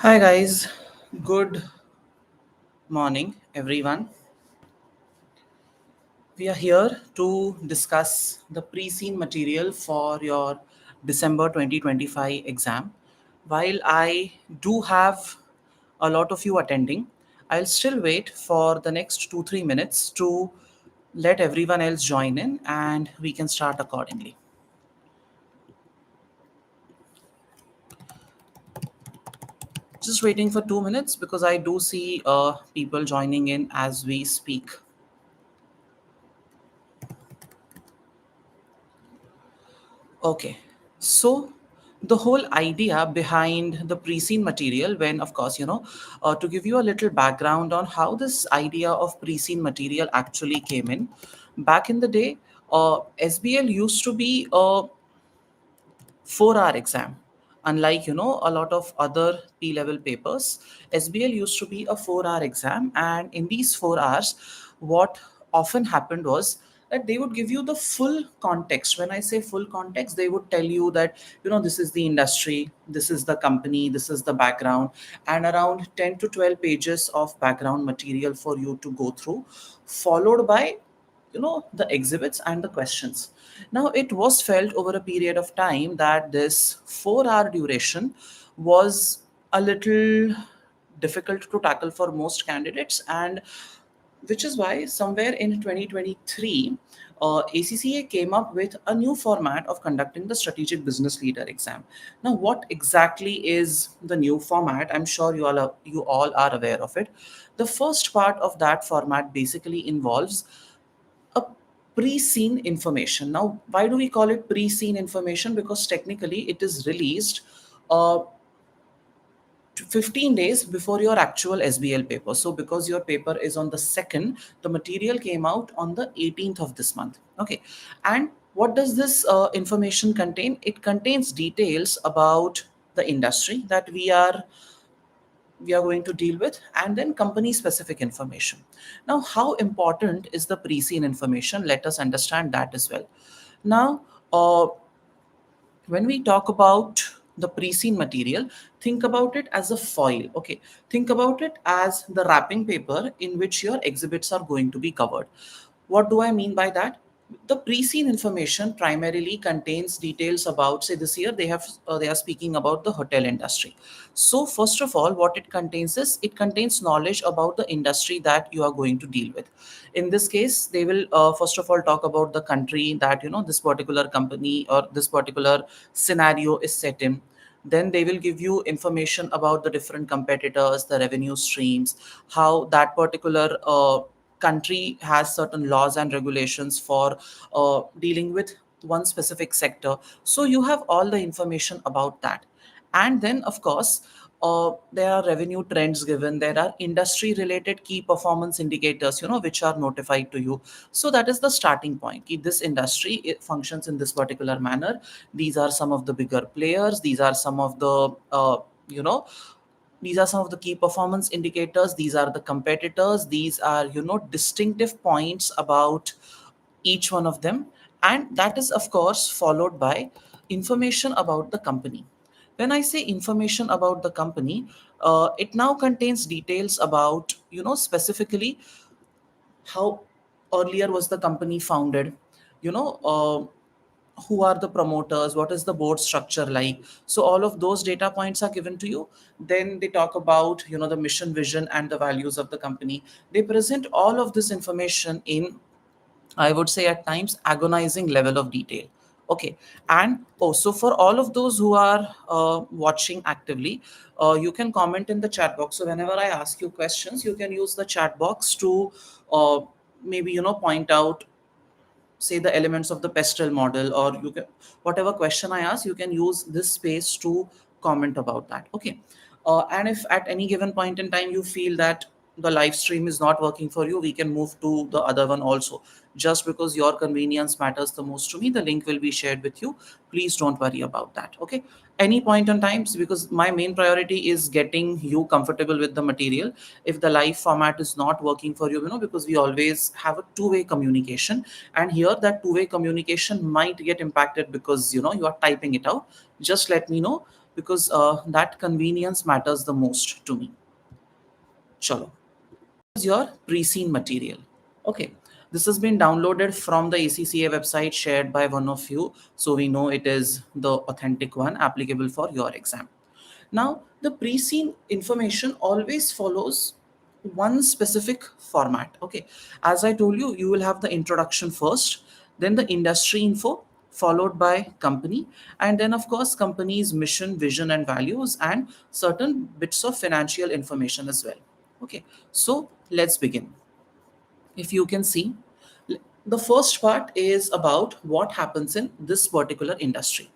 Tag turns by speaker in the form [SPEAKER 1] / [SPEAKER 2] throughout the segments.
[SPEAKER 1] Hi guys, good morning everyone. We are here to discuss the pre-scene material for your December 2025 exam. While I do have a lot of you attending, I'll still wait for the next 2-3 minutes to let everyone else join in and we can start accordingly. Just waiting for 2 minutes because I do see people joining in as we speak. Okay, so the whole idea behind the pre-scene material, when of course, to give you a little background on how this idea of pre-scene material actually came in. Back in the day, SBL used to be a 4-hour exam. Unlike, a lot of other P-level papers, SBL used to be a 4-hour exam. And in these 4 hours, what often happened was that they would give you the full context. When I say full context, they would tell you that, this is the industry, this is the company, this is the background, and around 10 to 12 pages of background material for you to go through, followed by the exhibits and the questions. Now it was felt over a period of time that this 4-hour duration was a little difficult to tackle for most candidates, and which is why somewhere in 2023 ACCA came up with a new format of conducting the strategic business leader exam. Now what exactly is the new format? I'm sure you all are aware of it. The first part of that format basically involves a pre-seen information. Now, why do we call it pre-seen information? Because technically it is released uh, 15 days before your actual SBL paper. So because your paper is on the 2nd, the material came out on the 18th of this month. Okay. And what does this information contain? It contains details about the industry that we are going to deal with, and then company specific information. Now how important is the pre-scene information? Let us understand that as well. Now when we talk about the pre-scene material, think about it as a foil. Okay, think about it as the wrapping paper in which your exhibits are going to be covered. What do I mean by that? The pre-scene information primarily contains details about, say, this year they are speaking about the hotel industry. So first of all, what it contains is, it contains knowledge about the industry that you are going to deal with. In this case, they will first of all talk about the country that this particular company or this particular scenario is set in. Then they will give you information about the different competitors, the revenue streams, how that particular country has certain laws and regulations for dealing with one specific sector. So you have all the information about that. And then of course, there are revenue trends given, there are industry related key performance indicators, which are notified to you. So that is the starting point. If this industry, it functions in this particular manner, these are some of the bigger players, these are some of the you know these are some of the key performance indicators, these are the competitors, these are distinctive points about each one of them. And that is of course followed by information about the company. When I say information about the company, it now contains details about specifically how earlier was the company founded, you know uh, who are the promoters, what is the board structure like. So all of those data points are given to you. Then they talk about the mission, vision, and the values of the company. They present all of this information in, I would say, at times agonizing level of detail. Okay. And also for all of those who are watching actively, you can comment in the chat box. So whenever I ask you questions, you can use the chat box to uh, maybe point out, say, the elements of the PESTL model, or you can, whatever question I ask, you can use this space to comment about that. Okay. And if at any given point in time you feel that the live stream is not working for you, we can move to the other one also. Just because your convenience matters the most to me, the link will be shared with you. Please don't worry about that. Okay. Any point in times, because my main priority is getting you comfortable with the material. If the live format is not working for you, because we always have a two-way communication, and here that two-way communication might get impacted because you are typing it out, just let me know. because that convenience matters the most to me. Chalo. Is your pre-seen material. Okay, this has been downloaded from the ACCA website shared by one of you, so we know it is the authentic one applicable for your exam. Now, the pre-seen information always follows one specific format. Okay, as I told you, you will have the introduction first, then the industry info, followed by company, and then, of course, company's mission, vision, and values, and certain bits of financial information as well. Okay, so let's begin. If you can see, the first part is about what happens in this particular industry.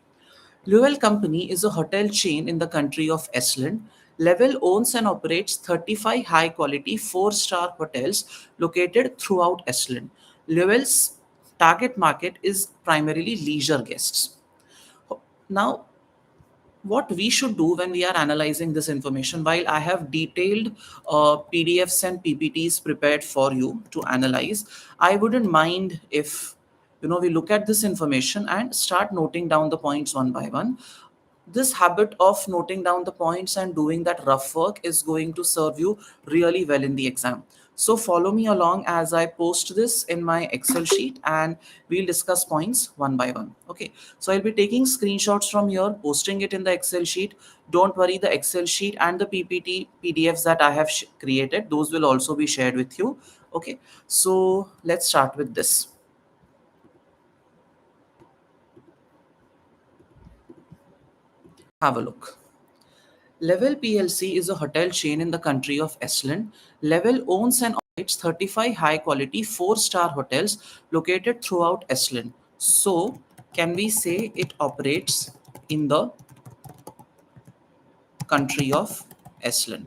[SPEAKER 1] Levwell Company is a hotel chain in the country of Estland. Levwell owns and operates 35 high quality 4-star hotels located throughout Estland. Levwell's target market is primarily leisure guests. Now, what we should do when we are analyzing this information, while I have detailed PDFs and PPTs prepared for you to analyze, I wouldn't mind if we look at this information and start noting down the points one by one. This habit of noting down the points and doing that rough work is going to serve you really well in the exam. So follow me along as I post this in my Excel sheet and we'll discuss points one by one. Okay. So I'll be taking screenshots from here, posting it in the Excel sheet. Don't worry, the Excel sheet and the PPT PDFs that I have created, those will also be shared with you. Okay. So let's start with this. Have a look. Levwell PLC is a hotel chain in the country of Estland. Levwell owns and operates 35 high quality 4-star hotels located throughout Estland. So, can we say it operates in the country of Estland?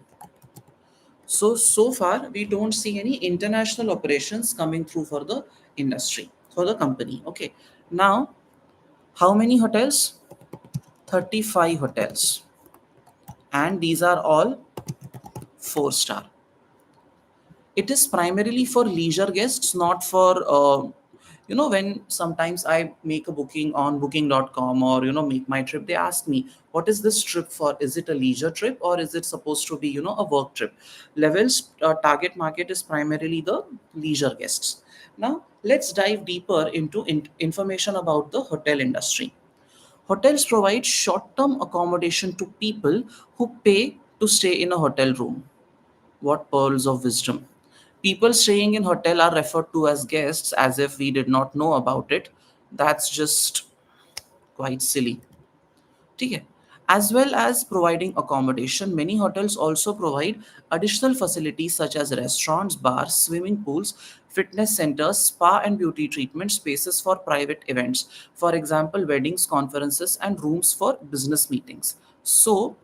[SPEAKER 1] So far, we don't see any international operations coming through for the industry, for the company. Okay. Now, how many hotels? 35 hotels. And these are all 4-star. It is primarily for leisure guests, not for when sometimes I make a booking on booking.com or make my trip, they ask me, what is this trip for? Is it a leisure trip or is it supposed to be a work trip? Levels target market is primarily the leisure guests. Now let's dive deeper into information about the hotel industry. Hotels provide short term accommodation to people who pay to stay in a hotel room. What pearls of wisdom. People staying in hotel are referred to as guests as if we did not know about it. That's just quite silly. Okay. As well as providing accommodation, many hotels also provide additional facilities such as restaurants, bars, swimming pools, fitness centers, spa and beauty treatment spaces for private events. For example, weddings, conferences, and rooms for business meetings. So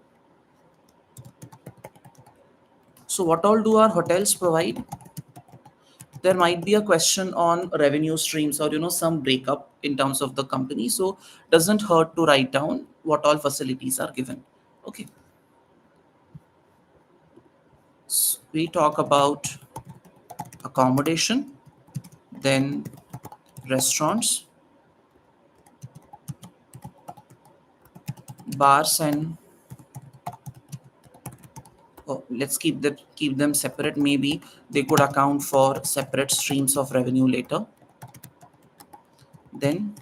[SPEAKER 1] what all do our hotels provide? There might be a question on revenue streams or some breakup in terms of the company, so doesn't hurt to write down what all facilities are given. Okay, so we talk about accommodation, then restaurants, bars, and let's keep them separate. Maybe they could account for separate streams of revenue later. Then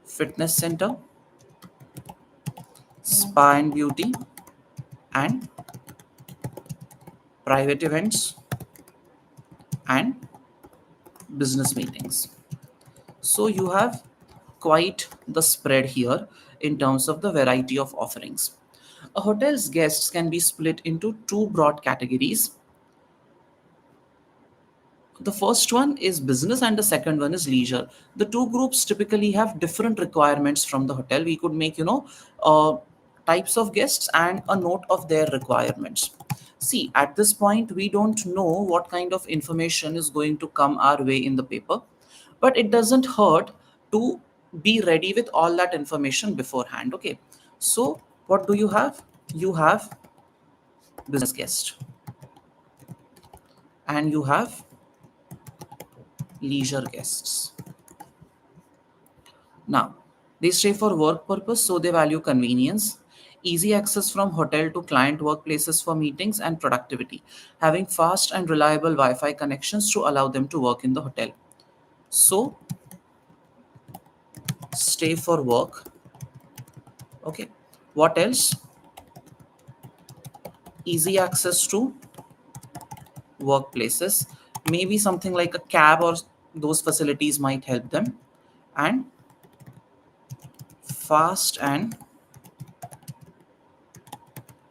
[SPEAKER 1] fitness center, spa and beauty, and private events and business meetings. So you have quite the spread here in terms of the variety of offerings. A hotel's guests can be split into two broad categories. The first one is business and the second one is leisure. The two groups typically have different requirements from the hotel. We could make types of guests and a note of their requirements. See, at this point we don't know what kind of information is going to come our way in the paper, but it doesn't hurt to be ready with all that information beforehand. Okay, so what do you have? You have business guest and you have leisure guests. Now, They stay for work purpose, so they value convenience, easy access from hotel to client workplaces for meetings and productivity, having fast and reliable Wi-Fi connections to allow them to work in the hotel. So stay for work. Okay. What else? Easy access to workplaces. Maybe something like a cab or those facilities might help them. And fast and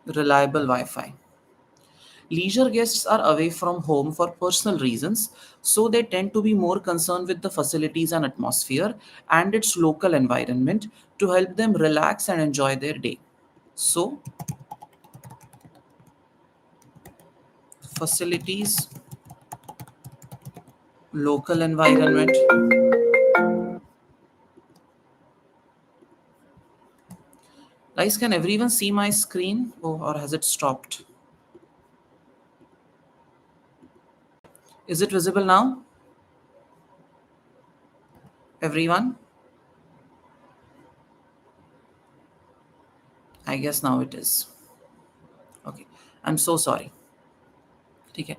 [SPEAKER 1] reliable Wi-Fi. Leisure guests are away from home for personal reasons, so they tend to be more concerned with the facilities and atmosphere and its local environment to help them relax and enjoy their day. So, facilities, local environment. Guys, can everyone see my screen? Oh, or has it stopped? Is it visible now? Everyone? I guess now it is. Okay. I'm so sorry. ठीक है.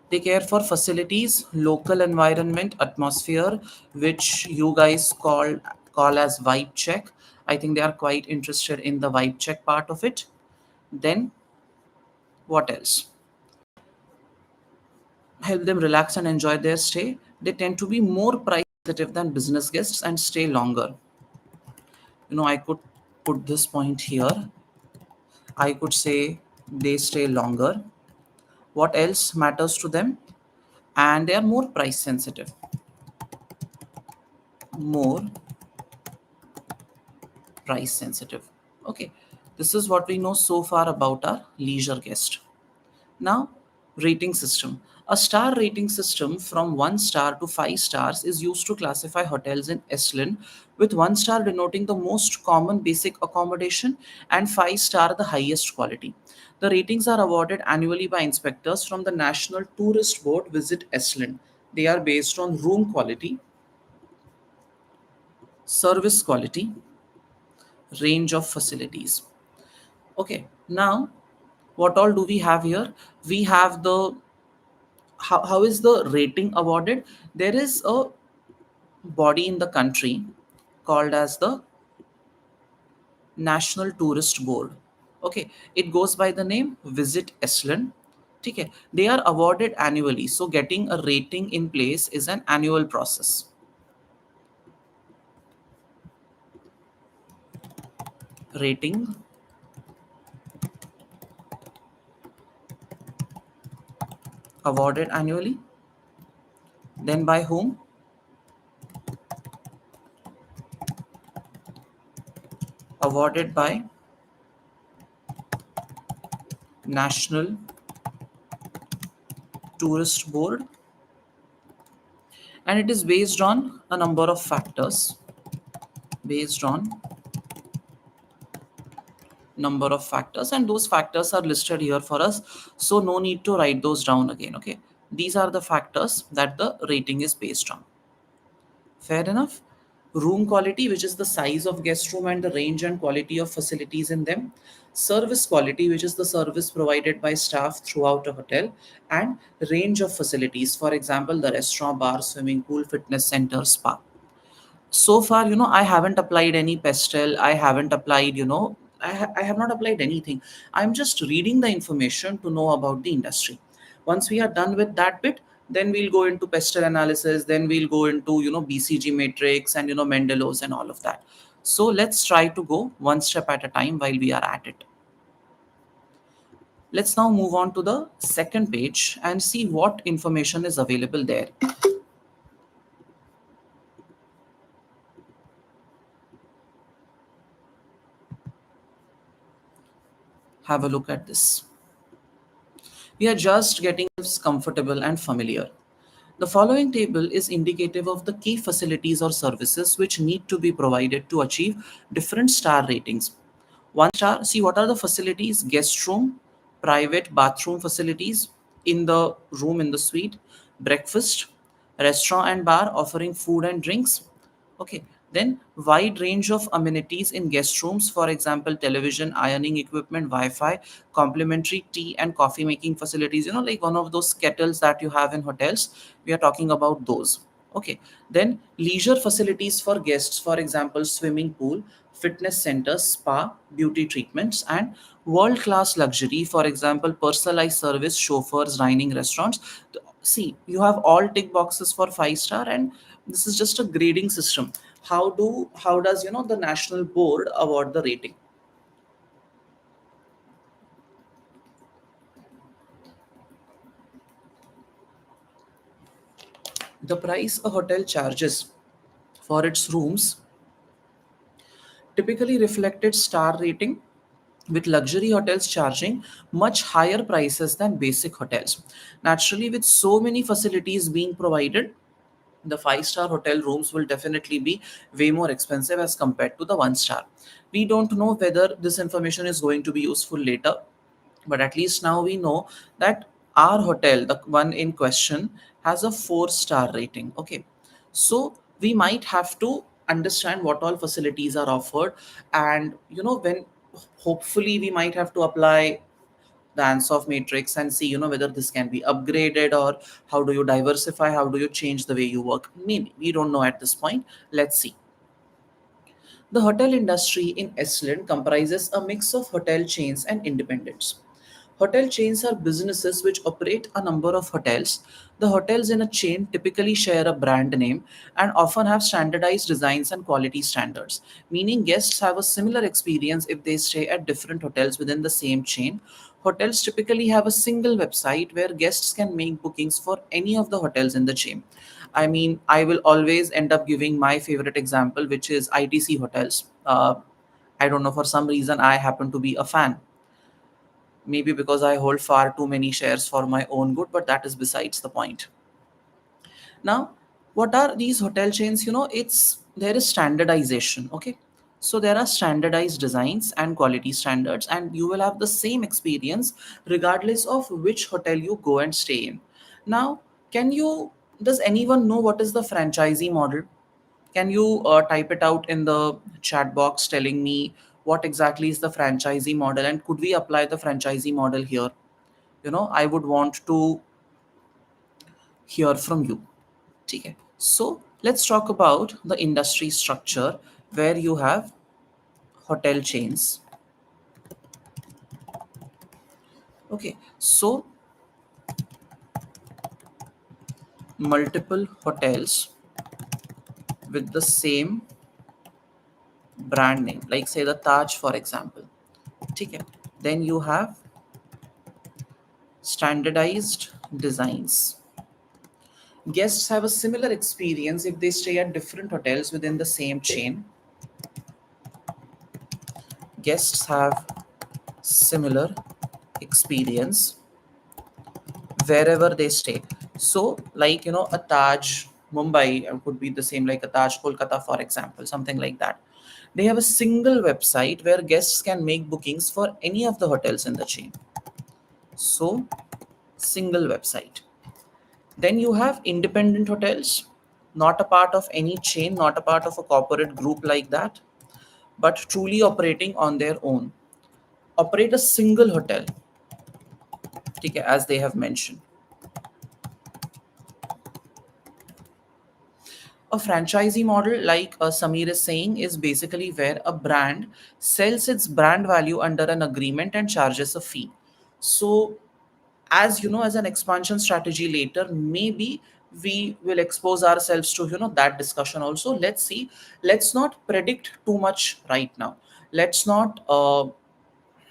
[SPEAKER 1] They care for facilities, local environment, atmosphere, which you guys call as vibe check. I think they are quite interested in the vibe check part of it. Then what else? Help them relax and enjoy their stay. They tend to be more price sensitive than business guests and stay longer. I could put this point here. I could say they stay longer. What else matters to them? And they are more price sensitive. More price sensitive. Okay, this is what we know so far about our leisure guest. Now, rating system. A star rating system from 1 star to 5 stars is used to classify hotels in SLIN, with 1 star denoting the most common basic accommodation and 5 star the highest quality. The ratings are awarded annually by inspectors from the National Tourist Board Visit SLIN. They are based on room quality, service quality, range of facilities. Okay, now what all do we have here? We have the how is the rating awarded? There is a body in the country called as the National Tourist Board. Okay, it goes by the name Visit Esland. Okay, they are awarded annually, so getting a rating in place is an annual process. Rating awarded annually. Then by whom? Awarded by National Tourist Board, and it is based on a number of factors. Based on number of factors, and those factors are listed here for us, so no need to write those down again. Okay, these are the factors that the rating is based on. Fair enough. Room quality, which is the size of guest room and the range and quality of facilities in them. Service quality, which is the service provided by staff throughout a hotel. And range of facilities, for example, the restaurant, bar, swimming pool, fitness center, spa. So far, I haven't applied any PESTL. I haven't applied, I have not applied anything. I'm just reading the information to know about the industry. Once we are done with that bit, then we'll go into PESTL analysis, then we'll go into BCG matrix and Mendelos and all of that. So let's try to go one step at a time while we are at it. Let's now move on to the second page and see what information is available there. Have a look at this. We are just getting comfortable and familiar. The following table is indicative of the key facilities or services which need to be provided to achieve different star ratings. 1 star, see what are the facilities: guest room, private bathroom facilities in the room in the suite, breakfast, restaurant and bar offering food and drinks. Okay, Then wide range of amenities in guest rooms, for example, television, ironing equipment, Wi-Fi, complimentary tea and coffee making facilities, like one of those kettles that you have in hotels. We are talking about those. Okay. Then leisure facilities for guests, for example, swimming pool, fitness centers, spa, beauty treatments, and world class luxury, for example, personalized service, chauffeurs, dining, restaurants. See, you have all tick boxes for 5 star, and this is just a grading system. How does the national board award the rating? The price a hotel charges for its rooms typically reflected star rating, with luxury hotels charging much higher prices than basic hotels. Naturally, with so many facilities being provided, the 5 star hotel rooms will definitely be way more expensive as compared to the 1 star. We don't know whether this information is going to be useful later, but at least now we know that our hotel, the one in question, has a 4 star rating. Okay, so we might have to understand what all facilities are offered, and when hopefully we might have to apply the ANS OFF Matrix and see whether this can be upgraded, or how do you diversify, how do you change the way you work. Maybe we don't know at this point. Let's see. The hotel industry in Iceland comprises a mix of hotel chains and independents. Hotel chains are businesses which operate a number of hotels. The hotels in a chain typically share a brand name and often have standardized designs and quality standards, meaning guests have a similar experience if they stay at different hotels within the same chain. Hotels typically have a single website where guests can make bookings for any of the hotels in the chain. I mean, I will always end up giving my favorite example, which is ITC hotels. I don't know, for some reason, I happen to be a fan. Maybe because I hold far too many shares for my own good, but that is besides the point. Now, what are these hotel chains? There is standardization. Okay, so there are standardized designs and quality standards, and you will have the same experience regardless of which hotel you go and stay in. Now, can you does anyone know what is the franchisee model? Can you type it out in the chat box telling me what exactly is the franchisee model, and could we apply the franchisee model here? I would want to hear from you. Okay. So let's talk about the industry structure, where you have hotel chains. Okay. So multiple hotels with the same brand name, like say the Taj, for example. Okay. Then you have standardized designs. Guests have a similar experience if they stay at different hotels within the same chain. Guests have similar experience wherever they stay. So, like, a Taj Mumbai could be the same like a Taj Kolkata, for example, something like that. They have a single website where guests can make bookings for any of the hotels in the chain. So, single website. Then you have independent hotels, not a part of any chain, not a part of a corporate group like that, but truly operating on their own. Operate a single hotel, okay, as they have mentioned. A franchisee model, like Samir is saying, is basically where a brand sells its brand value under an agreement and charges a fee. So, as you know, as an expansion strategy later, maybe we will expose ourselves to that discussion also. Let's see. Let's not predict too much right now. Let's not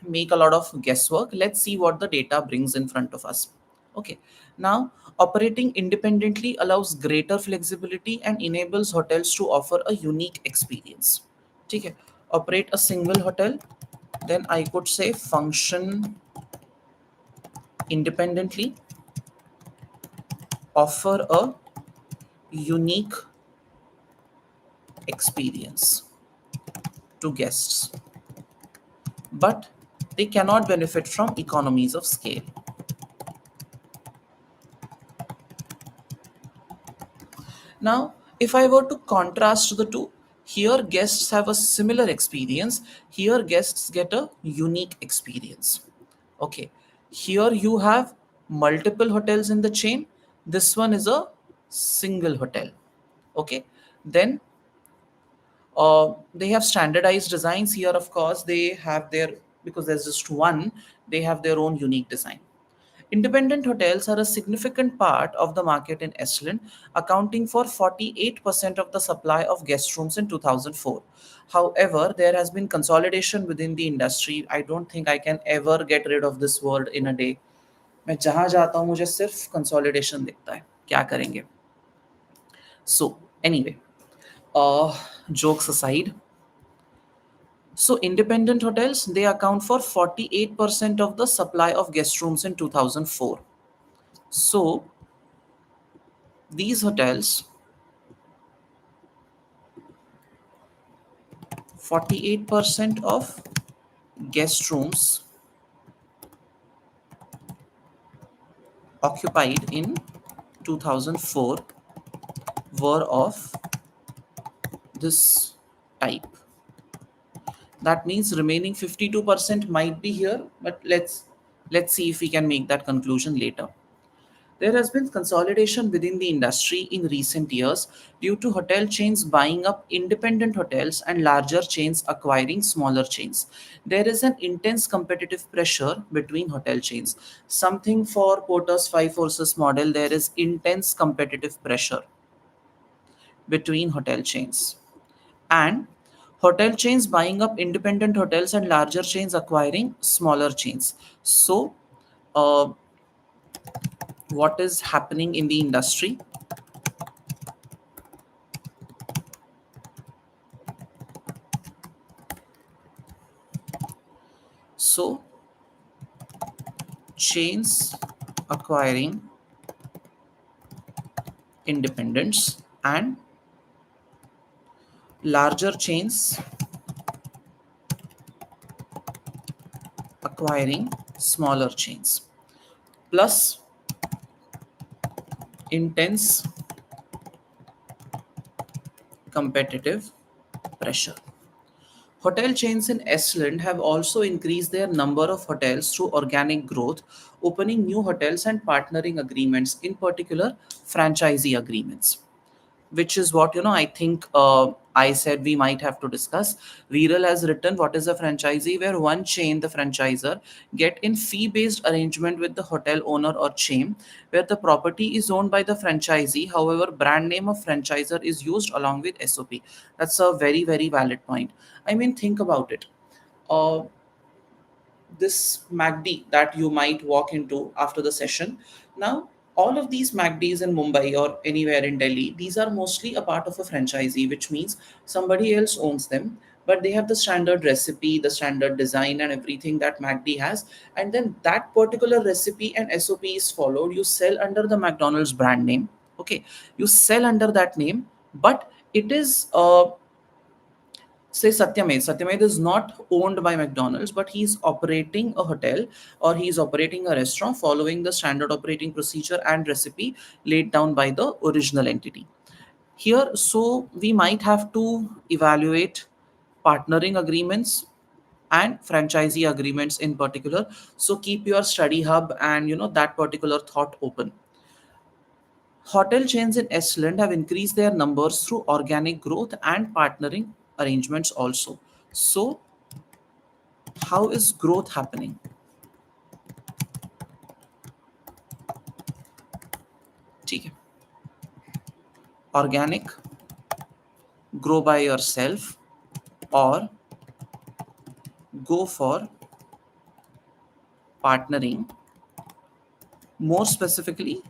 [SPEAKER 1] make a lot of guesswork. Let's see what the data brings in front of us. Okay. Now, operating independently allows greater flexibility and enables hotels to offer a unique experience. Okay. Operate a single hotel, then I could say function independently, offer a unique experience to guests, but they cannot benefit from economies of scale. Now, if I were to contrast the two, Here, guests have a similar experience. Here, guests get a unique experience. Okay. Here, you have multiple hotels in the chain. This one is a single hotel. Okay. Then they have standardized designs. Here, of course, they have their, because there's just one, they have their own unique design. Independent hotels are a significant part of the market in Estland, accounting for 48% of the supply of guest rooms in 2004. However, there has been consolidation within the industry. I don't think I can ever get rid of this word in a day. मैं जहाँ जाता हूँ मुझे सिर्फ consolidation दिखता है, क्या करेंगे. So anyway, jokes aside, so independent hotels, they account for 48% of the supply of guest rooms in 2004. So these hotels, 48% of guest rooms occupied in 2004 were of this type. That means remaining 52% might be here, but let's see if we can make that conclusion later. There has been consolidation within the industry in recent years due to hotel chains buying up independent hotels and larger chains acquiring smaller chains. There is an intense competitive pressure between hotel chains. Something for Porter's five forces model, there is intense competitive pressure between hotel chains. And hotel chains buying up independent hotels and larger chains acquiring smaller chains. So, uh, what is happening in the industry? So, chains acquiring independents and larger chains acquiring smaller chains, plus intense competitive pressure. Hotel chains in Estland have also increased their number of hotels through organic growth, opening new hotels and partnering agreements, in particular franchisee agreements, which is what I think I said we might have to discuss. Viral has written, what is a franchisee? Where one chain, the franchisor, get in fee-based arrangement with the hotel owner or chain, where the property is owned by the franchisee. However, brand name of franchisor is used along with SOP. That's a very, very valid point. I mean, think about it. Uh, this MACD that you might walk into after the session. Now, all of these MACDs in Mumbai or anywhere in Delhi, these are mostly a part of a franchisee, which means somebody else owns them, but they have the standard recipe, the standard design, and everything that MACD has. And then that particular recipe and SOP is followed. You sell under the McDonald's brand name. Okay, you sell under that name, but it is say Satyamed. Satyamed is not owned by McDonald's, but he's operating a hotel or he's operating a restaurant following the standard operating procedure and recipe laid down by the original entity. Here, so we might have to evaluate partnering agreements and franchisee agreements in particular. So keep your study hub and that particular thought open. Hotel chains in Estland have increased their numbers through organic growth and partnering arrangements also. So, how is growth happening? ठीक है. Organic, grow by yourself, or go for partnering. More specifically,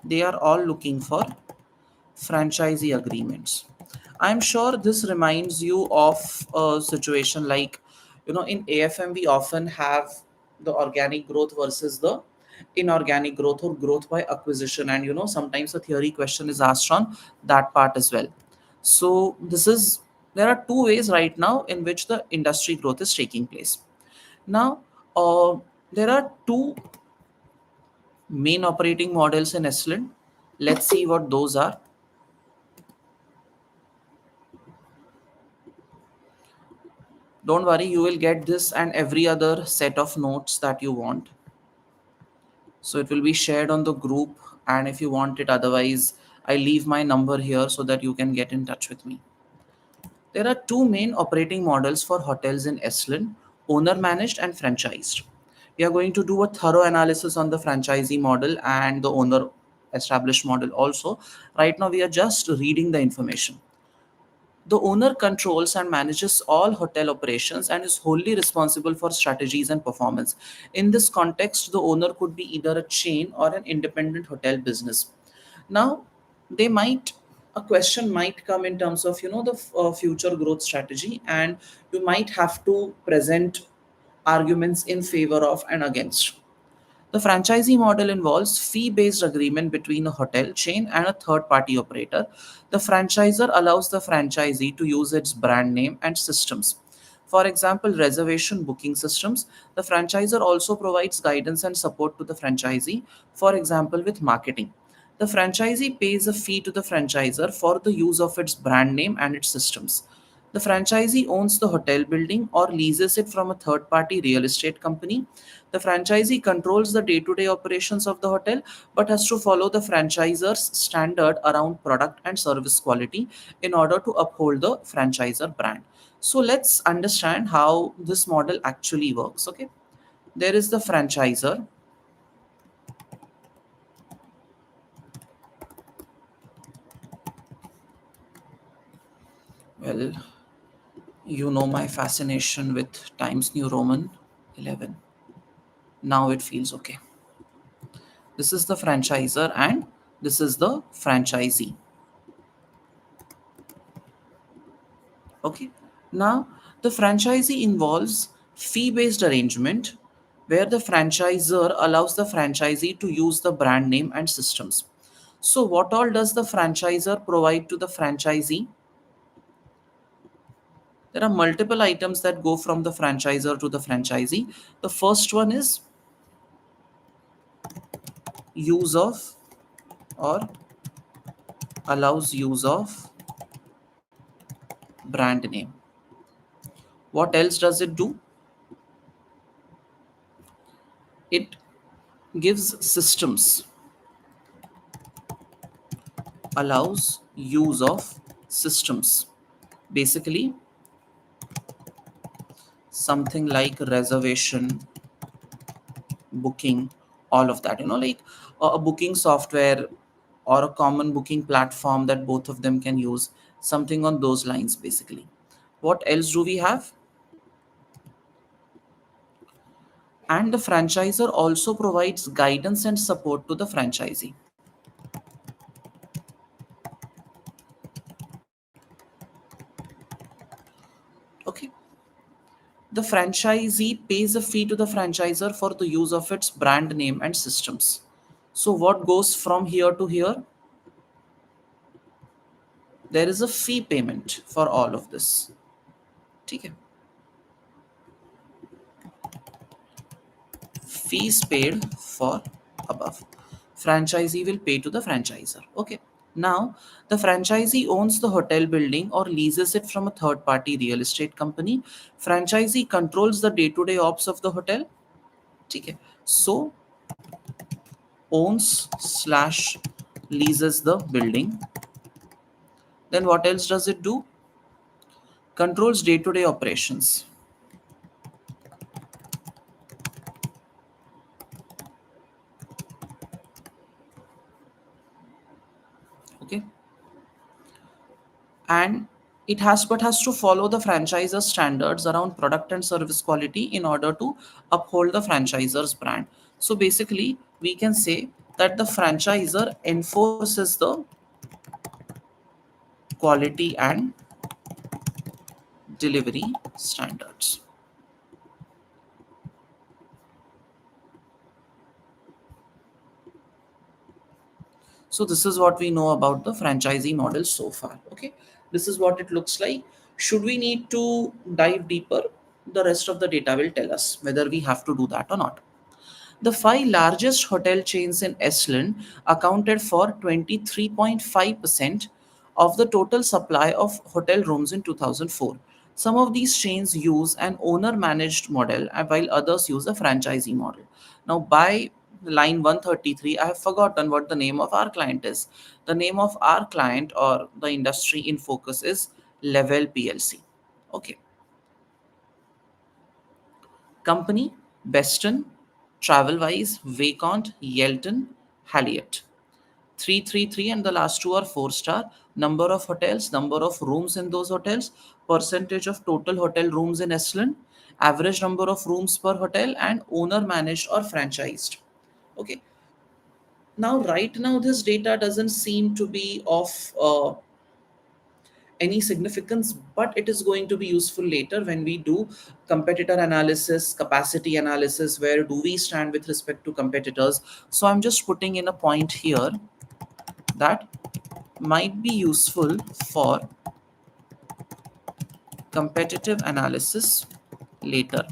[SPEAKER 1] they are all looking for franchisee agreements. I'm sure this reminds you of a situation like, in AFM, we often have the organic growth versus the inorganic growth or growth by acquisition. And, sometimes a theory question is asked on that part as well. So, there are two ways right now in which the industry growth is taking place. Now, there are two main operating models in Estland. Let's see what those are. Don't worry, you will get this and every other set of notes that you want. So it will be shared on the group, and if you want it, otherwise I leave my number here so that you can get in touch with me. There are two main operating models for hotels in Esalen: owner managed and franchised. We are going to do a thorough analysis on the franchisee model and the owner established model also. Right now, we are just reading the information. The owner controls and manages all hotel operations and is wholly responsible for strategies and performance. In this context, the owner could be either a chain or an independent hotel business. Now, they might a question might come in terms of the future growth strategy, and you might have to present arguments in favor of and against. The franchisee model involves fee-based agreement between a hotel chain and a third-party operator. The franchisor allows the franchisee to use its brand name and systems. For example, reservation booking systems. The franchisor also provides guidance and support to the franchisee, for example, with marketing. The franchisee pays a fee to the franchisor for the use of its brand name and its systems. The franchisee owns the hotel building or leases it from a third party real estate company. The franchisee controls the day to day operations of the hotel but has to follow the franchisor's standard around product and service quality in order to uphold the franchisor brand. So let's understand how this model actually works. Okay, there is the franchisor. Well, you know my fascination with Times New Roman 11. Now it feels okay. This is the franchisor and this is the franchisee. Okay. Now the franchisee involves fee-based arrangement where the franchisor allows the franchisee to use the brand name and systems. So what all does the franchisor provide to the franchisee? There are multiple items that go from the franchisor to the franchisee. The first one is use of or allows use of brand name. What else does it do? It gives systems, allows use of systems. Basically, something like reservation, booking, all of that, like a booking software or a common booking platform that both of them can use, something on those lines basically. What else do we have? And the franchisor also provides guidance and support to the franchisee. Okay. The franchisee pays a fee to the franchisor for the use of its brand name and systems. So what goes from here to here? There is a fee payment for all of this. Okay. Fees paid for above. Franchisee will pay to the franchisor. Okay. Now, the franchisee owns the hotel building or leases it from a third party real estate company. Franchisee controls the day to day ops of the hotel. Okay. So, owns slash leases the building. Then what else does it do? Controls day to day operations. Okay. And it has to follow the franchisor's standards around product and service quality in order to uphold the franchisor's brand. So basically we can say that the franchisor enforces the quality and delivery standards. So this is what we know about the franchisee model so far. Okay, this is what it looks like. Should we need to dive deeper? The rest of the data will tell us whether we have to do that or not. The five largest hotel chains in Estland accounted for 23.5% of the total supply of hotel rooms in 2004. Some of these chains use an owner managed model while others use a franchisee model. Now, by line 133, I have forgotten what the name of our client is. The name of our client or the industry in focus is Levwell PLC. Okay. Company: Beston, Travelwise, Vacant, Yelton, Haliot. 333, and the last two are 4-star. Number of hotels, number of rooms in those hotels, percentage of total hotel rooms in Esland, average number of rooms per hotel, and owner managed or franchised. Okay. Now, right now, this data doesn't seem to be of any significance, but it is going to be useful later when we do competitor analysis, capacity analysis. Where do we stand with respect to competitors? So I'm just putting in a point here that might be useful for competitive analysis later.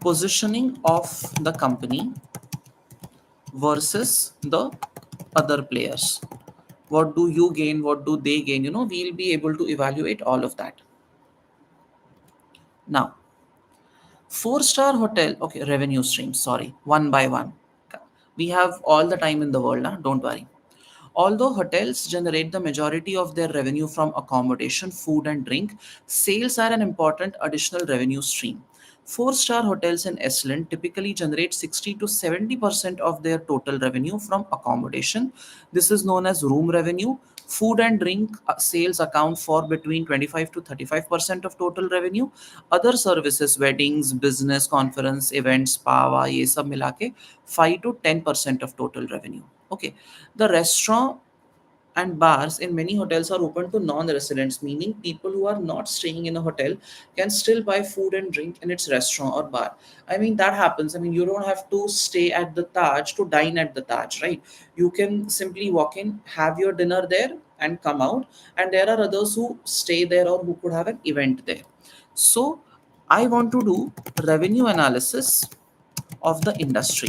[SPEAKER 1] Positioning of the company versus the other players. What do you gain? What do they gain? We'll be able to evaluate all of that. Now, 4-star hotel, okay, revenue stream, sorry, one by one. We have all the time in the world, huh? Don't worry. Although hotels generate the majority of their revenue from accommodation, food, and drink, sales are an important additional revenue stream. 4-star hotels in Estland typically generate 60 to 70% of their total revenue from accommodation. This is known as room revenue. Food and drink sales account for between 25 to 35% of total revenue. Other services, weddings, business, conference, events, spa, ये सब मिला के 5 to 10% of total revenue. Okay. The restaurant and bars in many hotels are open to non-residents, meaning people who are not staying in a hotel can still buy food and drink in its restaurant or bar. I mean, that happens. I mean, you don't have to stay at the Taj to dine at the Taj, right? You can simply walk in, have your dinner there, and come out. And there are others who stay there or who could have an event there. So, I want to do revenue analysis of the industry.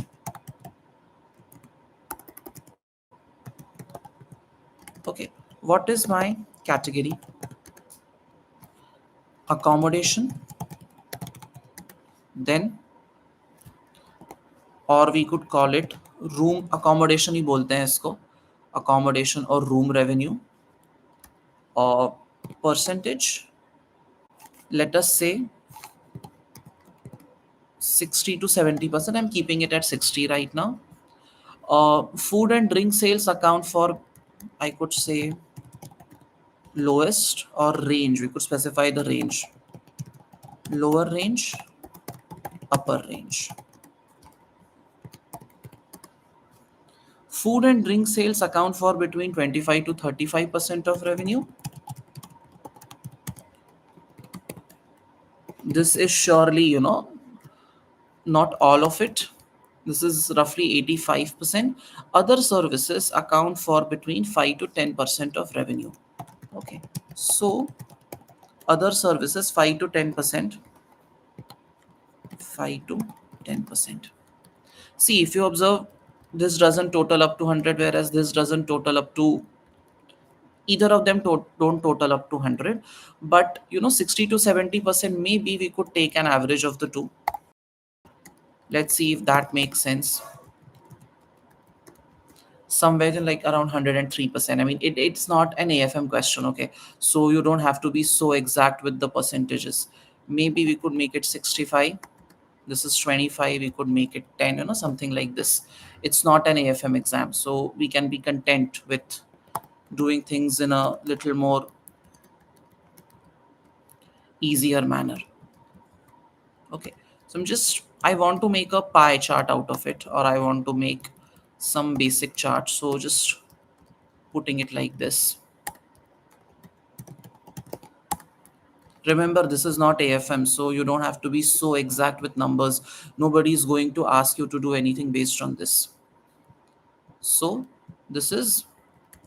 [SPEAKER 1] Okay, what is my category? Accommodation, then, or we could call it room accommodation ही बोलते हैं इसको, accommodation or room revenue, or percentage, let us say 60 to 70%. I'm keeping it at 60 right now. Food and drink sales account for, I could say, lowest, or range, we could specify the range, lower range, upper range. Food and drink sales account for between 25 to 35% of revenue. This is surely, not all of it. This is roughly 85%. Other services account for between 5 to 10% of revenue. Okay. So, other services 5 to 10%. 5 to 10%. See, if you observe, this doesn't total up to 100, whereas this doesn't total up to, either of them don't total up to 100. But 60 to 70%, maybe we could take an average of the two. Let's see if that makes sense. Somewhere in like around 103%. I mean, it's not an AFM question, okay? So you don't have to be so exact with the percentages. Maybe we could make it 65. This is 25. We could make it 10, something like this. It's not an AFM exam, so we can be content with doing things in a little more easier manner. Okay. So I want to make a pie chart out of it, or I want to make some basic chart. So just putting it like this. Remember, this is not AFM, so you don't have to be so exact with numbers. Nobody is going to ask you to do anything based on this. So this is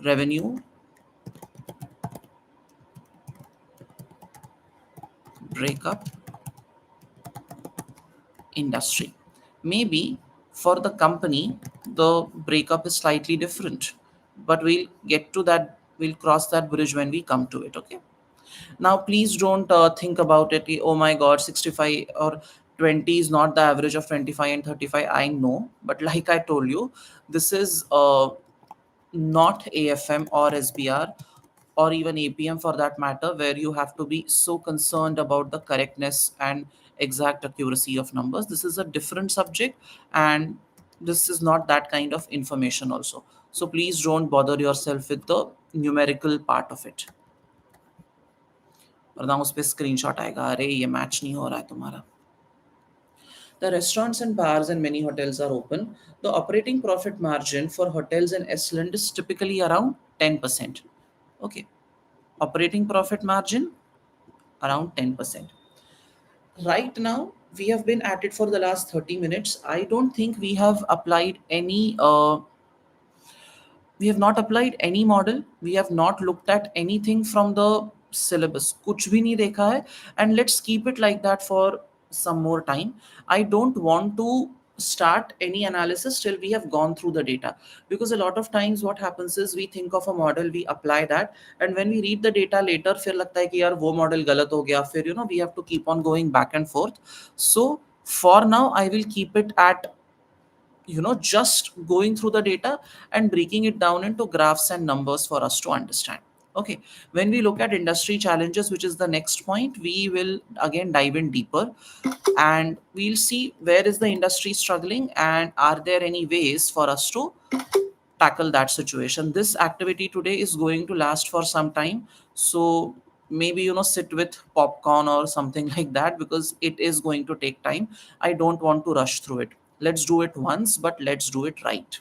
[SPEAKER 1] revenue breakup industry. Maybe for the company, the breakup is slightly different, but we'll get to that We'll cross that bridge when we come to it. Okay. Now, please don't think about it. Oh my God, 65 or 20 is not the average of 25 and 35. I know, but like I told you, this is not AFM or SBR or even APM for that matter, where you have to be so concerned about the correctness and exact accuracy of numbers. This is a different subject, and this is not that kind of information also. So please don't bother yourself with the numerical part of it, वरना उस पर screenshot आएगा, अरे ये match नहीं हो रहा है तुम्हारा. The restaurants and bars and many hotels are open. The operating profit margin for hotels in Estland is typically around 10%. Okay. Operating profit margin around 10%. Right now, we have been at it for the last 30 minutes. I don't think we have not applied any model. We have not looked at anything from the syllabus, kuch bhi nahi dekha hai. And let's keep it like that for some more time. I don't want to start any analysis till we have gone through the data, because a lot of times what happens is we think of a model, we apply that, and when we read the data later फिर लगता है कि यार वो model गलत हो गया, फिर we have to keep on going back and forth. So for now I will keep it at just going through the data and breaking it down into graphs and numbers for us to understand. Okay, when we look at industry challenges, which is the next point, we will again dive in deeper, and we'll see where is the industry struggling and are there any ways for us to tackle that situation. This activity today is going to last for some time, so maybe sit with popcorn or something like that, because it is going to take time. I don't want to rush through it. Let's do it once, but let's do it right.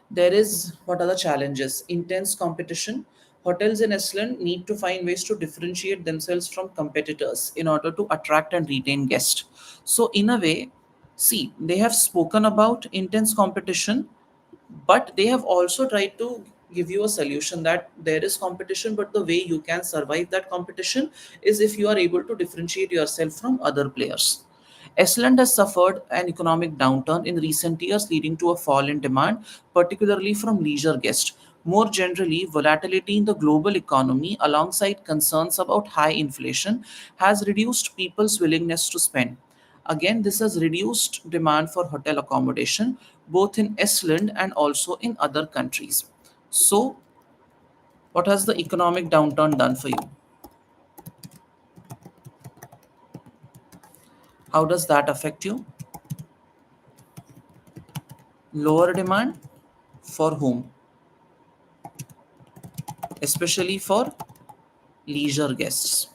[SPEAKER 1] There is, what are the challenges? Intense competition. Hotels in Iceland need to find ways to differentiate themselves from competitors in order to attract and retain guests. So in a way, see, they have spoken about intense competition, but they have also tried to give you a solution that there is competition, but the way you can survive that competition is if you are able to differentiate yourself from other players. Iceland has suffered an economic downturn in recent years, leading to a fall in demand, particularly from leisure guests. More generally, volatility in the global economy, alongside concerns about high inflation, has reduced people's willingness to spend. Again, this has reduced demand for hotel accommodation, both in Iceland and also in other countries. So, what has the economic downturn done for you? How does that affect you? Lower demand for whom? Especially for leisure guests.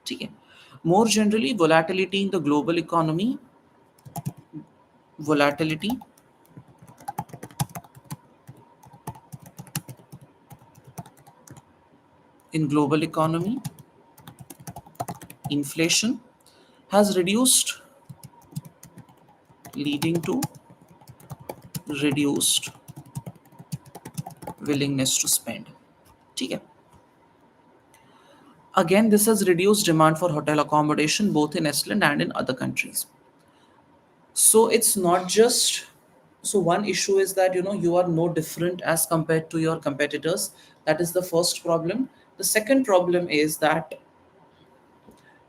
[SPEAKER 1] Okay. More generally, volatility in the global economy, volatility in global economy, inflation has reduced, leading to reduced willingness to spend. Okay. Again, this has reduced demand for hotel accommodation both in Iceland and in other countries. So it's not just, so one issue is that you are no different as compared to your competitors. That is the first problem. The second problem is that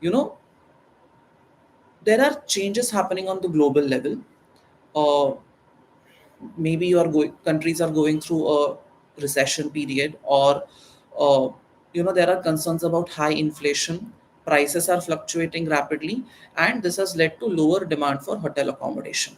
[SPEAKER 1] you know there are changes happening on the global level. Uh, Maybe countries are going through a recession period, or uh, there are concerns about high inflation, prices are fluctuating rapidly, and this has led to lower demand for hotel accommodation.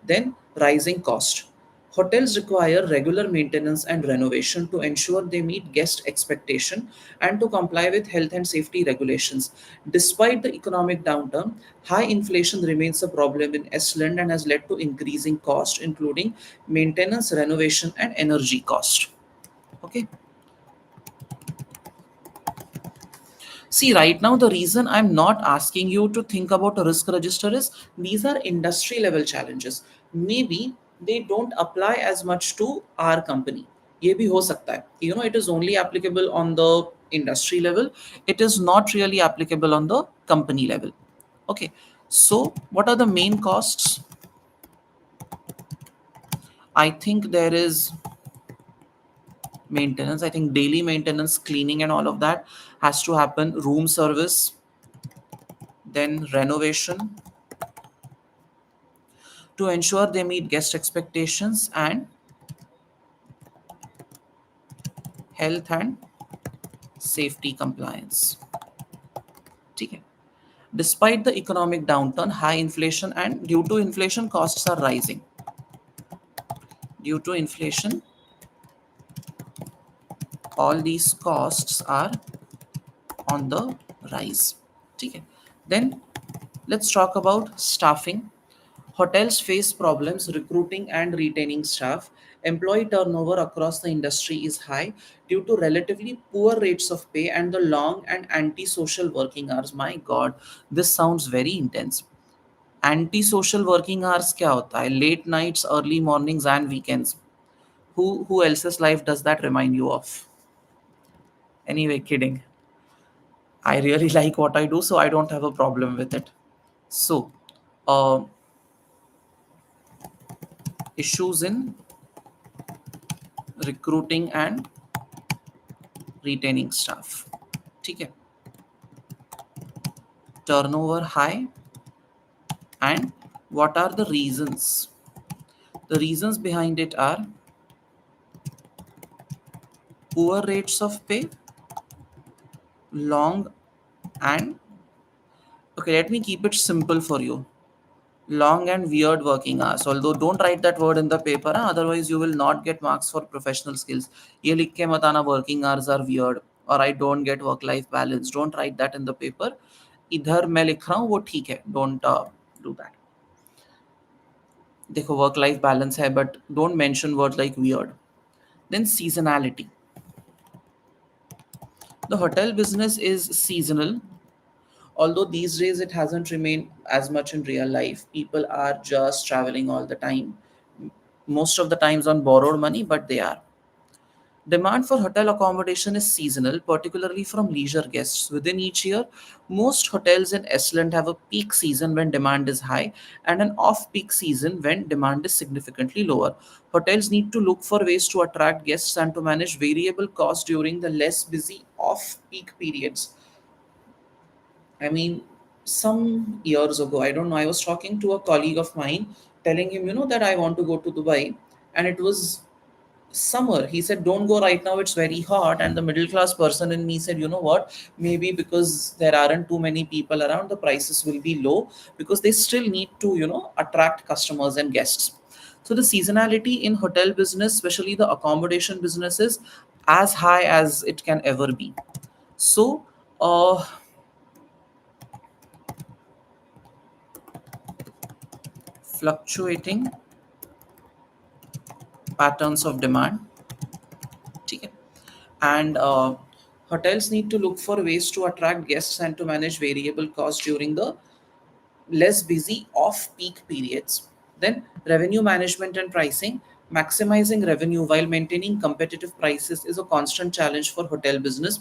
[SPEAKER 1] Then rising cost. Hotels require regular maintenance and renovation to ensure they meet guest expectation and to comply with health and safety regulations. Despite the economic downturn, high inflation remains a problem in Estland and has led to increasing cost, including maintenance, renovation, and energy cost. Okay. See, right now, the reason I'm not asking you to think about a risk register is these are industry level challenges. Maybe they don't apply as much to our company. ये भी हो सकता है. It is only applicable on the industry level. It is not really applicable on the company level. Okay. So, what are the main costs? I think there is maintenance. I think daily maintenance, cleaning and all of that has to happen. Room service, then renovation to ensure they meet guest expectations, and health and safety compliance. Okay. Despite the economic downturn, high inflation, and due to inflation, costs are rising. Due to inflation, all these costs are on the rise. Okay. Then let's talk about staffing. Hotels face problems recruiting and retaining staff. Employee turnover across the industry is high due to relatively poor rates of pay and the long and antisocial working hours. My God, this sounds very intense. Antisocial working hours क्या होता है? Late nights, early mornings and weekends. Who else's life does that remind you of? Anyway, kidding. I really like what I do, so I don't have a problem with it. So, uh, issues in recruiting and retaining staff. ठीक है. Turnover high, and what are the reasons? The reasons behind it are poor rates of pay, long and okay, let me keep it simple for you. Long and weird working hours. Although don't write that word in the paper, otherwise you will not get marks for professional skills. ये लिख के मत आना working hours are weird or I don't get work life balance. Don't write that in the paper. इधर मैं लिख रहा हूँ वो ठीक है. Don't do that. देखो work life balance है, but don't mention words like weird. Then seasonality. The hotel business is seasonal. Although these days it hasn't remained as much in real life. People are just traveling all the time. Most of the times on borrowed money, but they are. Demand for hotel accommodation is seasonal, particularly from leisure guests. Within each year, most hotels in Estland have a peak season when demand is high and an off peak season when demand is significantly lower. Hotels need to look for ways to attract guests and to manage variable costs during the less busy off peak periods. I mean, some years ago, I don't know, I was talking to a colleague of mine, telling him, that I want to go to Dubai, and it was summer. He said, don't go right now, it's very hot. And the middle class person in me said, you know what, maybe because there aren't too many people around, the prices will be low because they still need to, attract customers and guests. So the seasonality in hotel business, especially the accommodation business, is as high as it can ever be. So, fluctuating patterns of demand. ठीक है. And hotels need to look for ways to attract guests and to manage variable costs during the less busy off peak periods. Then, revenue management and pricing. Maximizing revenue while maintaining competitive prices is a constant challenge for hotel business.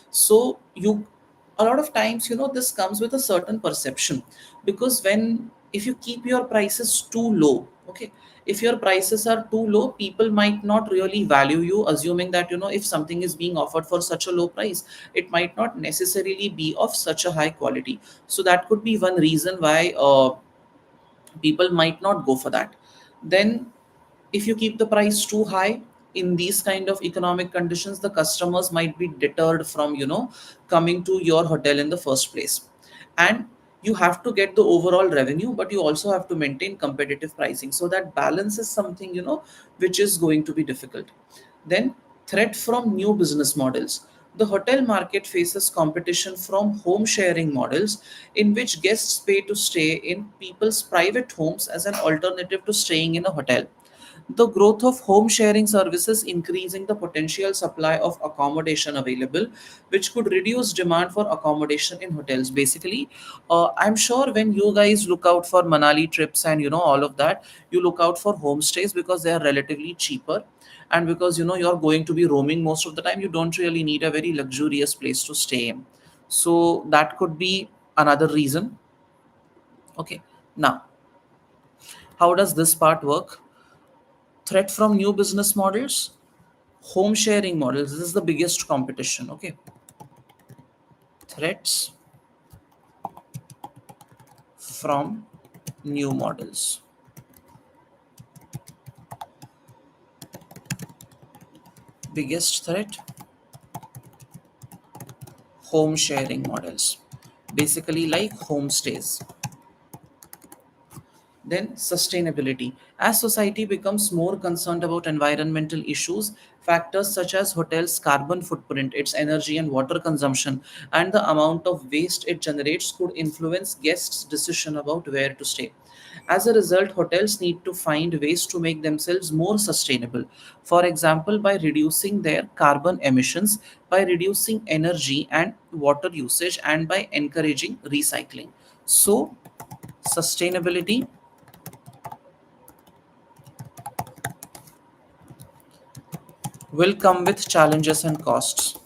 [SPEAKER 1] So, a lot of times, this comes with a certain perception because if you keep your prices too low, okay, if your prices are too low, people might not really value you, assuming that, if something is being offered for such a low price, it might not necessarily be of such a high quality. So that could be one reason why people might not go for that. Then if you keep the price too high in these kind of economic conditions, the customers might be deterred from coming to your hotel in the first place. And you have to get the overall revenue, but you also have to maintain competitive pricing. So that balance is something which is going to be difficult. Then, threat from new business models. The hotel market faces competition from home sharing models in which guests pay to stay in people's private homes as an alternative to staying in a hotel. The growth of home sharing services increasing the potential supply of accommodation available, which could reduce demand for accommodation in hotels. Basically, I'm sure when you guys look out for Manali trips and all of that, you look out for homestays because they are relatively cheaper, and because you're going to be roaming most of the time, you don't really need a very luxurious place to stay in. So that could be another reason. Okay, now how does this part work? Threat from new business models, home sharing models. This is the biggest competition. Okay. Threats from new models. Biggest threat, home sharing models. Basically like homestays. Then sustainability. As society becomes more concerned about environmental issues, factors such as hotels' carbon footprint, its energy and water consumption, and the amount of waste it generates could influence guests' decision about where to stay. As a result, hotels need to find ways to make themselves more sustainable. For example, by reducing their carbon emissions, by reducing energy and water usage, and by encouraging recycling. So, sustainability will come with challenges and costs.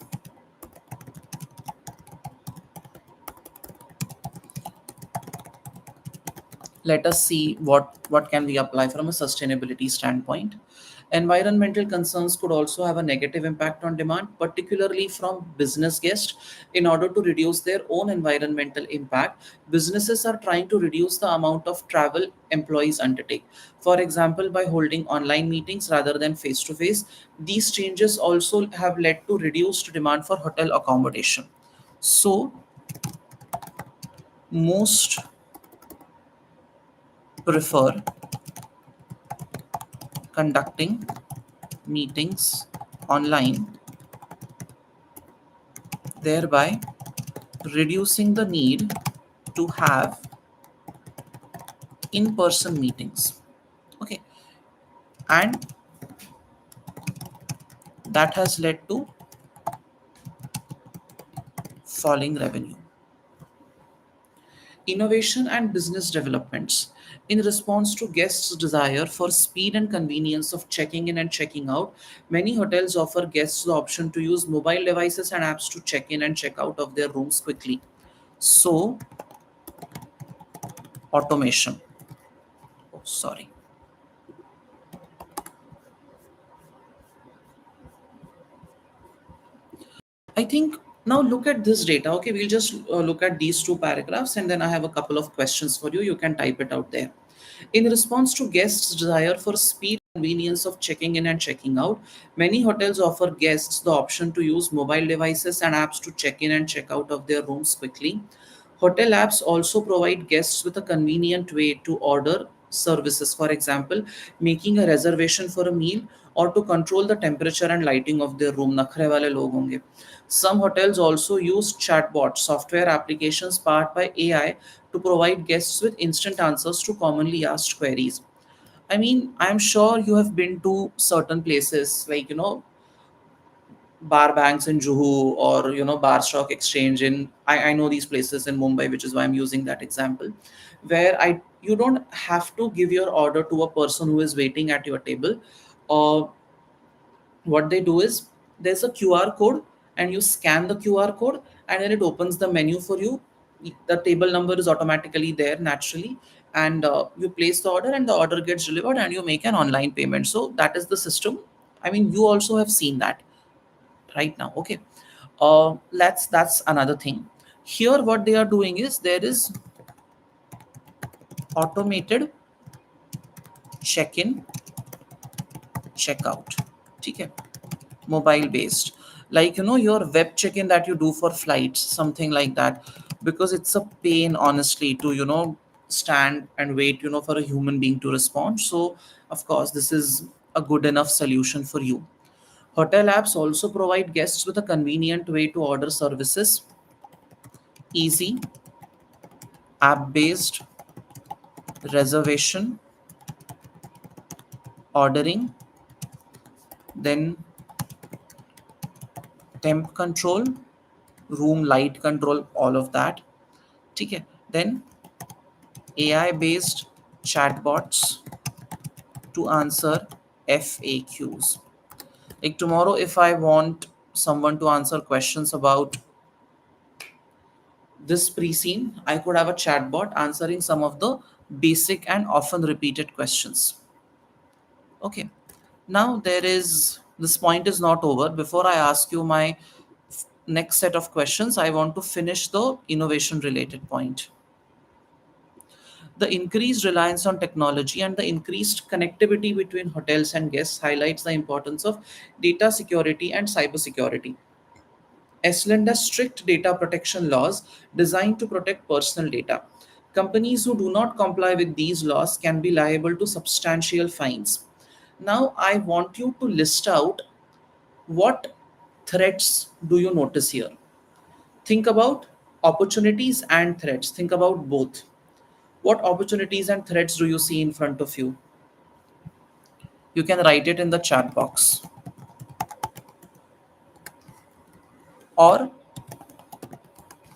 [SPEAKER 1] Let us see what can we apply from a sustainability standpoint. Environmental concerns could also have a negative impact on demand, particularly from business guests. In order to reduce their own environmental impact, businesses are trying to reduce the amount of travel employees undertake. For example, by holding online meetings rather than face to face. These changes also have led to reduced demand for hotel accommodation. So most prefer conducting meetings online, thereby reducing the need to have in person meetings. Okay, and that has led to falling revenue. Innovation and business developments. In response to guests' desire for speed and convenience of checking in and checking out, many hotels offer guests the option to use mobile devices and apps to check in and check out of their rooms quickly. So, automation. Oh, sorry. I think now look at this data. Okay, we'll just look at these two paragraphs and then I have a couple of questions for you. You can type it out there. In response to guests' desire for speed and convenience of checking in and checking out, many hotels offer guests the option to use mobile devices and apps to check in and check out of their rooms quickly. Hotel apps also provide guests with a convenient way to order services, for example, making a reservation for a meal or to control the temperature and lighting of their room. नखरे वाले लोग होंगे. Some hotels also use chatbots, software applications powered by AI, to provide guests with instant answers to commonly asked queries. I mean, I'm sure you have been to certain places like, bar banks in Juhu or bar stock exchange in I know these places in Mumbai, which is why I'm using that example, where I you don't have to give your order to a person who is waiting at your table. What they do is there's a QR code and you scan the QR code and then it opens the menu for you. The table number is automatically there naturally, and you place the order and the order gets delivered and you make an online payment. So that is the system. I mean, you also have seen that right now. Okay, that's another thing. Here what they are doing is there is automated check-in checkout. Okay, mobile based, like your web check-in that you do for flights, something like that, because it's a pain honestly to stand and wait for a human being to respond. So of course this is a good enough solution for you. Hotel apps also provide guests with a convenient way to order services. Easy app based reservation ordering, then temp control, room light control, all of that. Okay, then AI based chatbots to answer FAQs. Like tomorrow, if I want someone to answer questions about this pre scene, I could have a chatbot answering some of the basic and often repeated questions. Okay. Now there is, this point is not over. Before I ask you my next set of questions, I want to finish the innovation related point. The increased reliance on technology and the increased connectivity between hotels and guests highlights the importance of data security and cybersecurity. Iceland has strict data protection laws designed to protect personal data. Companies who do not comply with these laws can be liable to substantial fines. Now, I want you to list out what threats do you notice here. Think about opportunities and threats. Think about both. What opportunities and threats do you see in front of you? You can write it in the chat box. Or,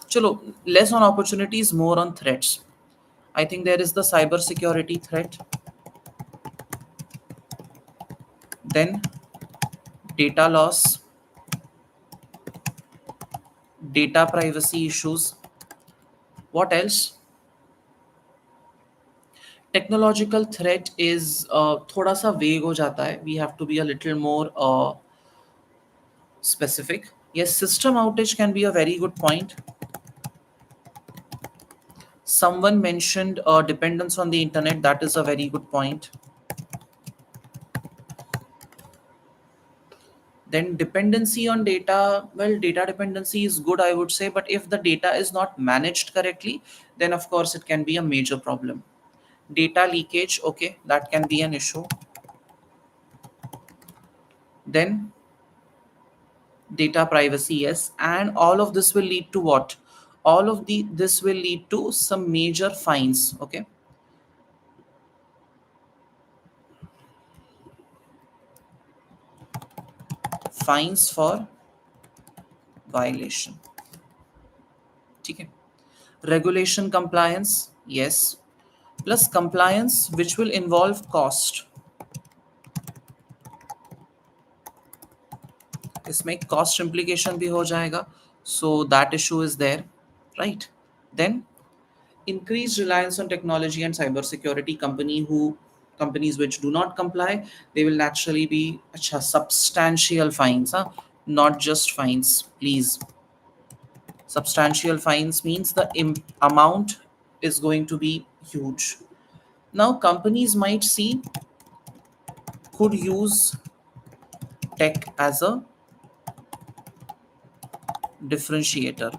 [SPEAKER 1] chalo, less on opportunities, more on threats. I think there is the cyber security threat, then data loss, data privacy issues. What else? Technological threat is थोड़ा सा vague हो जाता है. We have to be a little more specific. Yes, system outage can be a very good point. Someone mentioned dependence on the internet. That is a very good point. Then dependency on data. Well, data dependency is good, I would say, but if the data is not managed correctly, then of course it can be a major problem. Data leakage, okay, that can be an issue. Then data privacy, yes, and all of this will lead to what? All of the this will lead to some major fines, okay? Fines for violation. Okay. Regulation compliance, yes, plus compliance which will involve cost. इसमें cost implication भी हो जाएगा, so that issue is there, right? Then increased reliance on technology and cybersecurity. Companies which do not comply, they will naturally be substantial fines, huh? Not just fines, please. Substantial fines means the amount is going to be huge. Now companies might see, could use tech as a differentiator,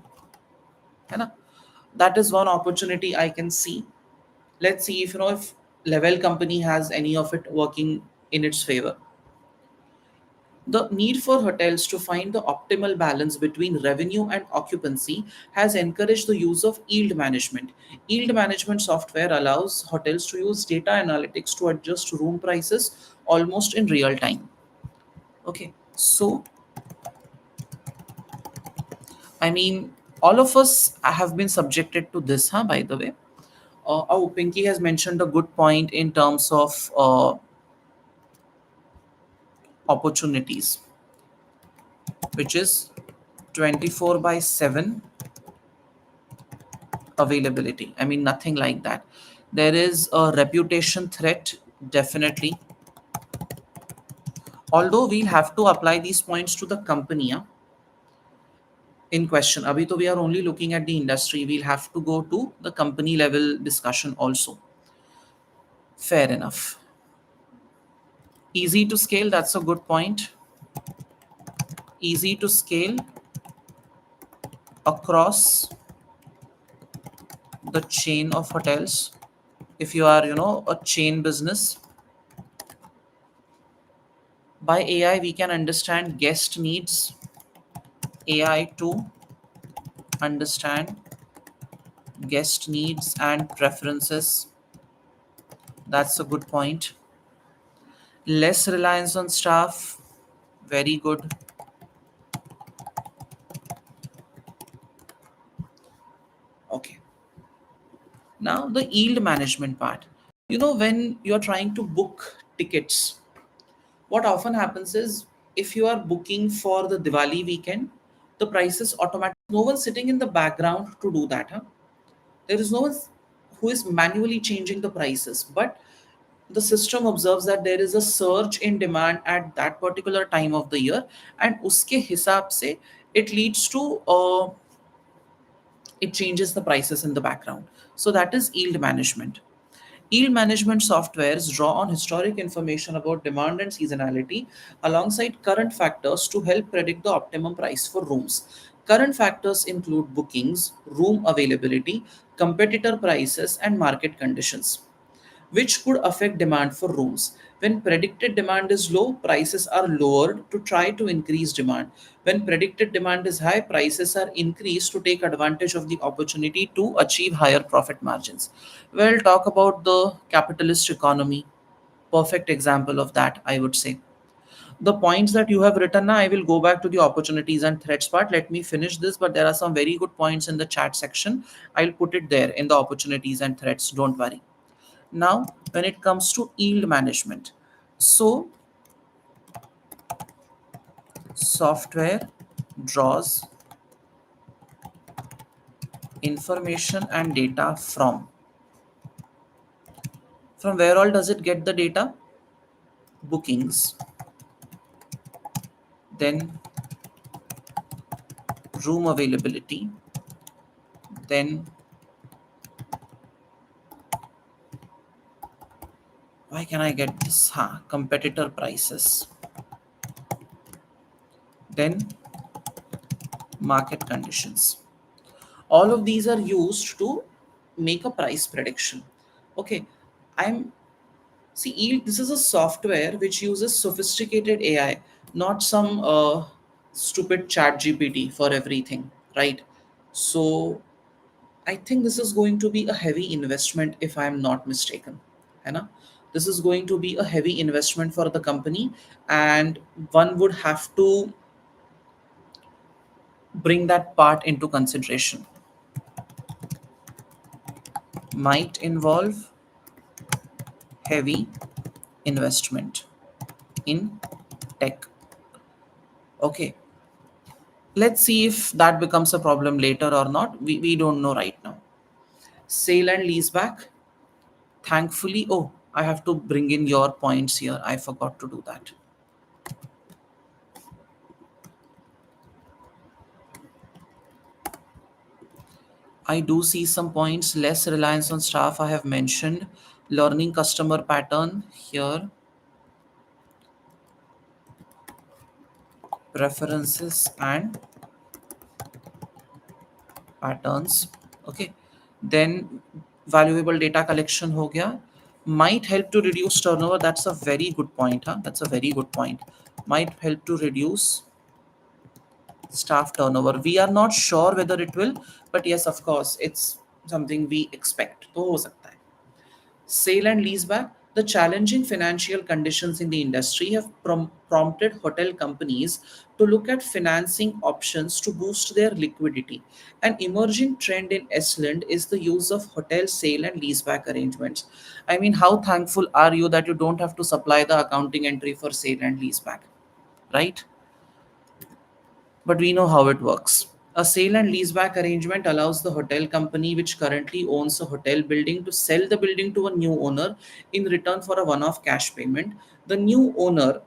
[SPEAKER 1] है ना? That is one opportunity I can see. Let's see if if Levwell company has any of it working in its favor. The need for hotels to find the optimal balance between revenue and occupancy has encouraged the use of yield management. Yield management software allows hotels to use data analytics to adjust room prices almost in real time. Okay, so I mean, all of us have been subjected to this, huh, by the way. Oh, Pinky has mentioned a good point in terms of opportunities, which is 24 by 7 availability. I mean, nothing like that. There is a reputation threat, definitely. Although we'll have to apply these points to the company, in question. Abhi to we are only looking at the industry. We'll have to go to the company level discussion also. Fair enough. Easy to scale, that's a good point. Easy to scale across the chain of hotels. If you are, a chain business, by AI we can understand guest needs. AI to understand guest needs and preferences. That's a good point. Less reliance on staff. Very good. Okay. Now the yield management part. When you're trying to book tickets, what often happens is if you are booking for the Diwali weekend, the prices automatically, no one sitting in the background to do that. Huh? There is no one who is manually changing the prices, but the system observes that there is a surge in demand at that particular time of the year, and uske hisab se it leads to it changes the prices in the background. So that is yield management. Yield management softwares draw on historic information about demand and seasonality alongside current factors to help predict the optimum price for rooms. Current factors include bookings, room availability, competitor prices, and market conditions, which could affect demand for rooms. When predicted demand is low, prices are lowered to try to increase demand. When predicted demand is high, prices are increased to take advantage of the opportunity to achieve higher profit margins. We'll talk about the capitalist economy. Perfect example of that, I would say. The points that you have written now, I will go back to the opportunities and threats part. Let me finish this, but there are some very good points in the chat section. I'll put it there in the opportunities and threats. Don't worry. Now, when it comes to yield management, so software draws information and data from where all does it get the data? Bookings, then room availability, then why can I get this? Competitor prices, then market conditions. All of these are used to make a price prediction. Okay, I'm See, this is a software which uses sophisticated AI, not some stupid chat GPT for everything, right? So I think this is going to be a heavy investment if I'm not mistaken. है ना? This is going to be a heavy investment for the company, and one would have to bring that part into consideration. Might involve heavy investment in tech. Okay, let's see if that becomes a problem later or not. We don't know right now. Sale and leaseback. Thankfully, oh, I have to bring in your points here. I forgot to do that. I do see some points. Less reliance on staff, I have mentioned. Learning customer pattern here. Preferences and patterns. Okay. Then valuable data collection ho gaya. Might help to reduce turnover. That's a very good point. That's a very good point. Might help to reduce staff turnover. We are not sure whether it will, but yes, of course, it's something we expect. तो हो सकता है. Sale and leaseback. The challenging financial conditions in the industry have prompted hotel companies to look at financing options to boost their liquidity. An emerging trend in Estland is the use of hotel sale and leaseback arrangements. I mean, how thankful are you that you don't have to supply the accounting entry for sale and leaseback, right? But we know how it works. A sale and leaseback arrangement allows the hotel company, which currently owns a hotel building, to sell the building to a new owner in return for a one off cash payment. The new owner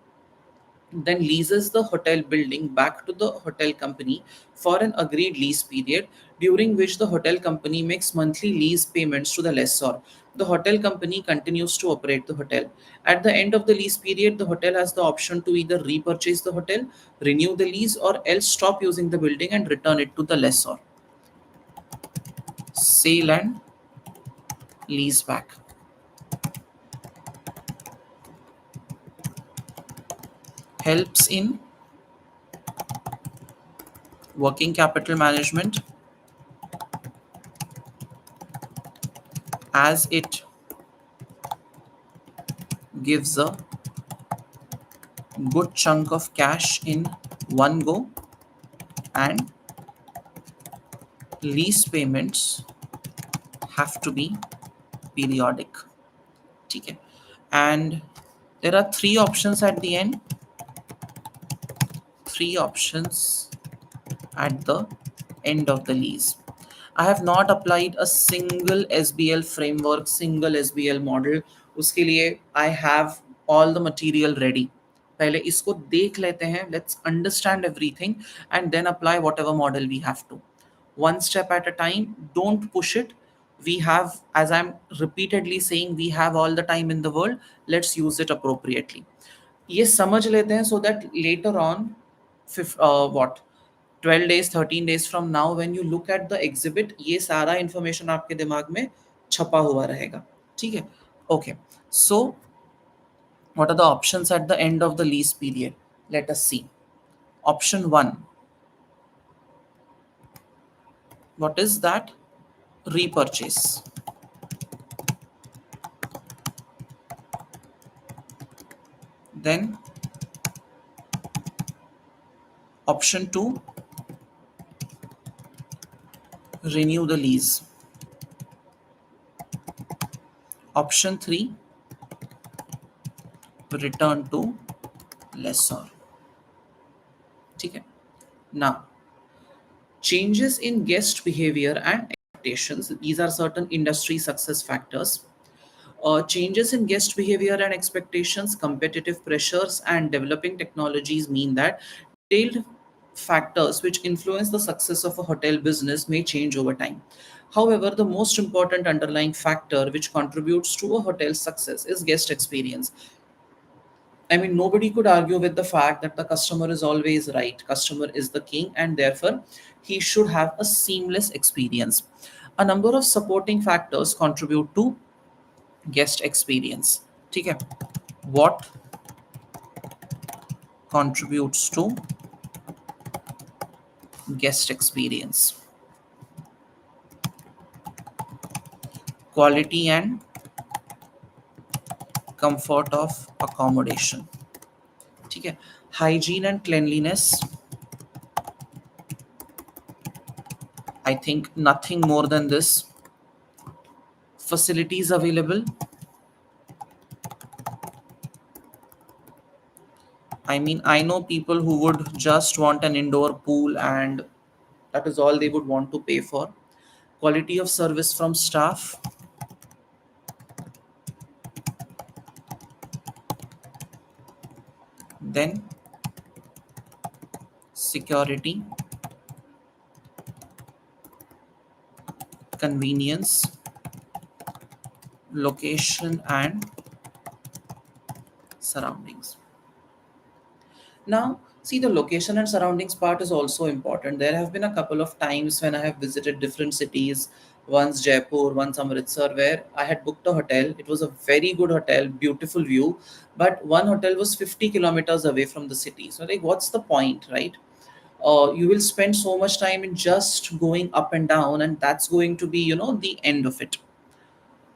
[SPEAKER 1] then leases the hotel building back to the hotel company for an agreed lease period, during which the hotel company makes monthly lease payments to the lessor. The hotel company continues to operate the hotel. At the end of the lease period, the hotel has the option to either repurchase the hotel, renew the lease, or else stop using the building and return it to the lessor. Sale and lease back helps in working capital management, as it gives a good chunk of cash in one go, and lease payments have to be periodic. Okay. And there are three options at the end. Three options at the end of the lease. I have not applied a single SBL framework, single SBL model उसके लिए I have all the material ready, पहले इसको देख लेते हैं, let's understand everything and then apply whatever model we have to, one step at a time, don't push it. We have, as I'm repeatedly saying, we have all the time in the world, let's use it appropriately. ये समझ लेते हैं so that later on what 12 days 13 days from now when you look at the exhibit ये सारा information आपके दिमाग में छपा हुआ रहेगा, ठीक है? Okay, so what are the options at the end of the lease period? Let us see. Option 1, what is that? Repurchase. Then option 2, renew the lease. Option 3, return to lessor. ठीक है? Now, changes in guest behavior and expectations. These are certain industry success factors. Changes in guest behavior and expectations, competitive pressures, and developing technologies mean that detailed factors which influence the success of a hotel business may change over time. However, the most important underlying factor which contributes to a hotel's success is guest experience. I mean, nobody could argue with the fact that the customer is always right. Customer is the king, and therefore, he should have a seamless experience. A number of supporting factors contribute to guest experience. ठीक है? What contributes to guest experience? Quality and comfort of accommodation. ठीक है? Hygiene and cleanliness. I think nothing more than this. Facilities available. I mean, I know people who would just want an indoor pool and that is all they would want to pay for. Quality of service from staff. Then security, convenience, location, and surroundings. Now, see, the location and surroundings part is also important. There have been a couple of times when I have visited different cities, once Jaipur, once Amritsar, where I had booked a hotel. It was a very good hotel, beautiful view, but one hotel was 50 kilometers away from the city. So, like, what's the point, right? You will spend so much time in just going up and down, and that's going to be, the end of it.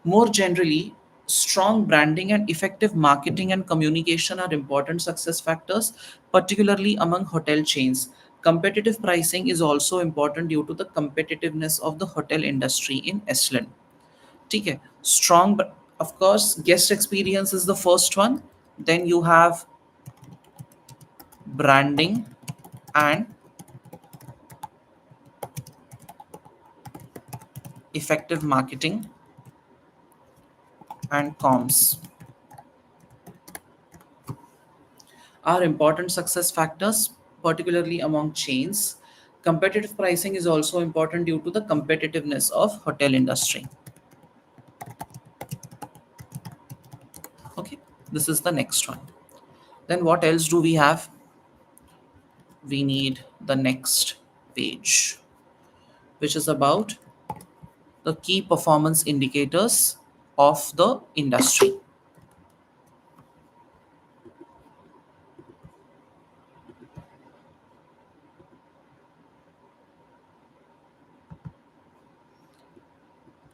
[SPEAKER 1] More generally, strong branding and effective marketing and communication are important success factors, particularly among hotel chains. Competitive pricing is also important due to the competitiveness of the hotel industry in Estland. ठीक है? Strong, of course, guest experience is the first one. Then you have branding and effective marketing and comms are important success factors, particularly among chains. Competitive pricing is also important due to the competitiveness of hotel industry. Okay, this is the next one. Then what else do we have? We need the next page, which is about the key performance indicators of the industry.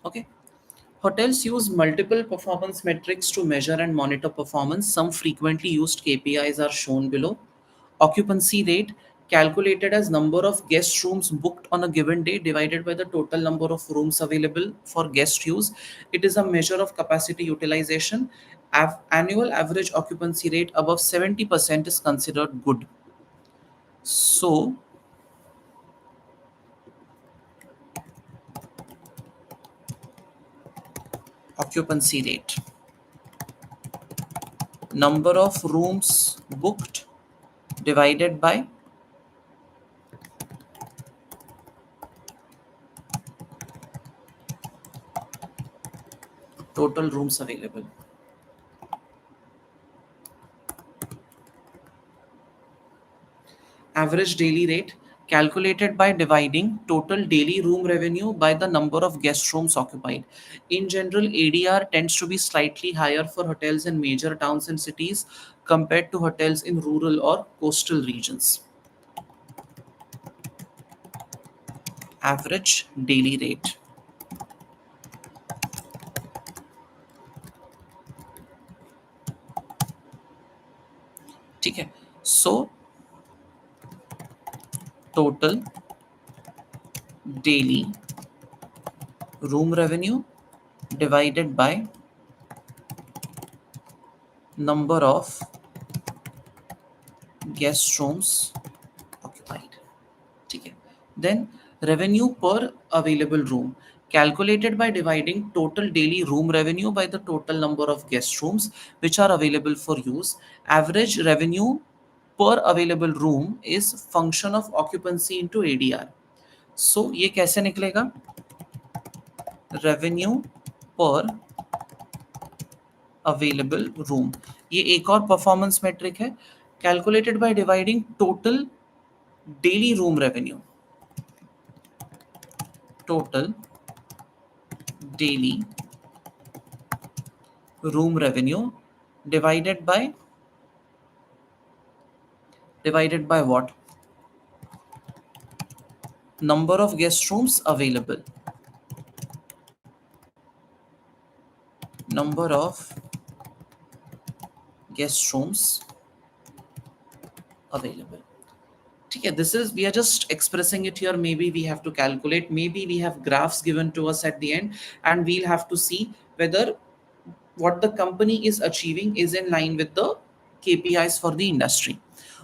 [SPEAKER 1] Okay. Hotels use multiple performance metrics to measure and monitor performance. Some frequently used KPIs are shown below. Occupancy rate, calculated as number of guest rooms booked on a given day divided by the total number of rooms available for guest use. It is a measure of capacity utilization. Annual average occupancy rate above 70% is considered good. So, occupancy rate. number of rooms booked divided by total rooms available. Average daily rate calculated by dividing total daily room revenue by the number of guest rooms occupied. In general, ADR tends to be slightly higher for hotels in major towns and cities compared to hotels in rural or coastal regions. Average daily rate. ठीक है. So total daily room revenue divided by number of guest rooms occupied. ठीक है. Then revenue per available room calculated by dividing total daily room revenue by the total number of guest rooms which are available for use. Average revenue per available room is function of occupancy into ADR. So ये कैसे निकलेगा? Revenue per available room. ये एक और performance metric है, calculated by dividing total daily room revenue. Total daily room revenue divided by what? Number of guest rooms available. Number of guest rooms available. Okay, this is, we are just expressing it here. Maybe we have to calculate, maybe we have graphs given to us at the end, and we'll have to see whether what the company is achieving is in line with the KPIs for the industry.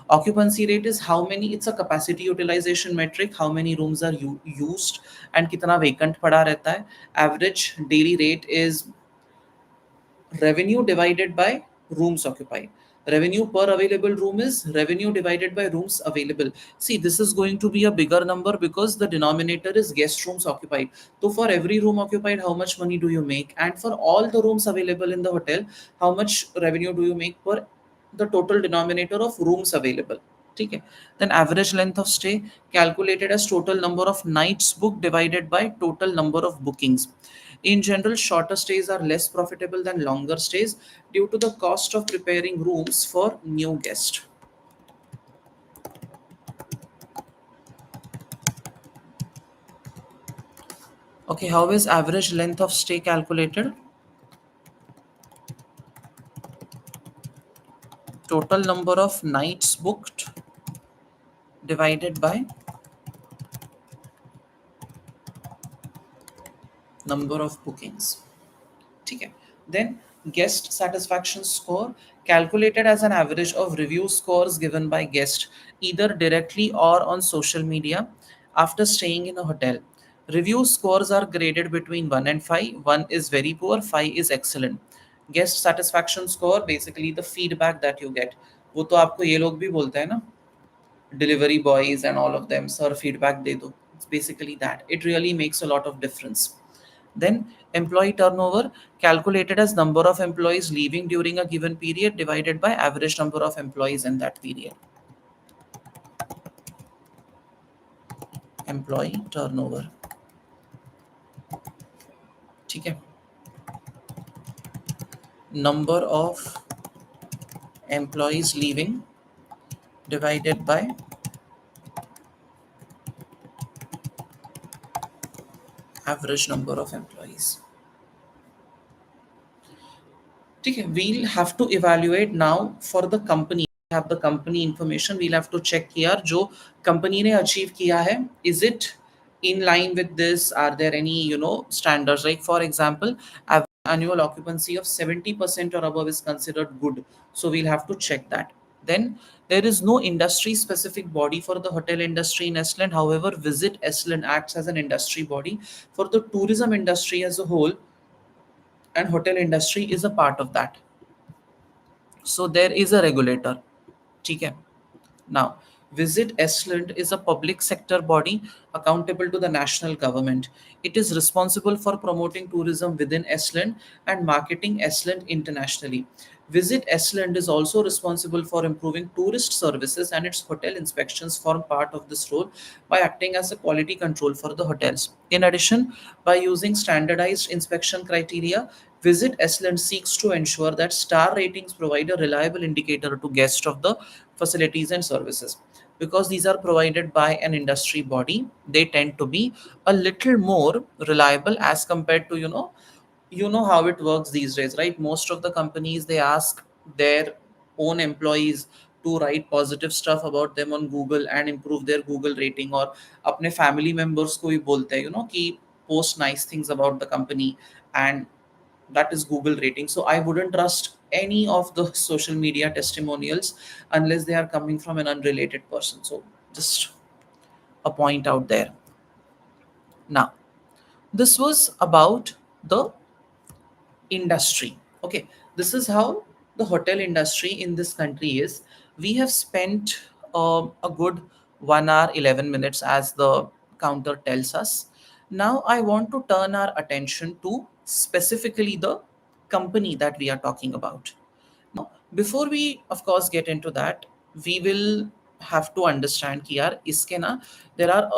[SPEAKER 1] Occupancy rate is how many, it's a capacity utilization metric, how many rooms are used and kitna vacant pada rehta hai. Average daily rate is revenue divided by rooms occupied. Revenue per available room is revenue divided by rooms available. See, this is going to be a bigger number because the denominator is guest rooms occupied. So for every room occupied, how much money do you make? And for all the rooms available in the hotel, how much revenue do you make per the total denominator of rooms available? Okay. Then average length of stay calculated as total number of nights booked divided by total number of bookings. In general, shorter stays are less profitable than longer stays due to the cost of preparing rooms for new guests. Okay, how is average length of stay calculated? Total number of nights booked divided by number of bookings. Okay. Then guest satisfaction score calculated as an average of review scores given by guests either directly or on social media after staying in a hotel. Review scores are graded between 1 and 5. 1 is very poor, 5 is excellent. Guest satisfaction score basically the feedback that you get. वो तो आपको ये लोग भी बोलते हैं ना, delivery boys and all of them, sir feedback de do. It's basically that. It really makes a lot of difference. Then employee turnover calculated as number of employees leaving during a given period divided by average number of employees in that period. Employee turnover. ठीक है. Number of employees leaving divided by average number of employees. Okay, we'll have to evaluate now for the company. We have the company information. We'll have to check here जो company ने achieve किया है. Is it in line with this? Are there any standards? Like for example, annual occupancy of 70% or above is considered good. So we'll have to check that. Then there is no industry specific body for the hotel industry in Estland. However, Visit Estland acts as an industry body for the tourism industry as a whole, and hotel industry is a part of that. So there is a regulator. ठीक है. Now, Visit Estland is a public sector body accountable to the national government. It is responsible for promoting tourism within Estland and marketing Estland internationally. Visit Estland is also responsible for improving tourist services, and its hotel inspections form part of this role by acting as a quality control for the hotels. In addition, by using standardized inspection criteria, Visit Estland seeks to ensure that star ratings provide a reliable indicator to guests of the facilities and services. Because these are provided by an industry body, they tend to be a little more reliable as compared to, you know how it works these days, right? Most of the companies, they ask their own employees to write positive stuff about them on Google and improve their Google rating, or अपने family members को भी बोलते हैं, कि post nice things about the company, and that is Google rating. So I wouldn't trust any of the social media testimonials unless they are coming from an unrelated person. So just a point out there. Now, this was about the industry. Okay, this is how the hotel industry in this country is. We have spent a good 1 hour 11 minutes as the counter tells us. Now I want to turn our attention to specifically the company that we are talking about. Now, before we of course get into that, we will have to understand कि यार इसके ना there are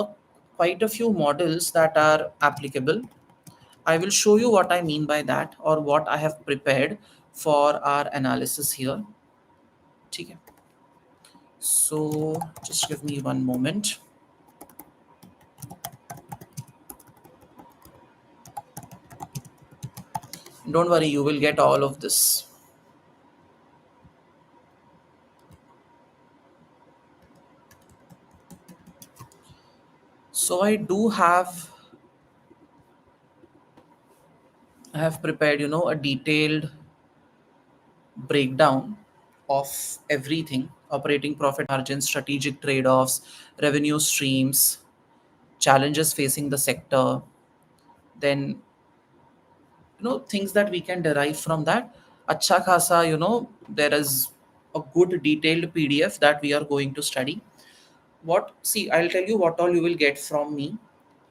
[SPEAKER 1] quite a few models that are applicable. I will show you what I mean by that, or what I have prepared for our analysis here. ठीक है. So just give me one moment. Don't worry, you will get all of this. So I have prepared, a detailed breakdown of everything: operating profit margins, strategic trade offs, revenue streams, challenges facing the sector, then things that we can derive from that. Acha khasa, there is a good detailed PDF that we are going to study. I'll tell you what all you will get from me.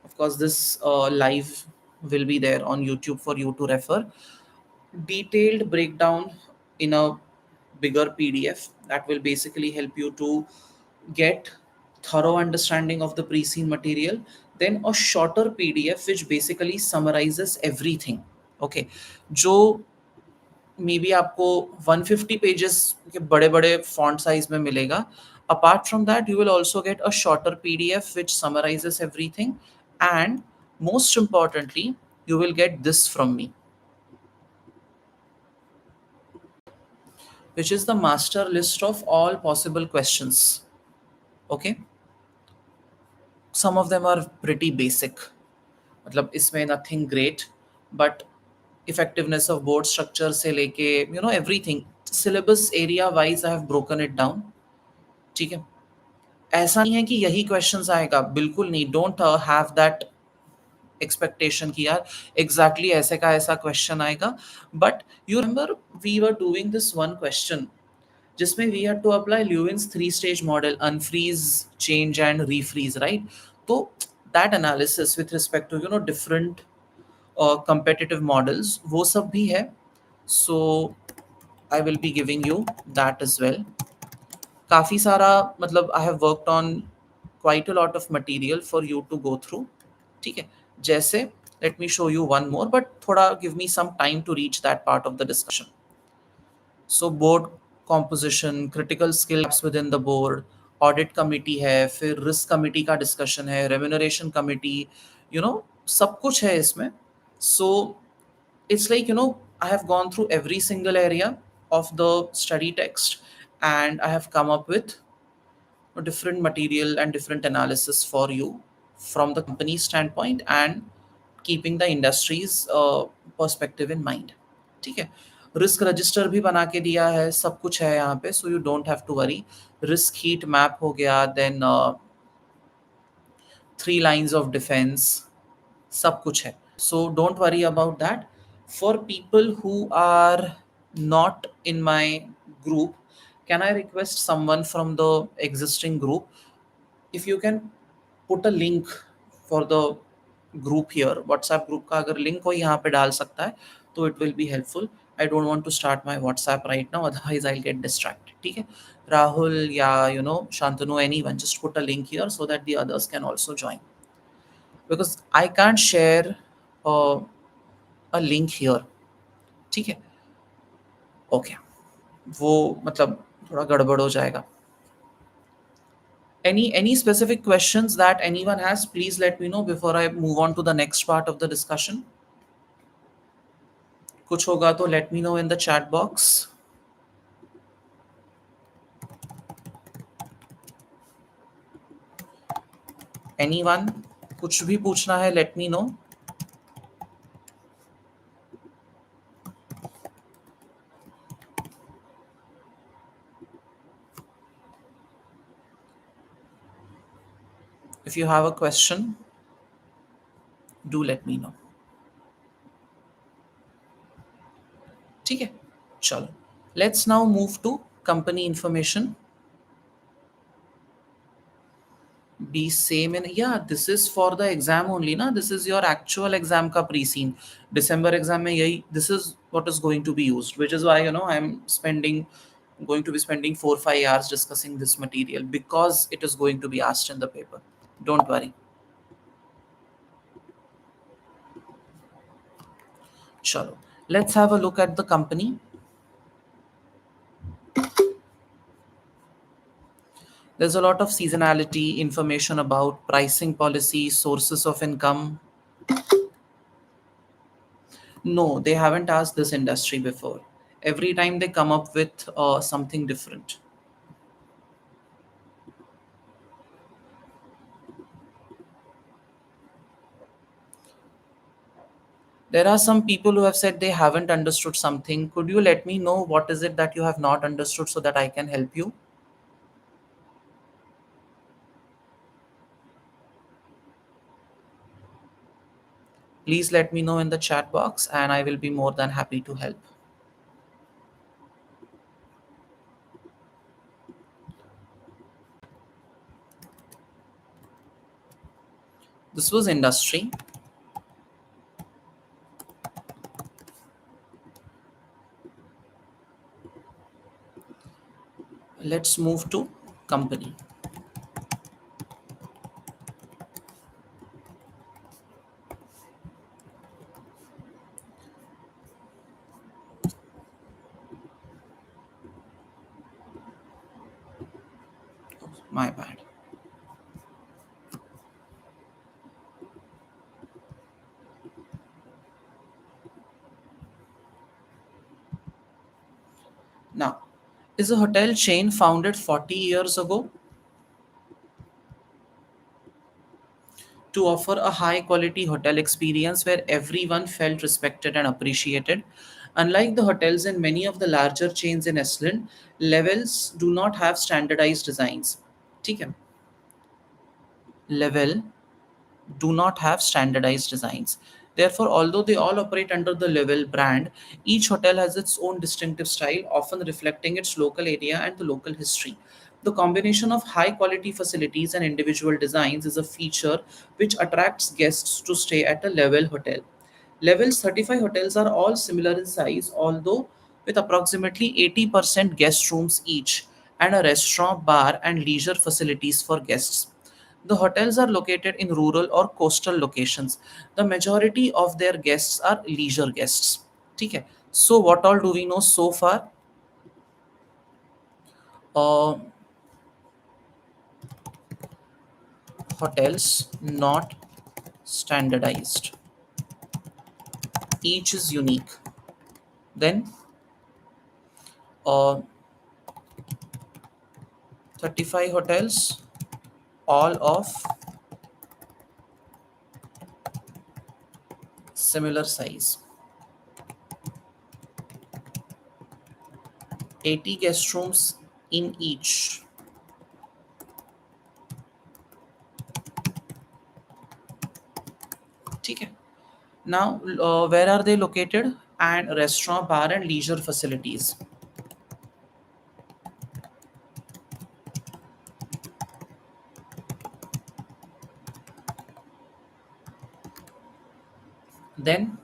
[SPEAKER 1] Of course, this live will be there on YouTube for you to refer. Detailed breakdown in a bigger PDF that will basically help you to get thorough understanding of the pre-seen material. Then a shorter PDF which basically summarizes everything. Okay, जो may be आपको 150 pages के बड़े बड़े font size में मिलेगा. Apart from that, you will also get a shorter PDF which summarizes everything, and most importantly, you will get this from me, which is the master list of all possible questions. Okay, some of them are pretty basic, मतलब इसमें nothing great, but effectiveness of board structure से लेके everything, syllabus area wise I have broken it down. ठीक है. ऐसा नहीं है कि यही क्वेश्चंस आएगा, बिल्कुल नहीं. डोंट हैव दैट एक्सपेक्टेशन कि यार एग्जैक्टली ऐसे का ऐसा क्वेश्चन आएगा. But you remember we were doing this one question जिसमें we had to apply Lewin's 3 stage model, unfreeze, change and refreeze, right? तो that analysis with respect to different competitive models, वो सब भी है. So I will be giving you that as well. काफ़ी सारा, मतलब I have worked on quite a lot of material for you to go through. ठीक है. जैसे let me show you one more, but थोड़ा give me some time to reach that part of the discussion. So board composition, critical skills within the board, audit committee है, फिर risk committee का discussion है, remuneration committee, सब कुछ है इसमें. सो it's like I have gone through every single area of the study text, and I have come up with a different material and different analysis for you from the company standpoint and keeping the industry's perspective in mind. ठीक है. Risk register भी बना के दिया है, सब कुछ है यहाँ पे, so you don't have to worry. Risk heat map हो गया, देन 3 लाइंस ऑफ डिफेंस, सब कुछ है. So don't worry about that. For people who are not in my group, can I request someone from the existing group if you can put a link for the group here, WhatsApp group का अगर link कोई यहाँ पे डाल सकता है तो it will be helpful. I don't want to start my WhatsApp right now, otherwise I'll get distracted. ठीक है, Rahul या Shantanu, anyone, just put a link here so that the others can also join, because I can't share uh, a link here. ठीक है, okay, वो मतलब थोड़ा गड़बड़ हो जाएगा. Any specific questions that anyone has, please let me know before I move on to the next part of the discussion. कुछ होगा तो let me know in the chat box. Anyone, कुछ भी पूछना है, let me know. If you have a question, do let me know. ठीक है, चलो. Let's now move to company information. Be same in, yeah, this is for the exam only na, this is your actual exam ka pre-scene. December exam mein yahi, this is what is going to be used, which is why I'm going to be spending 4-5 hours discussing this material, because it is going to be asked in the paper. Don't worry. Chalo, let's have a look at the company. There's a lot of seasonality information about pricing policy, sources of income. No, they haven't asked this industry before. Every time they come up with something different. There are some people who have said they haven't understood something. Could you let me know what is it that you have not understood so that I can help you? Please let me know in the chat box and I will be more than happy to help. This was industry. Let's move to company. My bad. Now, is a hotel chain founded 40 years ago to offer a high quality hotel experience where everyone felt respected and appreciated. Unlike the hotels in many of the larger chains in Estland, levels do not have standardized designs. ठीक है? Level do not have standardized designs. Therefore, although they all operate under the Levwell brand, each hotel has its own distinctive style, often reflecting its local area and the local history. The combination of high quality facilities and individual designs is a feature which attracts guests to stay at a Levwell hotel. Levels 35 hotels are all similar in size, although with approximately 80% guest rooms each, and a restaurant, bar, and leisure facilities for guests. The hotels are located in rural or coastal locations. The majority of their guests are leisure guests. ठीक है. So what all do we know so far? Uh, Hotels not standardized. Each is unique. Then uh, 35 hotels, all of similar size. 80 guest rooms in each. ठीक है. Now, where are they located? And restaurant, bar, and leisure facilities. Then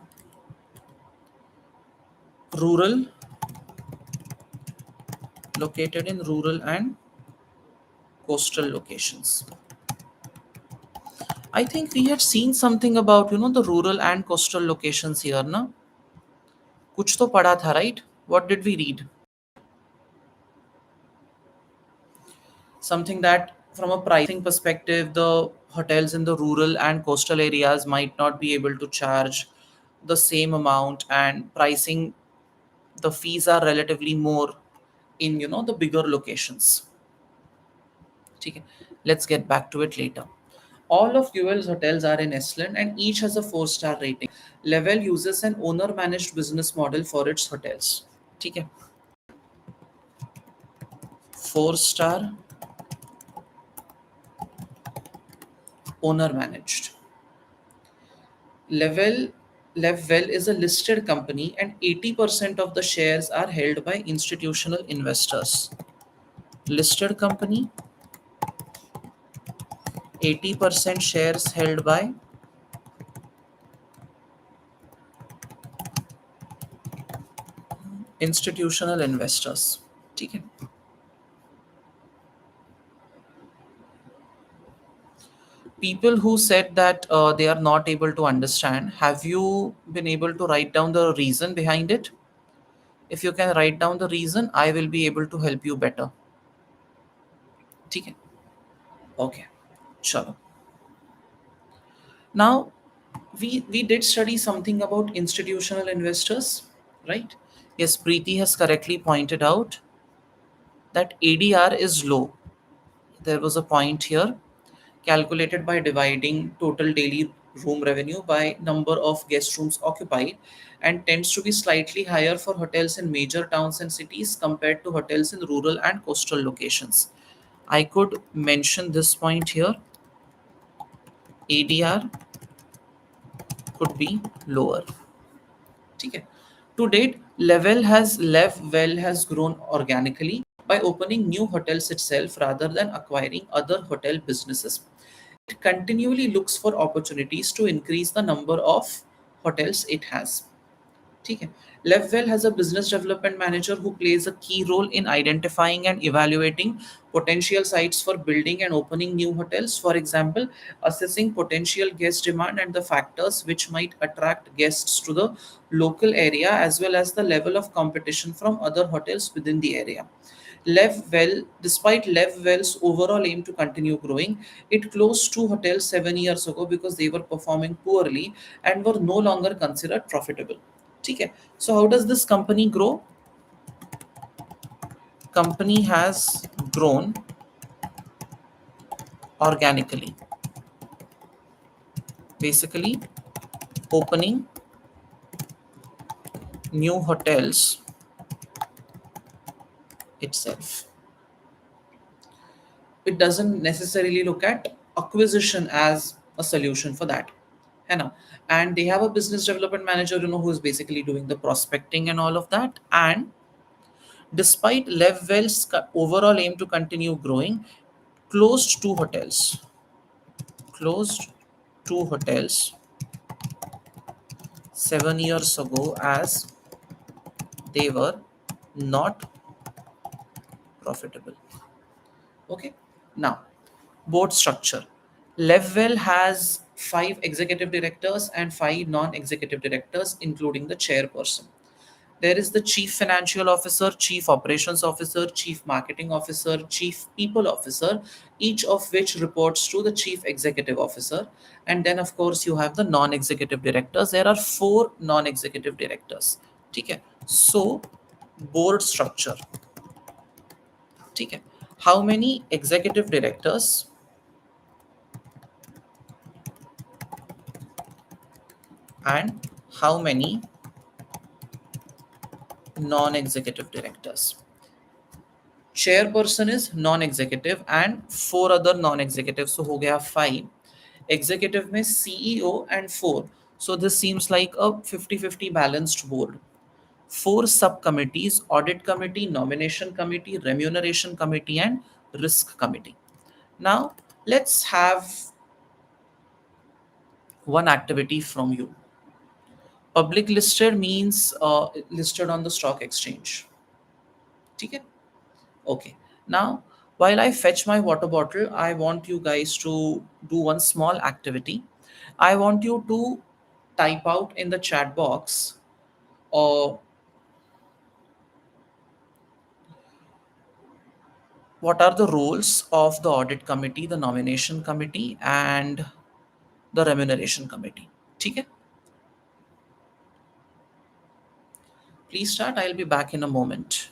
[SPEAKER 1] rural, located in rural and coastal locations. I think we had seen something about the rural and coastal locations here, na? कुछ तो पढ़ा था, right? What did we read? Something that from a pricing perspective, the hotels in the rural and coastal areas might not be able to charge the same amount, and pricing, the fees are relatively more in the bigger locations. Okay, let's get back to it later. All of UL's hotels are in Estland and each has a 4-star rating. Levwell uses an owner managed business model for its hotels. Okay, 4-star owner managed. Level Levwell is a listed company and 80% of the shares are held by institutional investors. Listed company, 80% shares held by institutional investors. ठीक है. People who said that they are not able to understand, have you been able to write down the reason behind it? If you can write down the reason, I will be able to help you better. ठीक है. Okay, chalo. Now, we did study something about institutional investors, right? Yes, Preeti has correctly pointed out that ADR is low. There was a point here, calculated by dividing total daily room revenue by number of guest rooms occupied, and tends to be slightly higher for hotels in major towns and cities compared to hotels in rural and coastal locations. I could mention this point here. ADR could be lower. Okay. To date, Levwell has grown organically by opening new hotels itself rather than acquiring other hotel businesses. It continually looks for opportunities to increase the number of hotels it has. ठीक है. Levwell has a business development manager who plays a key role in identifying and evaluating potential sites for building and opening new hotels. For example, assessing potential guest demand and the factors which might attract guests to the local area, as well as the level of competition from other hotels within the area. Despite Levwell's overall aim to continue growing, it closed 2 hotels 7 years ago because they were performing poorly and were no longer considered profitable. Okay. So how does this company grow? Company has grown organically, basically opening new hotels itself. It doesn't necessarily look at acquisition as a solution for that. है ना? And they have a business development manager, who is basically doing the prospecting and all of that. And despite Levwell's overall aim to continue growing, closed 2 hotels. Closed 2 hotels 7 years ago as they were not profitable. Okay. Now, board structure. Levwell has 5 executive directors and 5 non-executive directors, including the chairperson. There is the chief financial officer, chief operations officer, chief marketing officer, chief people officer, each of which reports to the chief executive officer. And then, of course, you have the non-executive directors. There are 4 non-executive directors. Okay. So, board structure. Okay. How many executive directors and how many non-executive directors? Chairperson is non-executive and 4 other non-executives, so हो गया 5. Executive में CEO and 4. So this seems like a 50-50 balanced board. 4 subcommittees: audit committee, nomination committee, remuneration committee, and risk committee. Now let's have one activity from you. Public listed means listed on the stock exchange. Okay. Okay. Now, while I fetch my water bottle, I want you guys to do one small activity. I want you to type out in the chat box uh, what are the roles of the audit committee, the nomination committee, and the remuneration committee. Okay? Please start. I'll be back in a moment.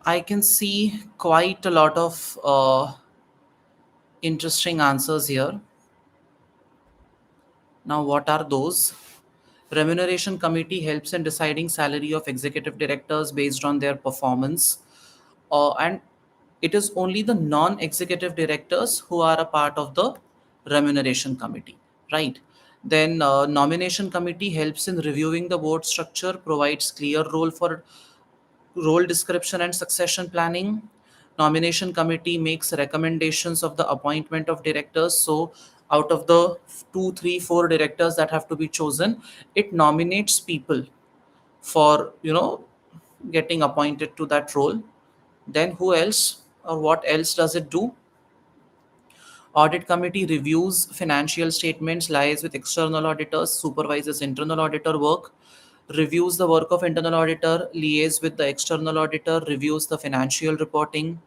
[SPEAKER 1] I can see quite a lot of interesting answers here. Now, what are those? Remuneration committee helps in deciding salary of executive directors based on their performance. And it is only the non-executive directors who are a part of the remuneration committee, right? Then nomination committee helps in reviewing the board structure, provides clear role description and succession planning. Nomination committee makes recommendations of the appointment of directors. So out of the 2, 3, 4 directors that have to be chosen, it nominates people for getting appointed to that role. Then who else or what else does it do? Audit committee reviews financial statements, liaises with external auditors, supervises internal auditor work, reviews the work of internal auditor, liaises with the external auditor, reviews the financial reporting.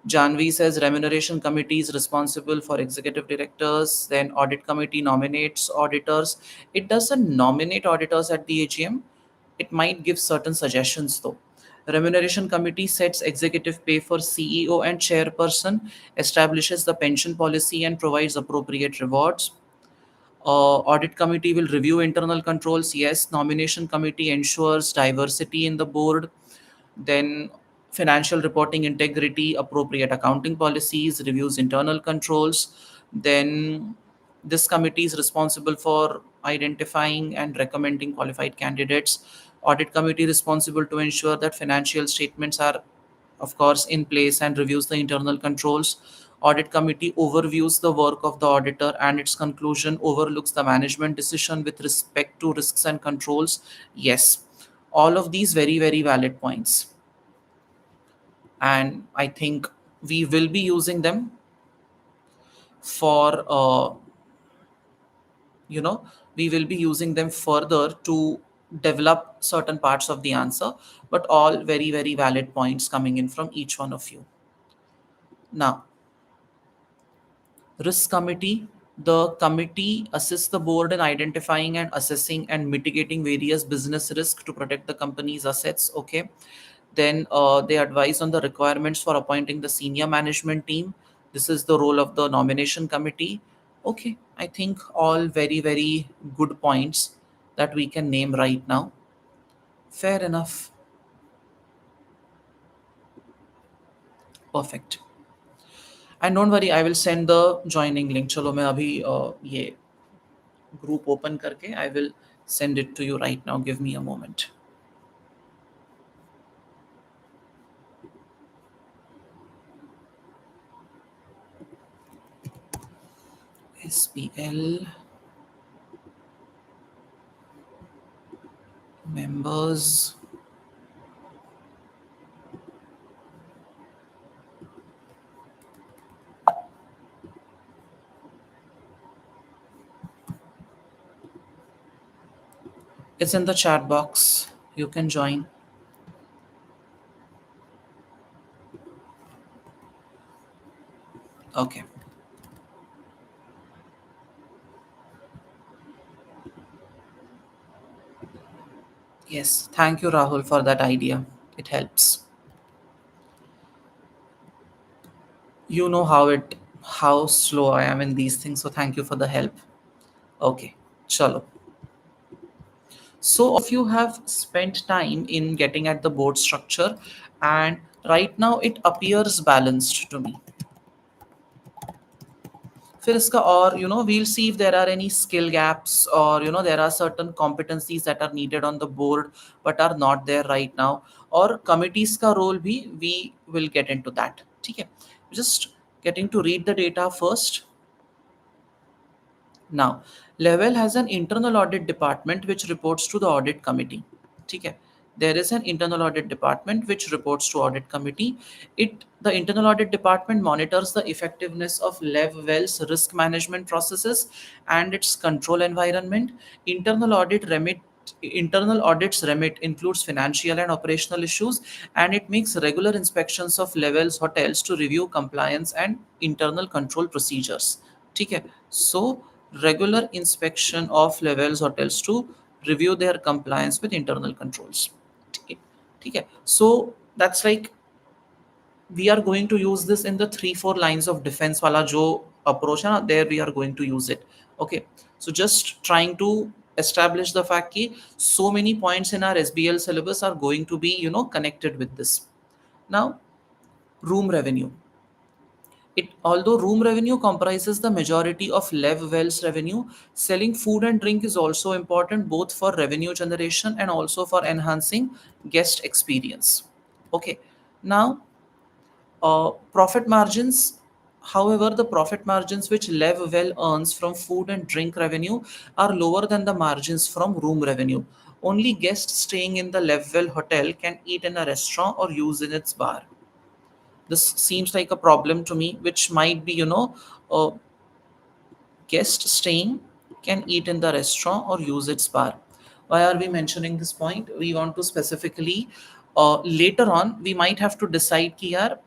[SPEAKER 1] Janvi says remuneration committee is responsible for executive directors. Then audit committee nominates auditors. It doesn't nominate auditors at the AGM. It might give certain suggestions though. Remuneration committee sets executive pay for CEO and chairperson, establishes the pension policy and provides appropriate rewards. Audit committee will review internal controls. Yes. Nomination committee ensures diversity in the board. Then financial reporting integrity, appropriate accounting policies, reviews internal controls. Then this committee is responsible for identifying and recommending qualified candidates. Audit committee responsible to ensure that financial statements are of course in place and reviews the internal controls. Audit committee overviews the work of the auditor and its conclusion overlooks the management decision with respect to risks and controls. Yes, all of these very very valid points, and I think we will be using them for you know we will be using them further to develop certain parts of the answer, but all very very valid points coming in from each one of you. Now, risk committee, the committee assists the board in identifying and assessing and mitigating various business risks to protect the company's assets. Okay. Then they advise on the requirements for appointing the senior management team. This is the role of the nomination committee. Okay, I think all very very good points that we can name right now. Fair enough. Perfect. And don't worry, I will send the joining link. चलो मैं अभी ये group open करके I will send it to you right now. Give me a moment. SBL members. It's in the chat box. You can join. Okay. Yes. Thank you, Rahul, for that idea. It helps. You know how slow I am in these things, so thank you for the help. Okay. Chalo. So if you have spent time in getting at the board structure, and right now it appears balanced to me. फिर इसका और we'll see if there are any skill gaps or there are certain competencies that are needed on the board but are not there right now, और committees का role भी we will get into that. ठीक है, just getting to read the data first. Now, Levwell has an internal audit department which reports to the audit committee. ठीक है, there is an internal audit department which reports to audit committee. The internal audit department monitors the effectiveness of Levwell's risk management processes and its control environment. Internal audits remit includes financial and operational issues, and it makes regular inspections of Levwell's hotels to review compliance and internal control procedures. ठीक है, so regular inspection of Levwell's hotels to review their compliance with internal controls. ठीक है, so that's like we are going to use this in the 3-4 lines of defense wala jo approach hai na, there we are going to use it. Okay, so just trying to establish the fact ki so many points in our SBL syllabus are going to be connected with this. Now, room revenue. Although room revenue comprises the majority of Levwell's revenue, selling food and drink is also important both for revenue generation and also for enhancing guest experience. Okay, now profit margins. However, the profit margins which Levwell earns from food and drink revenue are lower than the margins from room revenue. Only guests staying in the Levwell hotel can eat in a restaurant or use in its bar. This seems like a problem to me, which might be, uh, guest staying can eat in the restaurant or use its bar. Why are we mentioning this point? We want to specifically, later on, we might have to decide कि यार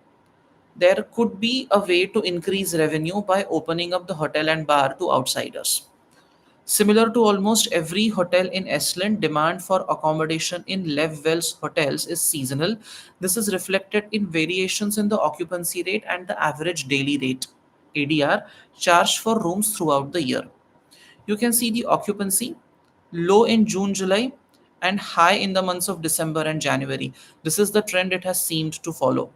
[SPEAKER 1] there could be a way to increase revenue by opening up the hotel and bar to outsiders. Similar to almost every hotel in Estland, demand for accommodation in Levwell's hotels is seasonal. This is reflected in variations in the occupancy rate and the average daily rate (ADR) charged for rooms throughout the year. You can see the occupancy low in June, July, and high in the months of December and January. This is the trend it has seemed to follow.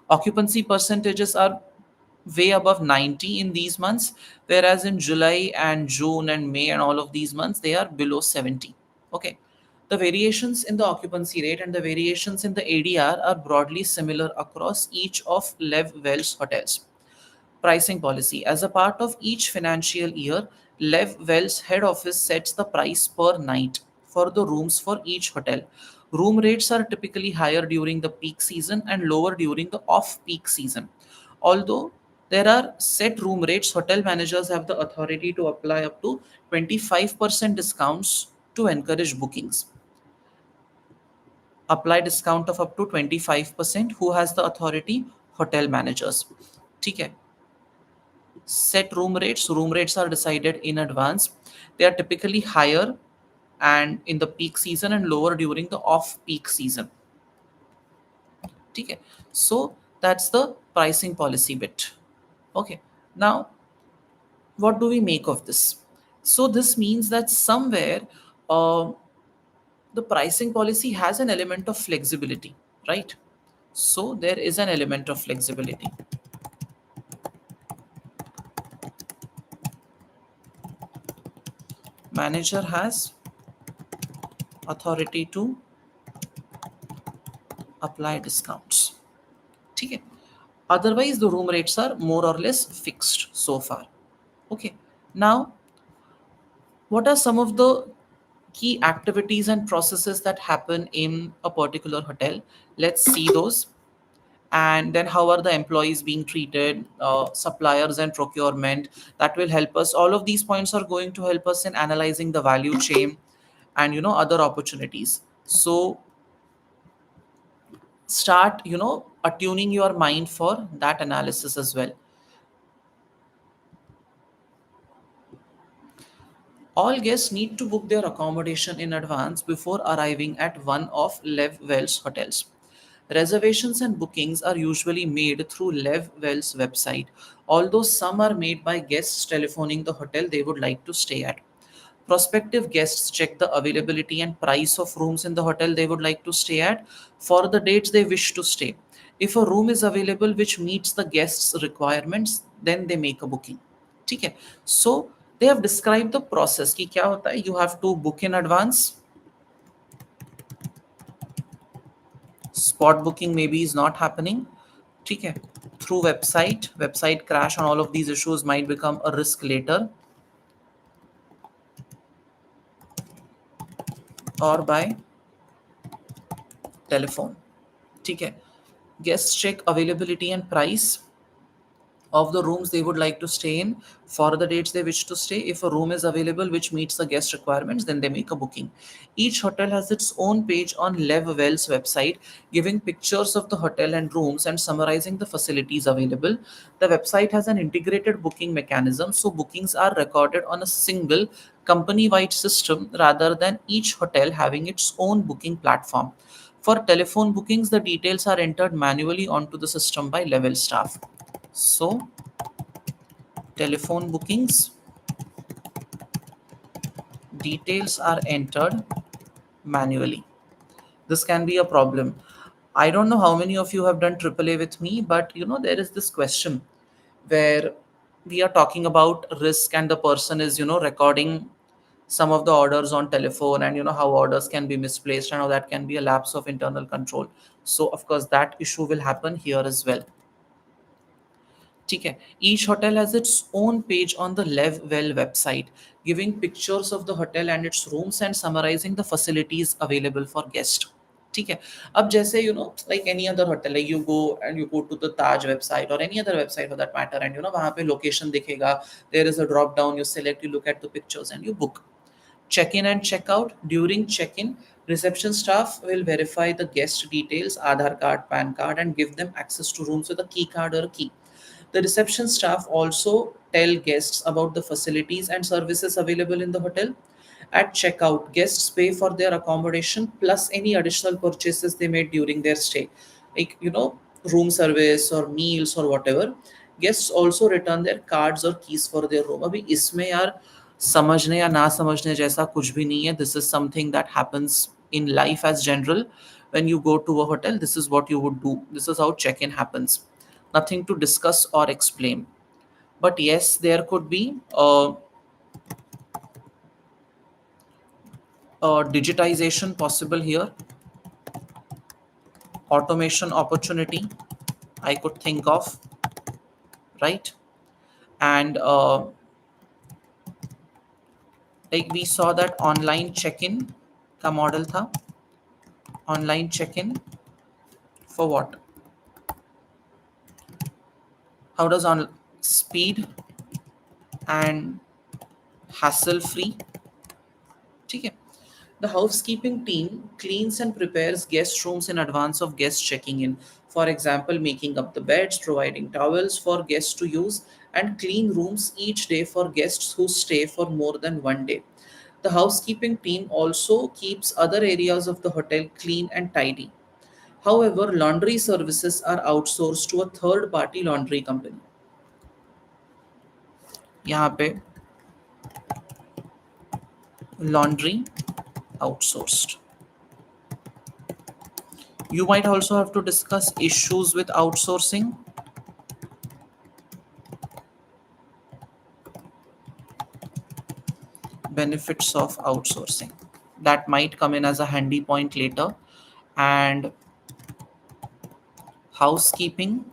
[SPEAKER 1] Occupancy percentages are way above 90 in these months, whereas in July and June and May and all of these months, they are below 70. Okay. The variations in the occupancy rate and the variations in the ADR are broadly similar across each of Levwell's hotels. Pricing policy. As a part of each financial year, Levwell's head office sets the price per night for the rooms for each hotel. Room rates are typically higher during the peak season and lower during the off peak season. Although there are set room rates, hotel managers have the authority to apply up to 25% discounts to encourage bookings. Apply discount of up to 25%. Who has the authority? Hotel managers. ठीक है. Set room rates are decided in advance. They are typically higher and in the peak season and lower during the off peak season. Okay, so that's the pricing policy bit. Okay, now what do we make of this? So this means that somewhere, uh, the pricing policy has an element of flexibility, right? So there is an element of flexibility. Manager has authority to apply discounts. ठीक है. Otherwise the room rates are more or less fixed so far. Okay, now what are some of the key activities and processes that happen in a particular hotel? Let's see those. And then how are the employees being treated, suppliers and procurement? That will help us. All of these points are going to help us in analyzing the value chain and other opportunities. So start attuning your mind for that analysis as well. All guests need to book their accommodation in advance before arriving at one of Levwell's hotels. Reservations and bookings are usually made through Levwell's website, although some are made by guests telephoning the hotel they would like to stay at. Prospective guests check the availability and price of rooms in the hotel they would like to stay at for the dates they wish to stay. If a room is available which meets the guest's requirements, then they make a booking. ठीक है. So they have described the process कि क्या होता है. You have to book in advance. Spot booking maybe is not happening. ठीक है. Through website crash and all of these issues might become a risk later, or by telephone. ठीक है. Guests check availability and price of the rooms they would like to stay in for the dates they wish to stay. If a room is available which meets the guest requirements, then they make a booking. Each hotel has its own page on Levwell's website giving pictures of the hotel and rooms and summarizing the facilities available. The website has an integrated booking mechanism, so bookings are recorded on a single company wide system rather than each hotel having its own booking platform. For telephone bookings, the details are entered manually onto the system by Levwell staff. So, telephone bookings details are entered manually. This can be a problem. I don't know how many of you have done AAA with me, but there is this question where we are talking about risk and the person is recording some of the orders on telephone, and how orders can be misplaced and how that can be a lapse of internal control. So of course that issue will happen here as well. ठीक है. Each hotel has its own page on the Levwell website, giving pictures of the hotel and its rooms and summarizing the facilities available for guests. ठीक है. अब जैसे like any other hotel, like you go to the Taj website or any other website for that matter, and वहाँ पे location दिखेगा, there is a drop down, you select, you look at the pictures and you book. Check-in and check-out. During check-in, reception staff will verify the guest details, Aadhaar card, PAN card, and give them access to rooms with a key card or a key. The reception staff also tell guests about the facilities and services available in the hotel. At checkout, guests pay for their accommodation plus any additional purchases they made during their stay, like room service or meals or whatever. Guests also return their cards or keys for their room. अभी इसमें यार समझने या ना समझने जैसा कुछ भी नहीं है. This is something that happens in life as general. When you go to a hotel, this is what you would do. This is how check-in happens. Nothing to discuss or explain. But yes, there could be digitization possible here, automation opportunity I could think of, right? And like we saw that online check-in का model था. Online check-in for what? How does on speed and hassle free? ठीक है. The housekeeping team cleans and prepares guest rooms in advance of guests checking in. For example, making up the beds, providing towels for guests to use, and clean rooms each day for guests who stay for more than one day. The housekeeping team also keeps other areas of the hotel clean and tidy. However, laundry services are outsourced to a third party laundry company. यहाँ पे laundry outsourced. You might also have to discuss issues with outsourcing. Benefits of outsourcing. That might come in as a handy point later. And housekeeping,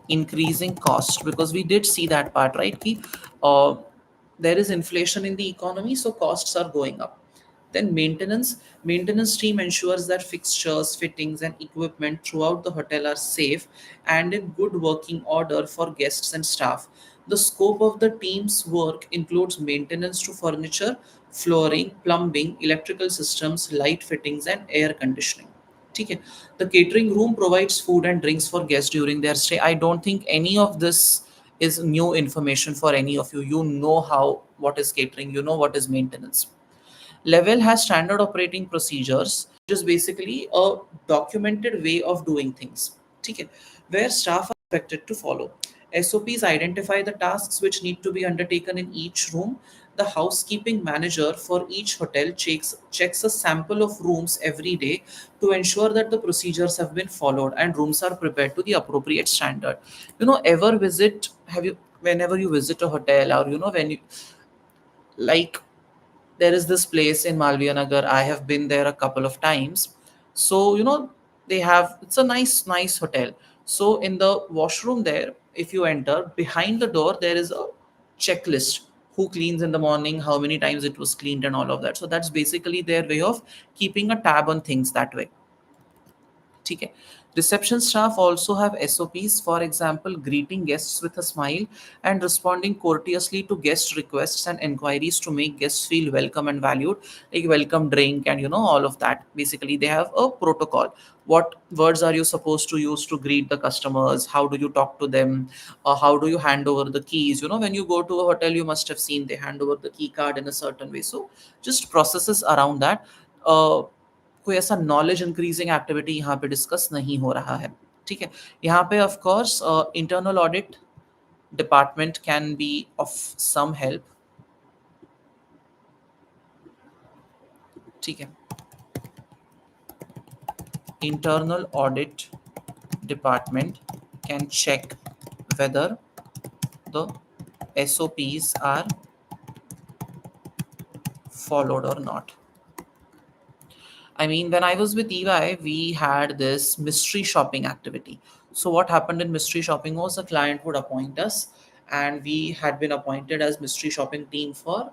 [SPEAKER 1] increasing cost, because we did see that part, right? Uh, there is inflation in the economy, so costs are going up. Then maintenance team ensures that fixtures, fittings, and equipment throughout the hotel are safe and in good working order for guests and staff. The scope of the team's work includes maintenance to furniture, flooring, plumbing, electrical systems, light fittings, and air conditioning. ठीक है. The catering room provides food and drinks for guests during their stay. I don't think any of this is new information for any of you. You know how what is catering, you know what is maintenance. Level has standard operating procedures, which is basically a documented way of doing things. ठीक है. Where staff are expected to follow. SOPs identify the tasks which need to be undertaken in each room. The housekeeping manager for each hotel checks a sample of rooms every day to ensure that the procedures have been followed and rooms are prepared to the appropriate standard. Ever visit, have you, whenever you visit a hotel, or when you, like, there is this place in Malviya Nagar. I have been there a couple of times. So, they have, it's a nice hotel. So, in the washroom there, if you enter, behind the door, there is a checklist: who cleans in the morning, how many times it was cleaned, and all of that. So, that's basically their way of keeping a tab on things that way. ठीक है. Reception staff also have SOPs, for example, greeting guests with a smile and responding courteously to guest requests and inquiries to make guests feel welcome and valued, like welcome drink and all of that. Basically, they have a protocol. What words are you supposed to use to greet the customers? How do you talk to them? How do you hand over the keys? When you go to a hotel, you must have seen they hand over the key card in a certain way. So just processes around that. कोई ऐसा knowledge increasing activity यहाँ पे discuss नहीं हो रहा है. ठीक है. यहाँ पे of course internal audit department can be of some help. ठीक है. Internal audit department can check whether the SOPs are followed or not. I mean, when I was with EY, we had this mystery shopping activity. So, what happened in mystery shopping was a client would appoint us, and we had been appointed as mystery shopping team for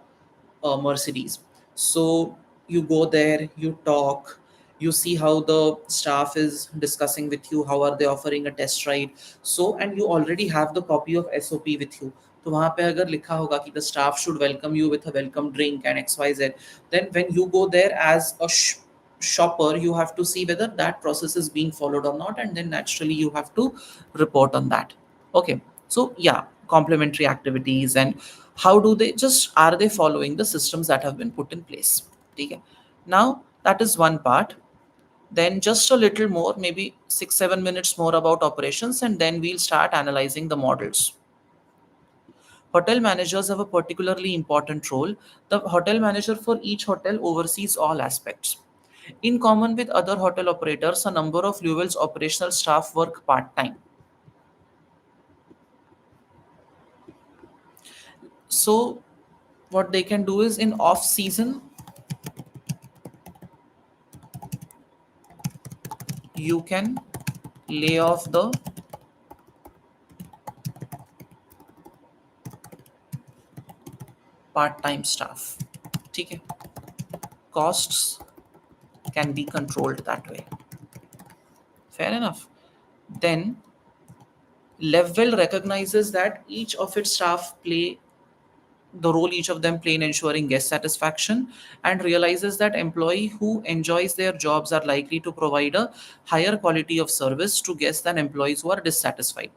[SPEAKER 1] Mercedes. So, you go there, you talk, you see how the staff is discussing with you, how are they offering a test ride. So, and you already have the copy of SOP with you. तो वहाँ पे अगर लिखा होगा कि the staff should welcome you with a welcome drink and XYZ, then when you go there as a shopper, you have to see whether that process is being followed or not, and then naturally you have to report on that. Okay, so yeah, complementary activities, and how do they, just are they following the systems that have been put in place. Okay, now that is one part. Then just a little more, maybe 6 7 minutes more about operations, and then we'll start analyzing the models. Hotel managers have a particularly important role. The hotel manager for each hotel oversees all aspects. In common with other hotel operators, a number of Levwell's operational staff work part time. So, what they can do is in off season, you can lay off the part time staff. Okay. Costs can be controlled that way. Fair enough. Then, Levwell recognizes that each of its staff play the role each of them play in ensuring guest satisfaction, and realizes that employee who enjoys their jobs are likely to provide a higher quality of service to guests than employees who are dissatisfied.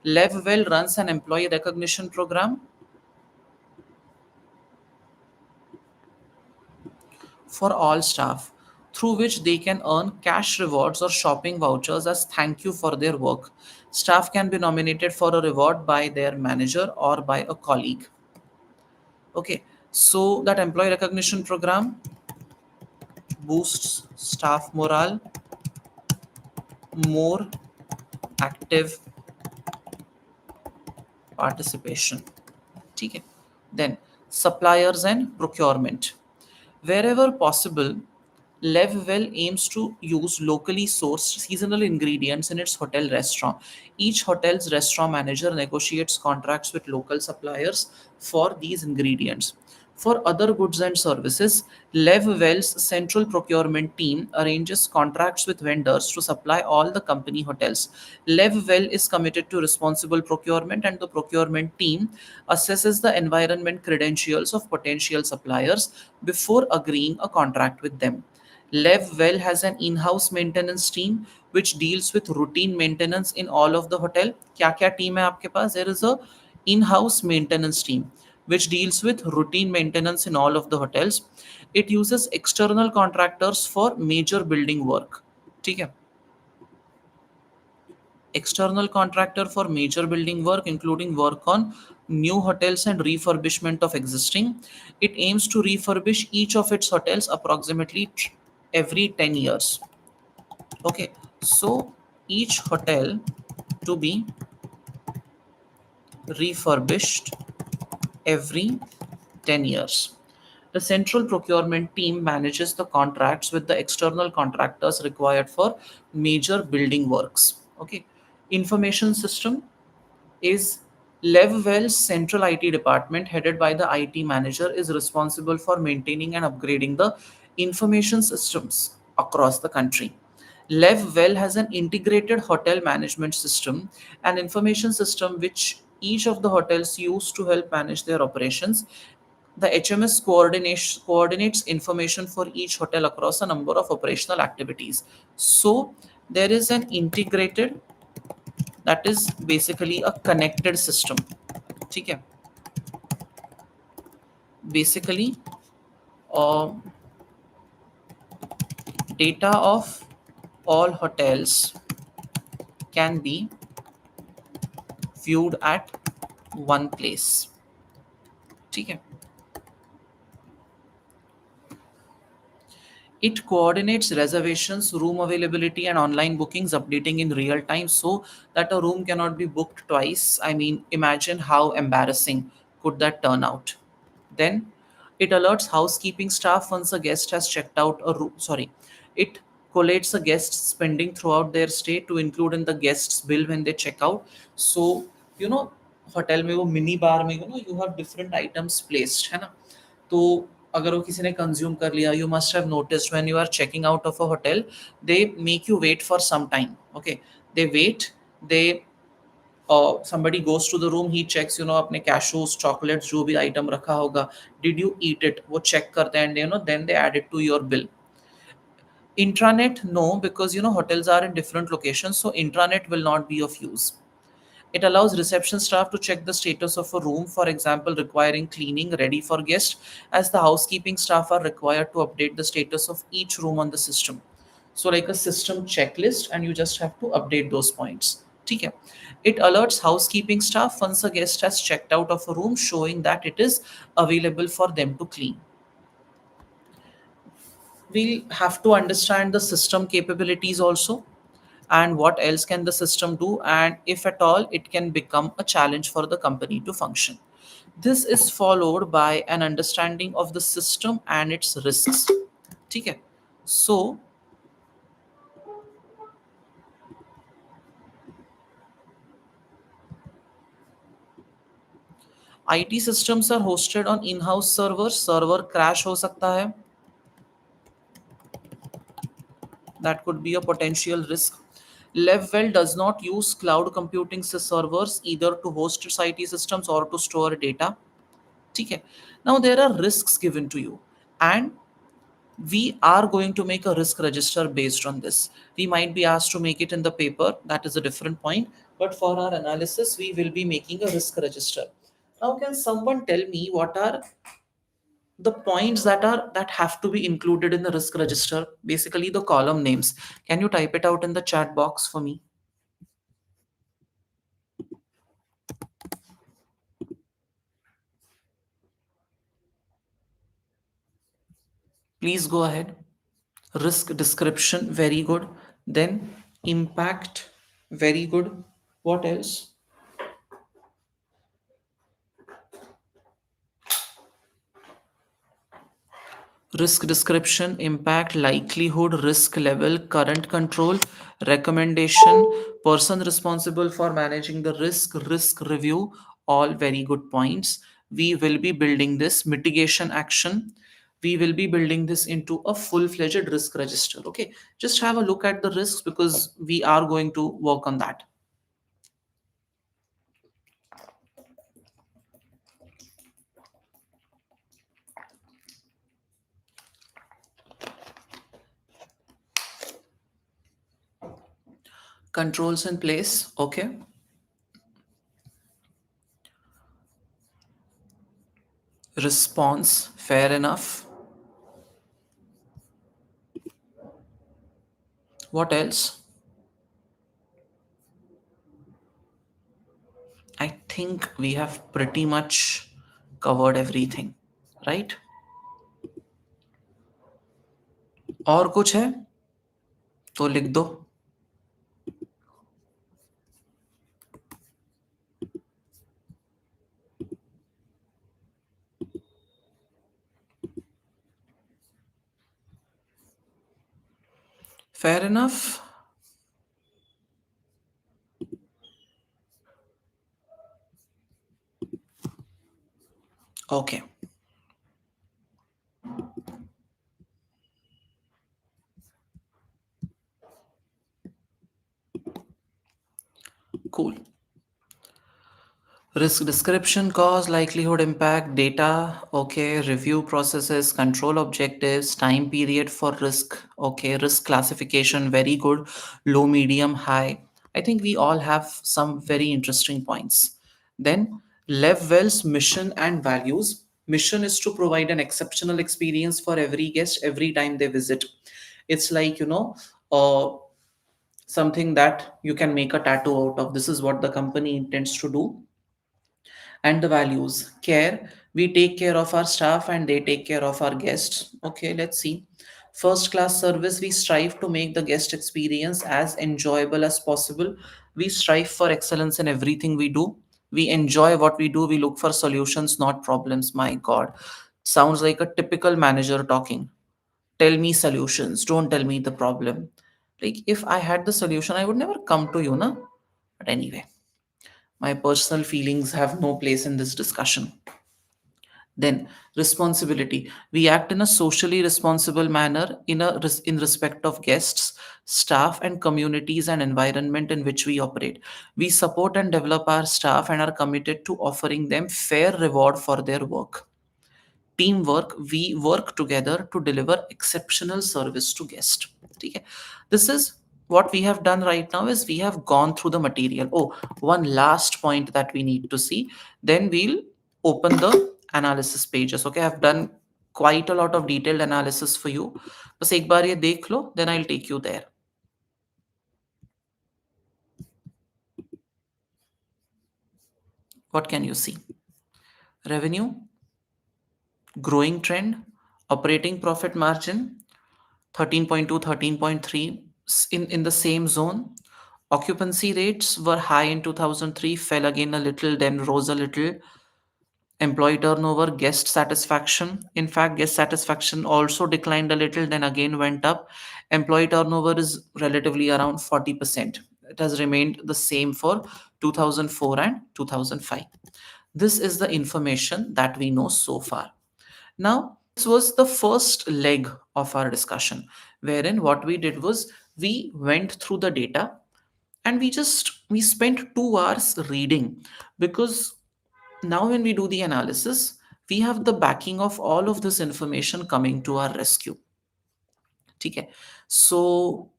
[SPEAKER 1] Levwell runs an employee recognition program for all staff, through which they can earn cash rewards or shopping vouchers as thank you for their work. Staff can be nominated for a reward by their manager or by a colleague. Okay, so that employee recognition program boosts staff morale, more active participation. Okay. Then suppliers and procurement. Wherever possible, Levwell aims to use locally sourced seasonal ingredients in its hotel restaurant. Each hotel's restaurant manager negotiates contracts with local suppliers for these ingredients. For other goods and services, Levwell's central procurement team arranges contracts with vendors to supply all the company hotels. Levwell is committed to responsible procurement, and the procurement team assesses the environment credentials of potential suppliers before agreeing a contract with them. Levwell has an in-house maintenance team which deals with routine maintenance in all of the hotel. क्या क्या team है आपके पास? There is a in-house maintenance team which deals with routine maintenance in all of the hotels. It uses external contractors for major building work. ठीक है? External contractor for major building work, including work on new hotels and refurbishment of existing. It aims to refurbish each of its hotels approximately every 10 years. Okay, so each hotel to be refurbished every 10 years. The central procurement team manages the contracts with the external contractors required for major building works. Okay, information system is Levwell's central IT department, headed by the IT manager, is responsible for maintaining and upgrading the information systems across the country. Levwell has an integrated hotel management system, an information system which each of the hotels use to help manage their operations. The HMS coordinates information for each hotel across a number of operational activities. So there is an integrated, that is basically a connected system. ठीक है? Basically, uh, data of all hotels can be viewed at one place. ठीक है? It coordinates reservations, room availability, and online bookings, updating in real time so that a room cannot be booked twice. I mean, imagine how embarrassing could that turn out. Then it alerts housekeeping staff once a guest has checked out a room. Sorry. It collates a guest's spending throughout their stay to include in the guest's bill when they check out. So you know, hotel में वो mini bar में you have different items placed है ना, तो अगर वो किसी ने कंज्यूम कर लिया, you must have noticed when you are checking out of a hotel, they make you wait for some time. Okay, they wait, they somebody goes to the room, he checks अपने cashews, chocolates, जो भी item रखा होगा, did you eat it, वो check करते हैं, and then they add it to your bill. Intranet, no, because hotels are in different locations, so intranet will not be of use. It allows reception staff to check the status of a room, for example, requiring cleaning ready for guests, as the housekeeping staff are required to update the status of each room on the system. So, like a system checklist, and you just have to update those points. ठीक है. It alerts housekeeping staff once a guest has checked out of a room, showing that it is available for them to clean. We'll have to understand the system capabilities also, and what else can the system do, and if at all it can become a challenge for the company to function. This is followed by an understanding of the system and its risks. ठीक है. So IT systems are hosted on in-house servers. Server crash हो सकता है, that could be a potential risk. Levwell does not use cloud computing servers either to host its IT systems or to store data. ठीक है. Now there are risks given to you, and we are going to make a risk register based on this. We might be asked to make it in the paper, that is a different point, but for our analysis we will be making a risk register. Now can someone tell me what are the points that have to be included in the risk register? Basically the column names. Can you type it out in the chat box for me? Please go ahead. Risk description, very good. Then impact, very good. What else? Risk description, impact, likelihood, risk level, current control, recommendation, person responsible for managing the risk, risk review, all very good points. We will be building this mitigation action. We will be building this into a full-fledged risk register. Okay, just have a look at the risks because we are going to work on that. Controls in place. Okay. Response, fair enough. What else? I think we have pretty much covered everything, right? और कुछ है तो लिख दो. Fair enough. Okay. Cool. Risk description, cause, likelihood, impact, data, okay, review processes, control objectives, time period for risk, okay, risk classification, very good, low, medium, high. I think we all have some very interesting points. Then, Levwell's mission and values. Mission is to provide an exceptional experience for every guest every time they visit. It's like, something that you can make a tattoo out of. This is what the company intends to do. And the values, care, we take care of our staff and they take care of our guests. Okay, let's see. First class service, we strive to make the guest experience as enjoyable as possible. We strive for excellence in everything we do. We enjoy what we do. We look for solutions, not problems. My god, sounds like a typical manager talking. tell me solutions, don't tell me the problem. Like if I had the solution, I would never come to you, na? But anyway, my personal feelings have no place in this discussion. Then responsibility. We act in a socially responsible manner in respect of guests, staff, and communities and environment in which we operate. We support and develop our staff and are committed to offering them fair reward for their work. Teamwork, we work together to deliver exceptional service to guests. Okay. This is what we have done right now is we have gone through the material. Oh, one last point that we need to see. Then we'll open the analysis pages. Okay, I've done quite a lot of detailed analysis for you. बस एक बार ये देख लो, then I'll take you there. What can you see? Revenue, growing trend, operating profit margin, 13.2, 13.3 in the same zone. Occupancy rates were high in 2003, fell again a little, then rose a little. Employee turnover, guest satisfaction. In fact, guest satisfaction also declined a little, then again went up. Employee turnover is relatively around 40%. It has remained the same for 2004 and 2005. This is the information that we know so far. Now, this was the first leg of our discussion, wherein what we did was we went through the data and we spent 2 hours reading, because now when we do the analysis, we have the backing of all of this information coming to our rescue. Okay. So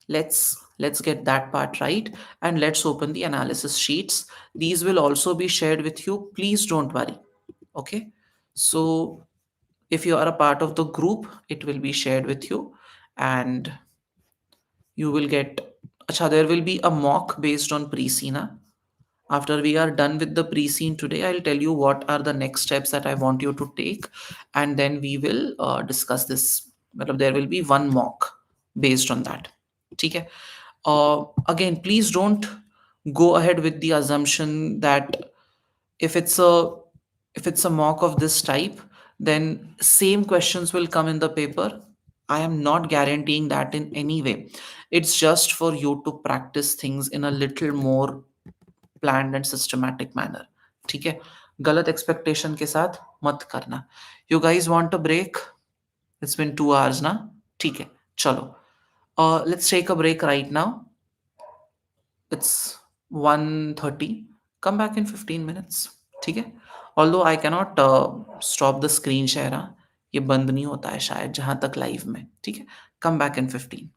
[SPEAKER 1] let's get that part right, and let's open the analysis sheets. These will also be shared with you. Please don't worry. Okay. So if you are a part of the group, it will be shared with you, and you will get. Acha, there will be a mock based on pre-scene. After we are done with the pre-scene today, I'll tell you what are the next steps that I want you to take, and then we will discuss this. There will be one mock based on that. Okay. Again, please don't go ahead with the assumption that if it's a if it's a mock of this type, then same questions will come in the paper. I am not guaranteeing that in any way. It's just for you to practice things in a little more planned and systematic manner. ठीक है, गलत expectation के साथ मत करना. You guys want a break? It's been 2 hours ना. ठीक है, चलो. Let's take a break right now. It's 1:30. Come back in 15 minutes. ठीक है. Although I cannot stop the screen share. हाँ, ये बंद नहीं होता है शायद जहां तक लाइव में. ठीक है. Come back in 15.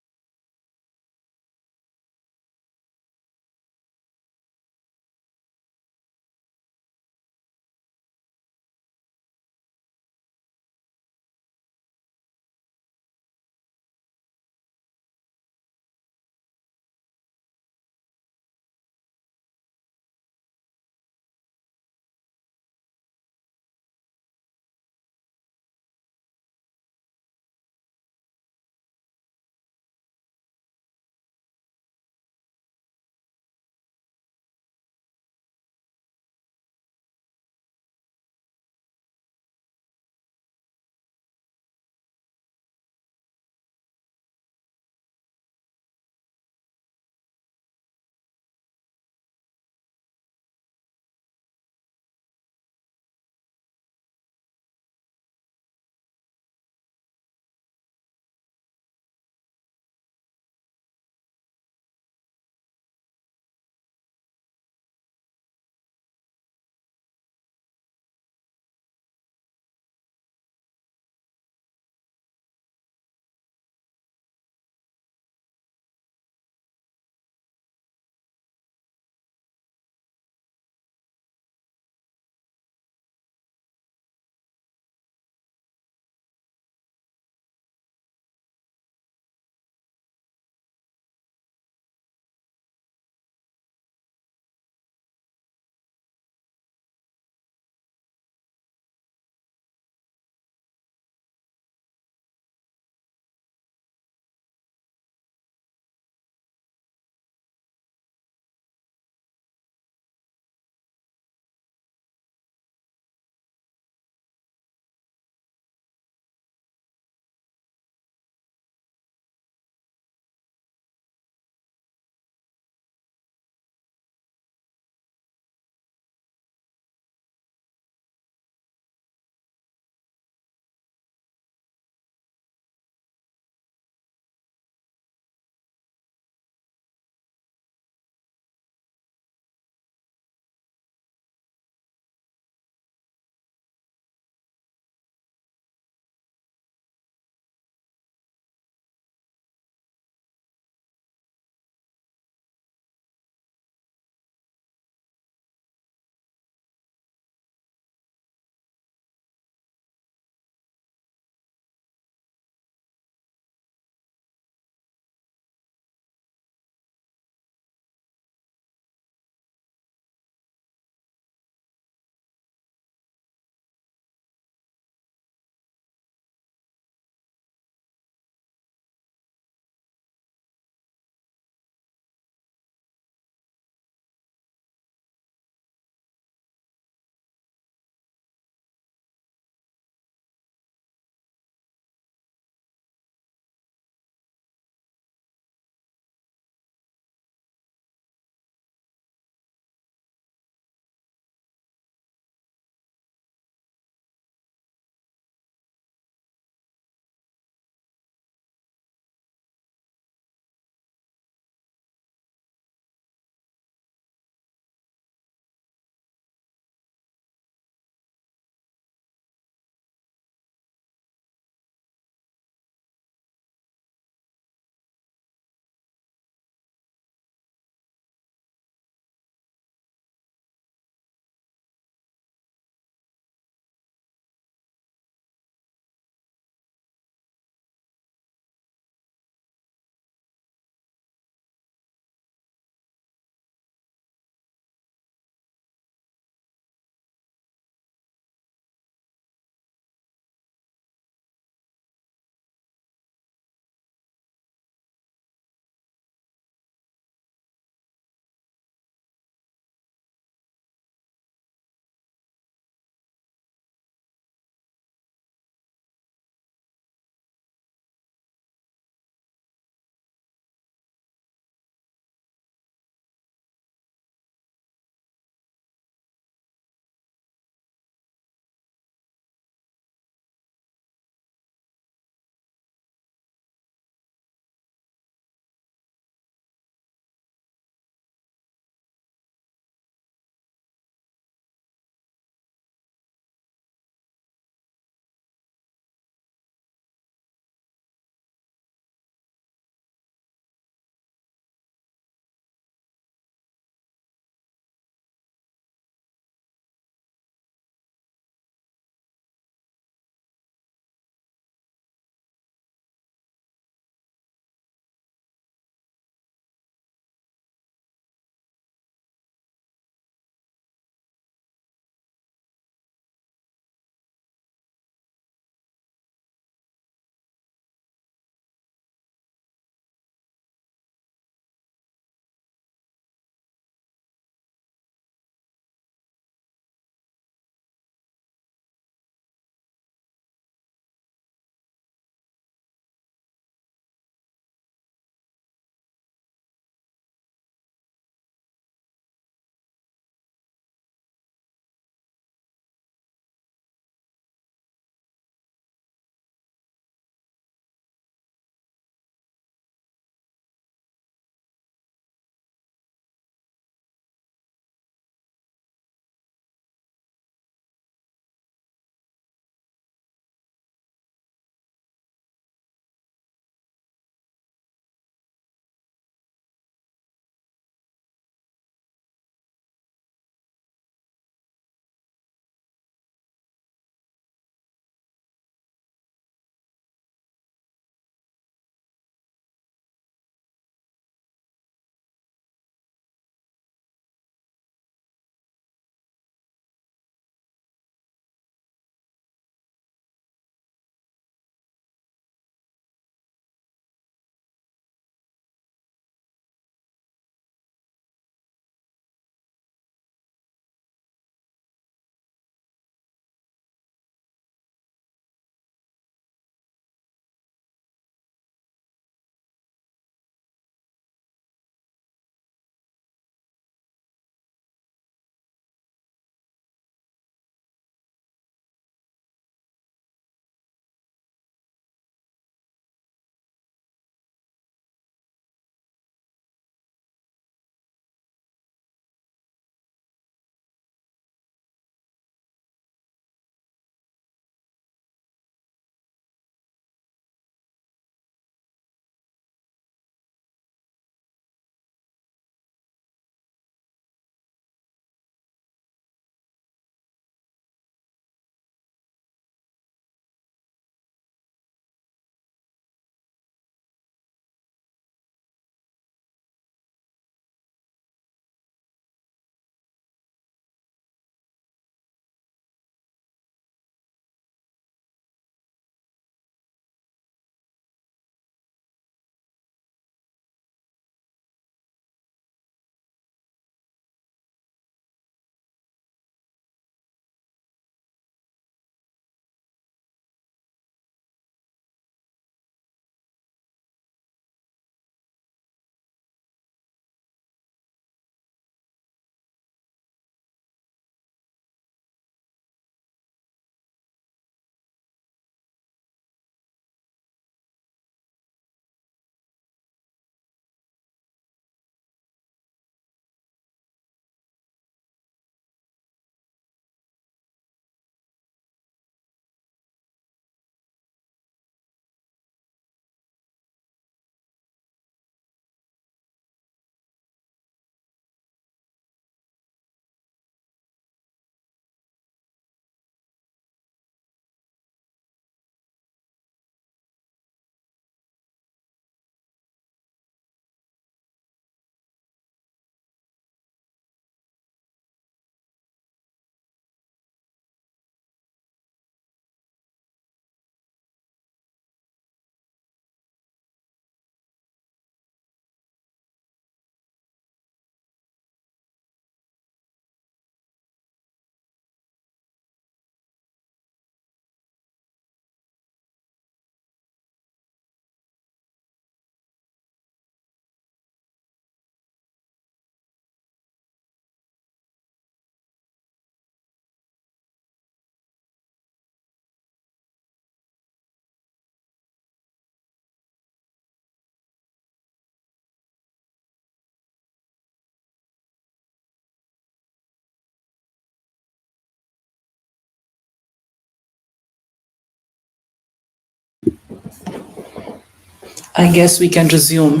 [SPEAKER 1] I guess we can resume.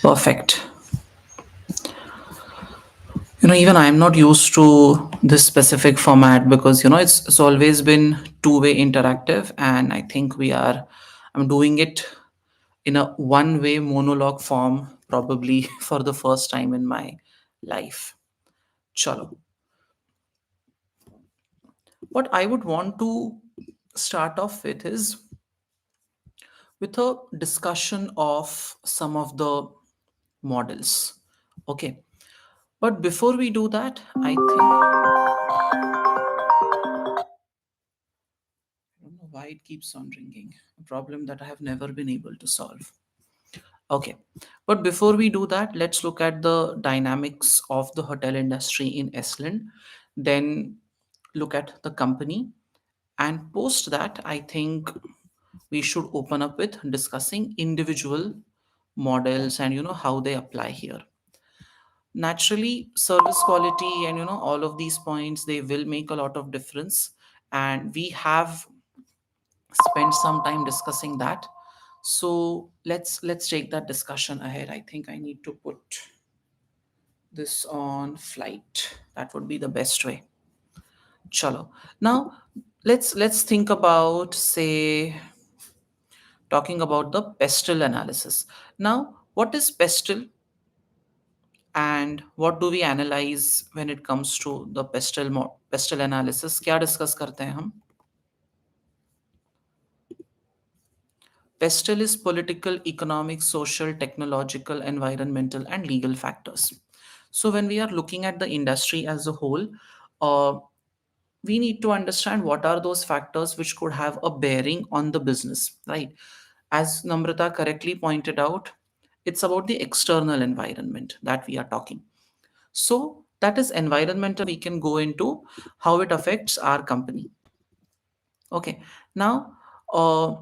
[SPEAKER 1] Perfect. Even I am not used to this specific format because it's always been two-way interactive, and I think I'm doing it in a one-way monologue form probably for the first time in my life. Chalo. What I would want to start off with is with a discussion of some of the models. Okay. But before we do that, I think I don't know why it keeps on ringing. A problem that I have never been able to solve. Okay. But before we do that, let's look at the dynamics of the hotel industry in Estland. Then look at the company. And post that, I think we should open up with discussing individual models and how they apply here. Naturally, service quality and all of these points, they will make a lot of difference, and we have spent some time discussing that. So let's take that discussion ahead. I think I need to put this on flight. That would be the best way. Chalo. Now let's think about, say, talking about the PESTL analysis. Now, what is PESTL and what do we analyze when it comes to the PESTL analysis? क्या discuss करते हैं हम? PESTL is political, economic, social, technological, environmental, and legal factors. So, when we are looking at the industry as a whole, uh, we need to understand what are those factors which could have a bearing on the business, right? As Namrata correctly pointed out, it's about the external environment that we are talking. So, that is environmental. We can go into how it affects our company. Okay. Now, uh,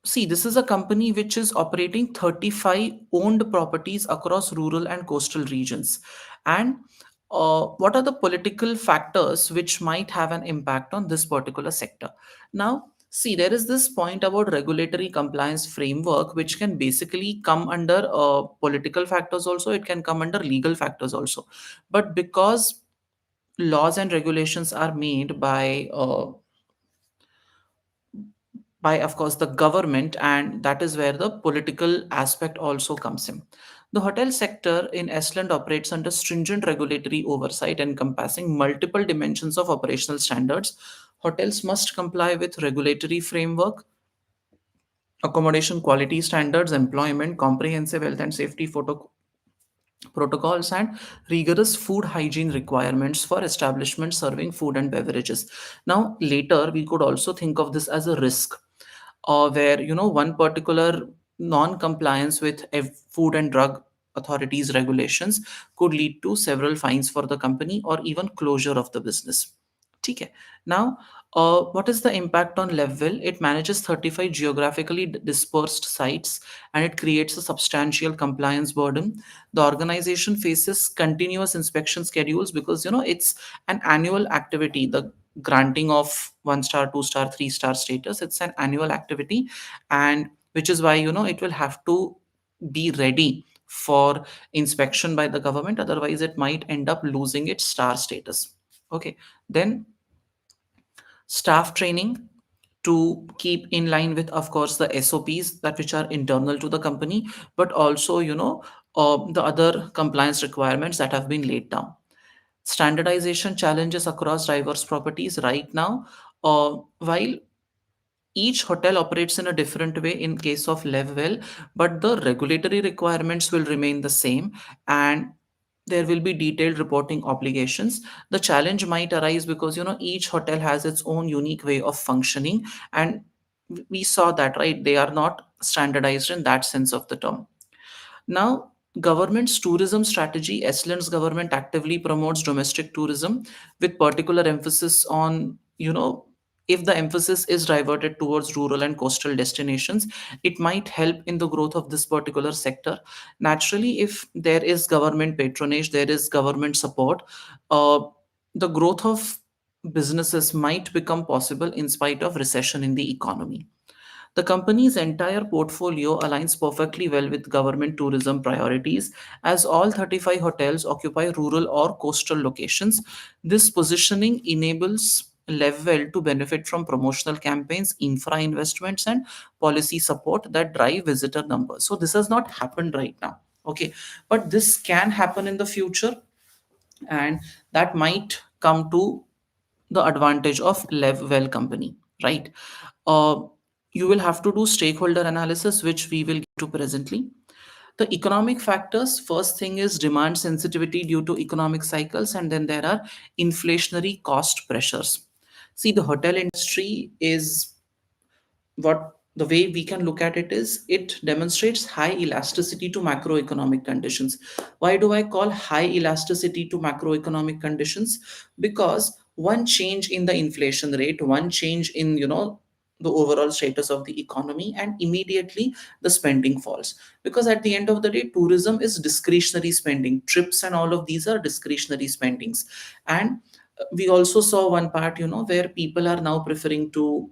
[SPEAKER 1] see, this is a company which is operating 35 owned properties across rural and coastal regions. And what are the political factors which might have an impact on this particular sector? Now, see, there is this point about regulatory compliance framework, which can basically come under political factors also, it can come under legal factors also. But because laws and regulations are made by of course the government, and that is where the political aspect also comes in. The hotel sector in Estland operates under stringent regulatory oversight encompassing multiple dimensions of operational standards. Hotels must comply with regulatory framework, accommodation quality standards, employment, comprehensive health and safety protocols, and rigorous food hygiene requirements for establishments serving food and beverages. Now, later we could also think of this as a risk, where one particular non-compliance with food and drug authorities regulations could lead to several fines for the company or even closure of the business. Okay. Now, what is the impact on Levwell? It manages 35 geographically dispersed sites, and it creates a substantial compliance burden. The organization faces continuous inspection schedules because it's an annual activity. The granting of 1 star, 2 star, 3 star status, it's an annual activity, and which is why it will have to be ready for inspection by the government. Otherwise, it might end up losing its star status. Okay. Then staff training to keep in line with of course the SOPs that which are internal to the company, but also the other compliance requirements that have been laid down. Standardization challenges across diverse properties right now. While each hotel operates in a different way in case of Levwell, but the regulatory requirements will remain the same, and there will be detailed reporting obligations. The challenge might arise because each hotel has its own unique way of functioning, and we saw that, right? They are not standardized in that sense of the term. Now, government's tourism strategy, Estland's government actively promotes domestic tourism with particular emphasis on, if the emphasis is diverted towards rural and coastal destinations, it might help in the growth of this particular sector. Naturally, if there is government patronage, there is government support, uh, the growth of businesses might become possible in spite of recession in the economy. The company's entire portfolio aligns perfectly well with government tourism priorities, as all 35 hotels occupy rural or coastal locations. This positioning enables Levwell to benefit from promotional campaigns, infra investments, and policy support that drive visitor numbers. So, this has not happened right now. Okay, but this can happen in the future, and that might come to the advantage of Levwell company, right? Uh, you will have to do stakeholder analysis, which we will get to presently. The economic factors, first thing is demand sensitivity due to economic cycles, and then there are inflationary cost pressures. See, the hotel industry is what the way we can look at it is it demonstrates high elasticity to macroeconomic conditions. Why do I call high elasticity to macroeconomic conditions? Because one change in the inflation rate, one change in the overall status of the economy, and immediately the spending falls. Because at the end of the day, tourism is discretionary spending. Trips and all of these are discretionary spendings. And we also saw one part, where people are now preferring to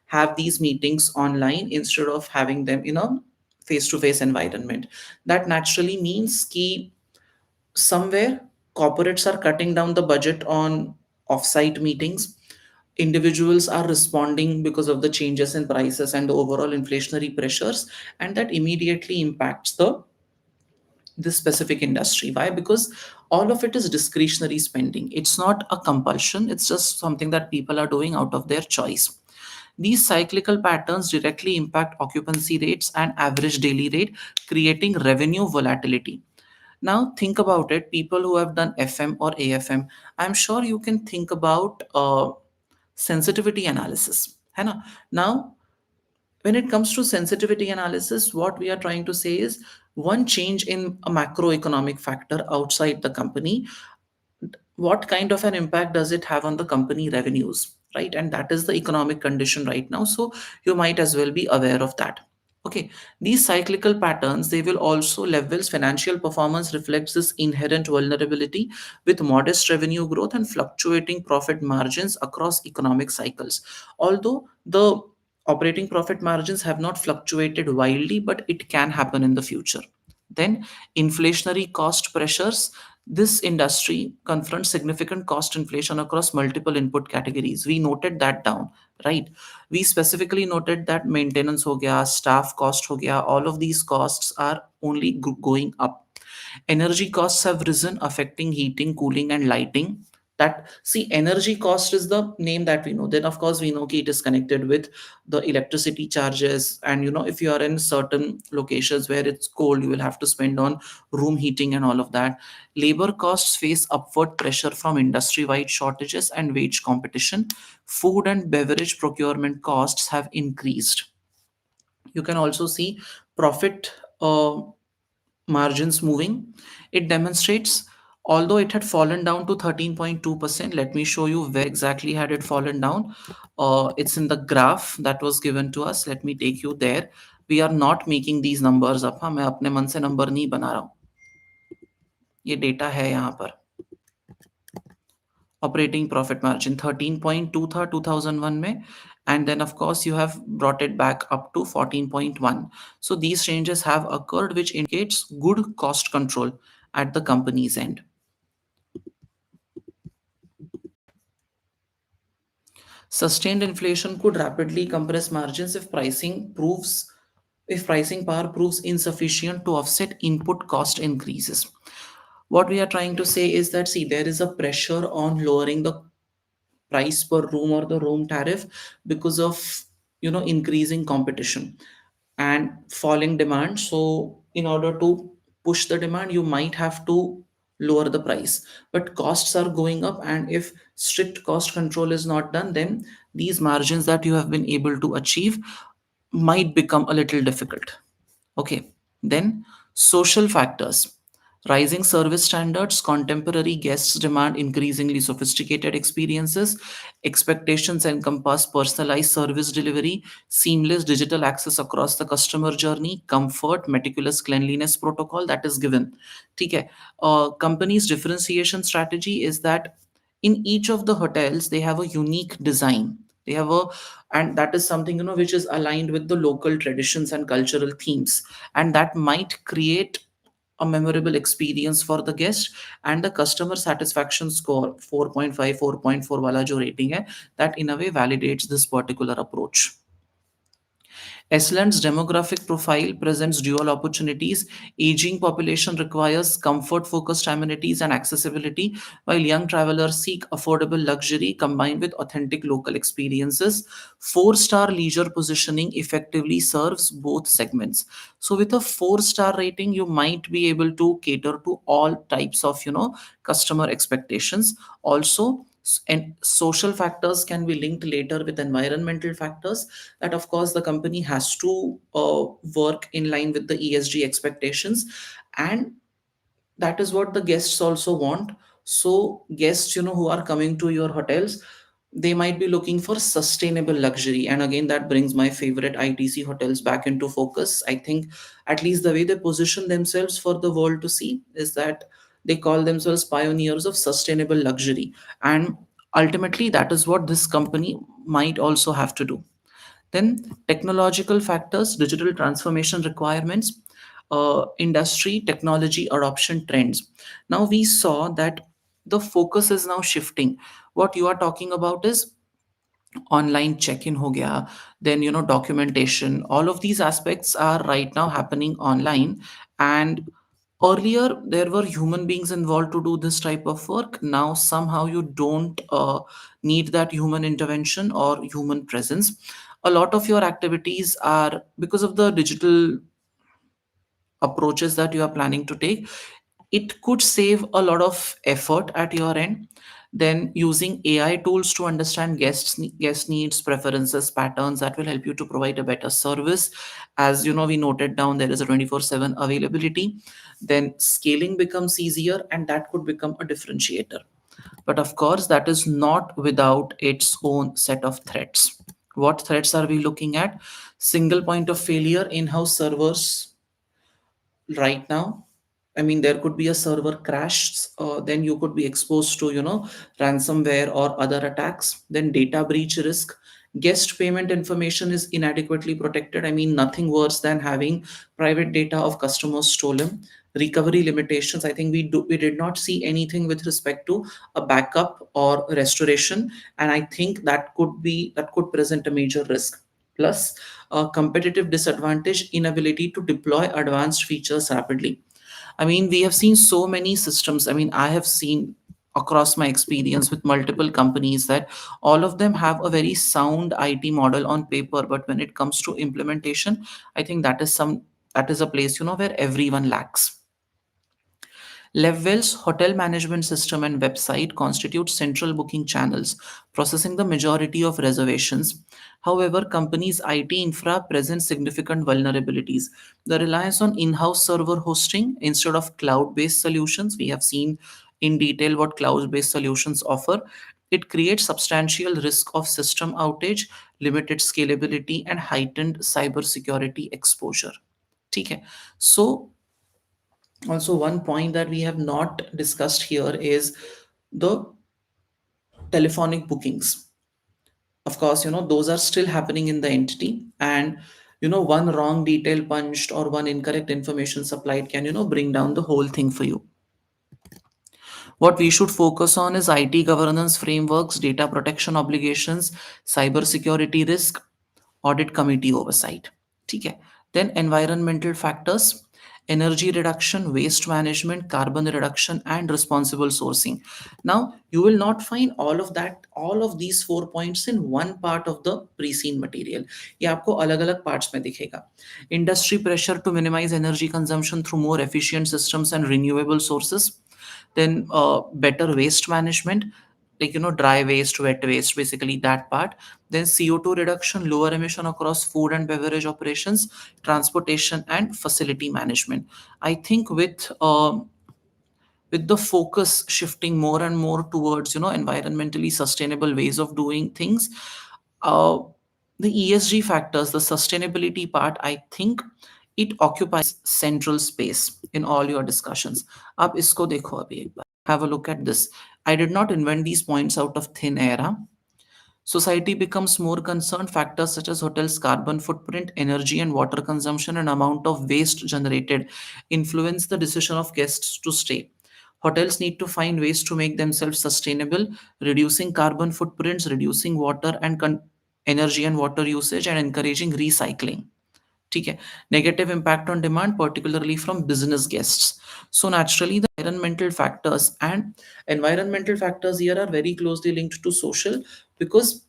[SPEAKER 1] have these meetings online instead of having them in a face to face environment. That naturally means ki somewhere corporates are cutting down the budget on offsite meetings. Individuals are responding because of the changes in prices and the overall inflationary pressures, and that immediately impacts this specific industry. Why? Because all of it is discretionary spending. It's not a compulsion, it's just something that people are doing out of their choice. These cyclical patterns directly impact occupancy rates and average daily rate, creating revenue volatility. Now, think about it. People who have done FM or AFM, I'm sure you can think about sensitivity analysis. है ना? Now, when it comes to sensitivity analysis, what we are trying to say is one change in a macroeconomic factor outside the company, what kind of an impact does it have on the company revenues, right? And that is the economic condition right now, so you might as well be aware of that. Okay, these cyclical patterns, they will also levels financial performance reflects this inherent vulnerability with modest revenue growth and fluctuating profit margins across economic cycles. Although the operating profit margins have not fluctuated wildly, but it can happen in the future. Then inflationary cost pressures. This industry confronts significant cost inflation across multiple input categories. We noted that down, right? We specifically noted that maintenance ho gaya, staff cost ho gaya, all of these costs are only going up. Energy costs have risen, affecting heating, cooling, and lighting. That, see, energy cost is the name that we know. Then, of course, we know it is connected with the electricity charges. And if you are in certain locations where it's cold, you will have to spend on room heating and all of that. Labor costs face upward pressure from industry wide shortages and wage competition. Food and beverage procurement costs have increased. You can also see profit margins moving. It demonstrates, although it had fallen down to 13.2%, let me show you where exactly had it fallen down. It's in the graph that was given to us. Let me take you there. We are not making these numbers up. हाँ, मैं अपने मन से number नहीं बना रहा हूँ. ये डेटा है यहाँ पर. Operating profit margin 13.2 था 2001 में, and then of course you have brought it back up to 14.1. So these changes have occurred, which indicates good cost control at the company's end. Sustained inflation could rapidly compress margins if pricing power proves insufficient to offset input cost increases. What we are trying to say is that, see, there is a pressure on lowering the price per room or the room tariff because of increasing competition and falling demand. So in order to push the demand, you might have to lower the price, but costs are going up, and if strict cost control is not done, then these margins that you have been able to achieve might become a little difficult. Okay, then social factors. Rising service standards, contemporary guests demand increasingly sophisticated experiences. Expectations encompass personalized service delivery, seamless digital access across the customer journey, comfort, meticulous cleanliness protocol that is given. ठीक है. Company's differentiation strategy is that in each of the hotels, they have a unique design, They have a, and that is something, which is aligned with the local traditions and cultural themes, and that might create a memorable experience for the guest. And the customer satisfaction score 4.5, 4.4 wala jo rating hai, that in a way validates this particular approach. Esland's demographic profile presents dual opportunities. Aging population requires comfort-focused amenities and accessibility, while young travelers seek affordable luxury combined with authentic local experiences. Four-star leisure positioning effectively serves both segments. So, with a four-star rating, you might be able to cater to all types of, customer expectations. Also, and social factors can be linked later with environmental factors, that of course the company has to work in line with the ESG expectations, and that is what the guests also want. So guests, who are coming to your hotels, they might be looking for sustainable luxury, and again that brings my favorite ITC hotels back into focus. I think at least the way they position themselves for the world to see is that they call themselves pioneers of sustainable luxury, and ultimately that is what this company might also have to do. Then technological factors, digital transformation requirements, industry technology adoption trends. Now we saw that the focus is now shifting. What you are talking about is online check-in ho gaya, then documentation, all of these aspects are right now happening online. And earlier there were human beings involved to do this type of work. Now somehow you don't need that human intervention or human presence. A lot of your activities are, because of the digital approaches that you are planning to take, it could save a lot of effort at your end. Then using AI tools to understand guest needs, preferences, patterns, that will help you to provide a better service. As you know, we noted down there is a 24/7 availability. Then scaling becomes easier, and that could become a differentiator. But of course, that is not without its own set of threats. What threats are we looking at? Single point of failure, in-house servers right now. I mean, there could be a server crash, then you could be exposed to, ransomware or other attacks. Then data breach risk, guest payment information is inadequately protected. I mean, nothing worse than having private data of customers stolen. Recovery limitations, I think we did not see anything with respect to a backup or restoration, and I think that could present a major risk. Plus, a competitive disadvantage, inability to deploy advanced features rapidly. I mean, we have seen so many systems. I mean, I have seen across my experience with multiple companies that all of them have a very sound IT model on paper, but when it comes to implementation, I think that is a place, where everyone lacks. Levwell's hotel management system and website constitute central booking channels, processing the majority of reservations. However, companies' IT infra presents significant vulnerabilities. The reliance on in-house server hosting instead of cloud-based solutions, we have seen in detail what cloud-based solutions offer. It creates substantial risk of system outage, limited scalability, and heightened cybersecurity exposure. Okay. So also, one point that we have not discussed here is the telephonic bookings. Of course, those are still happening in the entity, and one wrong detail punched or one incorrect information supplied can bring down the whole thing for you. What we should focus on is IT governance frameworks, data protection obligations, cyber security risk, audit committee oversight. Okay. Then environmental factors, energy reduction, waste management, carbon reduction, and responsible sourcing. Now, you will not find all of these 4 points in one part of the pre-seen material. ये आपको अलग-अलग parts में दिखेगा. Industry pressure to minimize energy consumption through more efficient systems and renewable sources. Then better waste management, like dry waste, wet waste, basically that part. Then CO2 reduction, lower emission across food and beverage operations, transportation, and facility management. I think with the focus shifting more and more towards environmentally sustainable ways of doing things, uh, the ESG factors, the sustainability part, I think it occupies central space in all your discussions. आप इसको देखो अभी एक बार. Have a look at this. I did not invent these points out of thin air. Huh? Society becomes more concerned. Factors such as hotels' carbon footprint, energy and water consumption, and amount of waste generated influence the decision of guests to stay. Hotels need to find ways to make themselves sustainable, reducing carbon footprints, reducing water and energy and water usage, and encouraging recycling. ठीक है. Negative impact on demand, particularly from business guests. So naturally the environmental factors here are very closely linked to social, because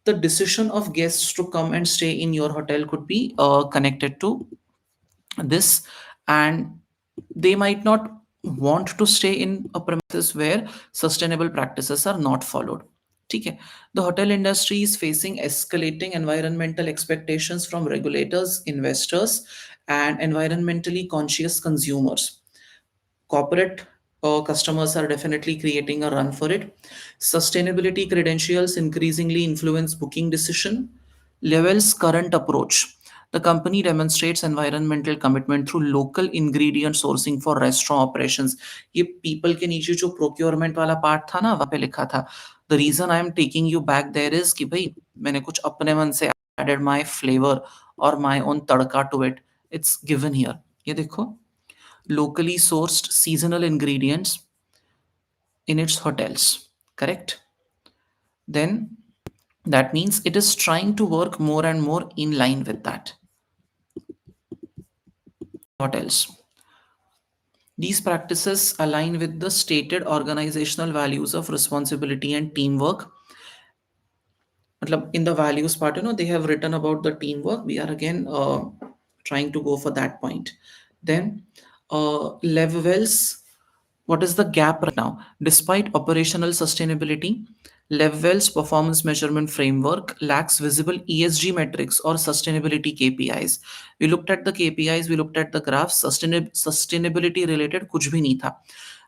[SPEAKER 1] the decision of guests to come and stay in your hotel could be connected to this, and they might not want to stay in a premises where sustainable practices are not followed. ठीक है. The hotel industry is facing escalating environmental expectations from regulators, investors, and environmentally conscious consumers. Corporate customers are definitely creating a run for it. Sustainability credentials increasingly influence booking decision. Levwell's current approach. The company demonstrates environmental commitment through local ingredient sourcing for restaurant operations. ये people के नीचे जो procurement वाला part था ना, वहाँ पे लिखा था. The reason I am taking you back there is कि भाई मैंने कुछ अपने मन से added my flavor or my own tadka to it. It's given here. ये देखो, locally sourced seasonal ingredients in its hotels, correct? Then that means it is trying to work more and more in line with that. Hotels. These practices align with the stated organizational values of responsibility and teamwork. In the values part, they have written about the teamwork. We are again trying to go for that point. Then Levwell's, what is the gap right now? Despite operational sustainability, Levwell's performance measurement framework lacks visible ESG metrics or sustainability KPIs. We looked at the KPIs, we looked at the graphs, sustainability related कुछ भी नहीं था.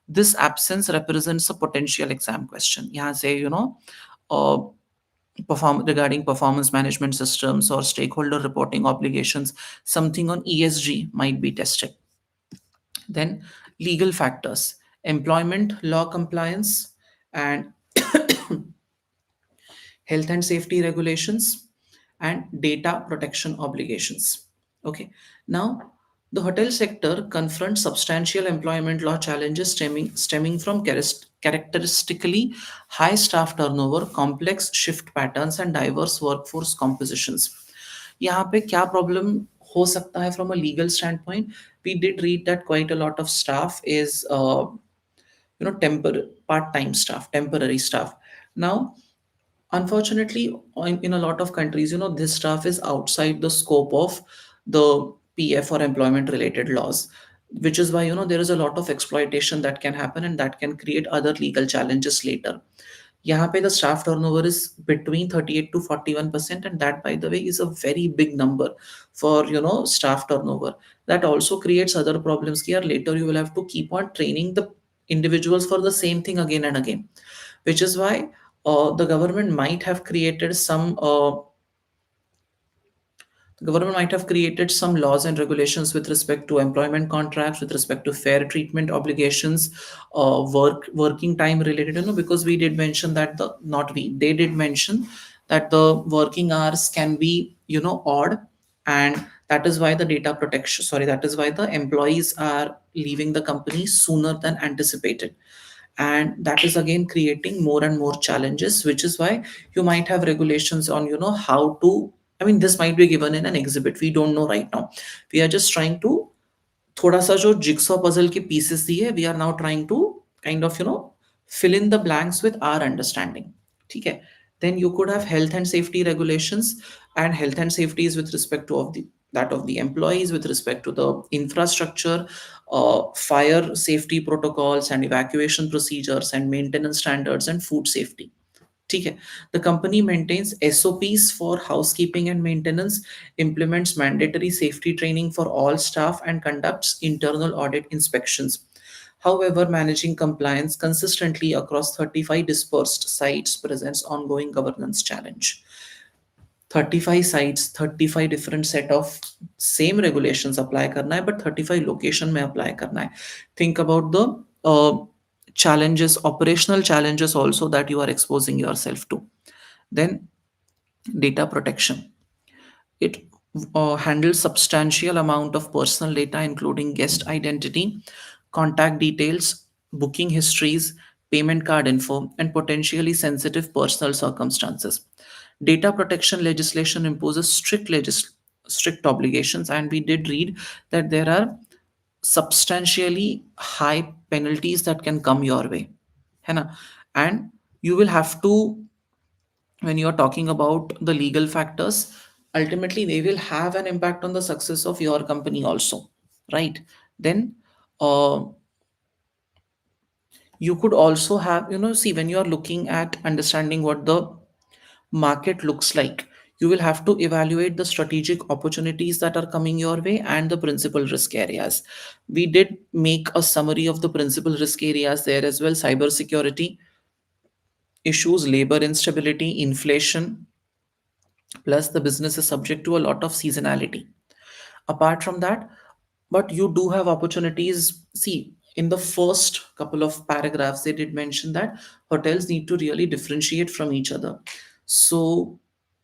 [SPEAKER 1] This absence represents a potential exam question. यहाँ से, regarding performance management systems or stakeholder reporting obligations, something on ESG might be tested. Then legal factors, employment law compliance, and health and safety regulations, and data protection obligations. Okay. Now, the hotel sector confronts substantial employment law challenges stemming from characteristically high staff turnover, complex shift patterns, and diverse workforce compositions. यहाँ पे क्या problem हो सकता है from a legal standpoint? We did read that quite a lot of staff is part-time staff, temporary staff. Now, unfortunately, in a lot of countries, this stuff is outside the scope of the PF or employment related laws, which is why, there is a lot of exploitation that can happen and that can create other legal challenges later. यहाँ पे the staff turnover is between 38 to 41%, and that, by the way, is a very big number for staff turnover. That also creates other problems here. Later you will have to keep on training the individuals for the same thing again and again, which is why the government might have created some laws and regulations with respect to employment contracts, with respect to fair treatment obligations, working time related, because we did mention that they did mention that the working hours can be, odd, and that is why that is why the employees are leaving the company sooner than anticipated, and that is again creating more and more challenges, which is why you might have regulations on how to, this might be given in an exhibit, we don't know right now. We are just trying to थोड़ा सा जो jigsaw puzzle के pieces दिए, we are now trying to kind of fill in the blanks with our understanding. ठीक है. Then you could have health and safety regulations, and health and safety is with respect to that of the employees, with respect to the infrastructure, fire safety protocols and evacuation procedures and maintenance standards and food safety. ठीक है. The company maintains SOPs for housekeeping and maintenance, implements mandatory safety training for all staff, and conducts internal audit inspections. However, managing compliance consistently across 35 dispersed sites presents ongoing governance challenge. 35 sites, 35 different set of same regulations apply करना है, but 35 location में apply करना है. Think about the challenges, operational challenges also that you are exposing yourself to. Then Data protection. It handles substantial amount of personal data, including guest identity, contact details, booking histories, payment card info, and potentially sensitive personal circumstances. Data protection legislation imposes strict obligations, and we did read that there are substantially high penalties that can come your way. है ना? And you will have to, when you're talking about the legal factors, ultimately they will have an impact on the success of your company also, right? Then uh, you could also have, see, when you're looking at understanding what the market looks like, you will have to evaluate the strategic opportunities that are coming your way and the principal risk areas. We did make a summary of the principal risk areas there as well: cybersecurity issues, labor instability, inflation, plus the business is subject to a lot of seasonality. Apart from that, but you do have opportunities. See, in the first couple of paragraphs they did mention that hotels need to really differentiate from each other. So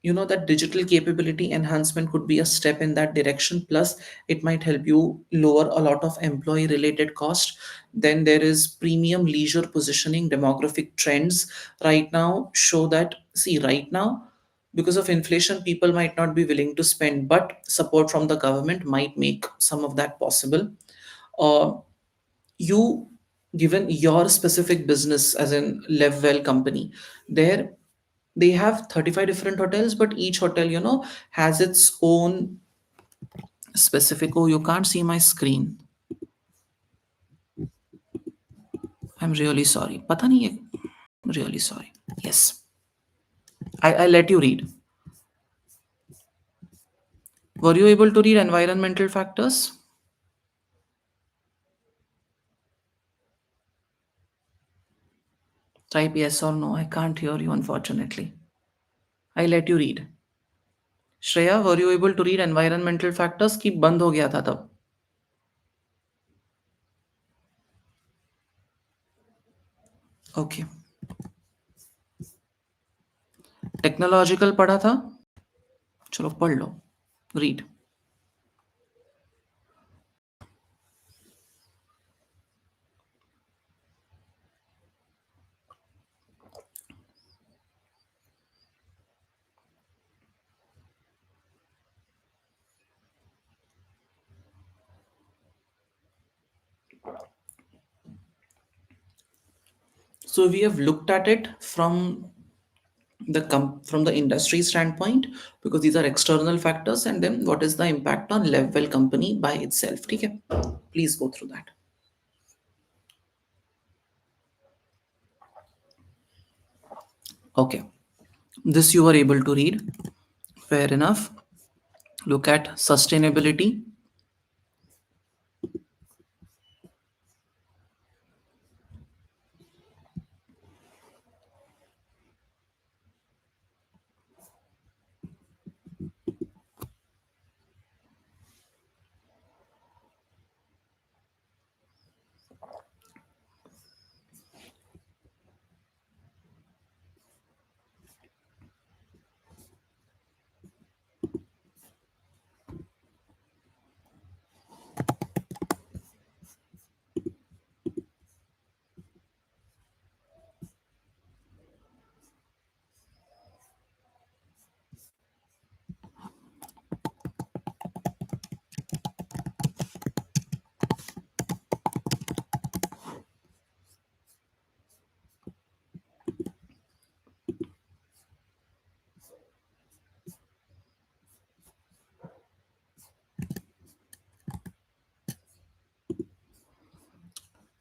[SPEAKER 1] that digital capability enhancement could be a step in that direction, plus it might help you lower a lot of employee related cost. Then there is premium leisure positioning. Demographic trends right now show that, see, right now, because of inflation, people might not be willing to spend, but support from the government might make some of that possible. uh, you, given your specific business as in Levwell company, there they have 35 different hotels, but each hotel has its own specific. Oh, you can't see my screen. I'm really sorry, pata nahi hai. Really sorry. Yes, I let you read. Were you able to read environmental factors? Type yes or no. I can't hear you, unfortunately. I let you read. Shreya, were you able to read environmental factors? कि बंद हो गया था तब. Okay. Technological पढ़ा था. चलो पढ़ लो. Read. So we have looked at it from from the industry standpoint, because these are external factors, and then what is the impact on Levwell company by itself. ठीक है? Please go through that. Okay. This you were able to read. Fair enough. Look at sustainability.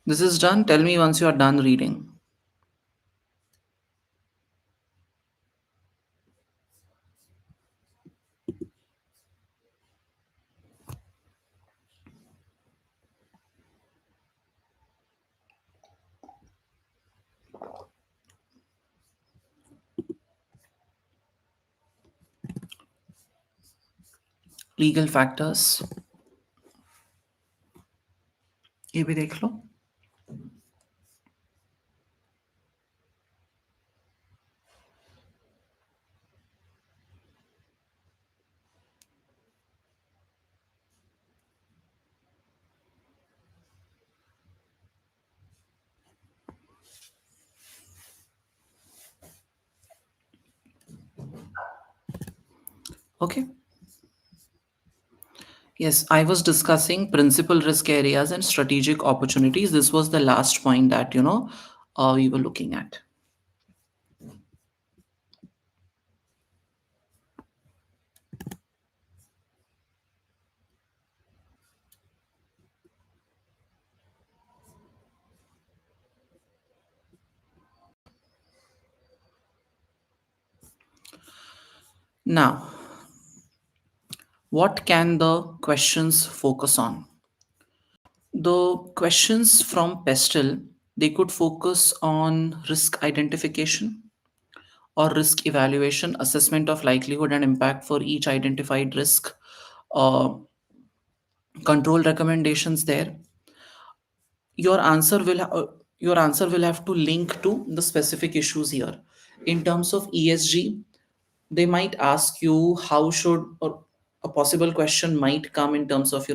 [SPEAKER 1] This is done. Tell me once you are done reading. Legal factors. ये भी देख लो. Okay. Yes, I was discussing principal risk areas and strategic opportunities. This was the last point that, we were looking at. Now, what can the questions focus on? The questions from PESTL, they could focus on risk identification or risk evaluation, assessment of likelihood and impact for each identified risk, uh, control recommendations there. Your answer will your answer will have to link to the specific issues here. In terms of ESG, they might ask you how should, or a possible question might come in terms of,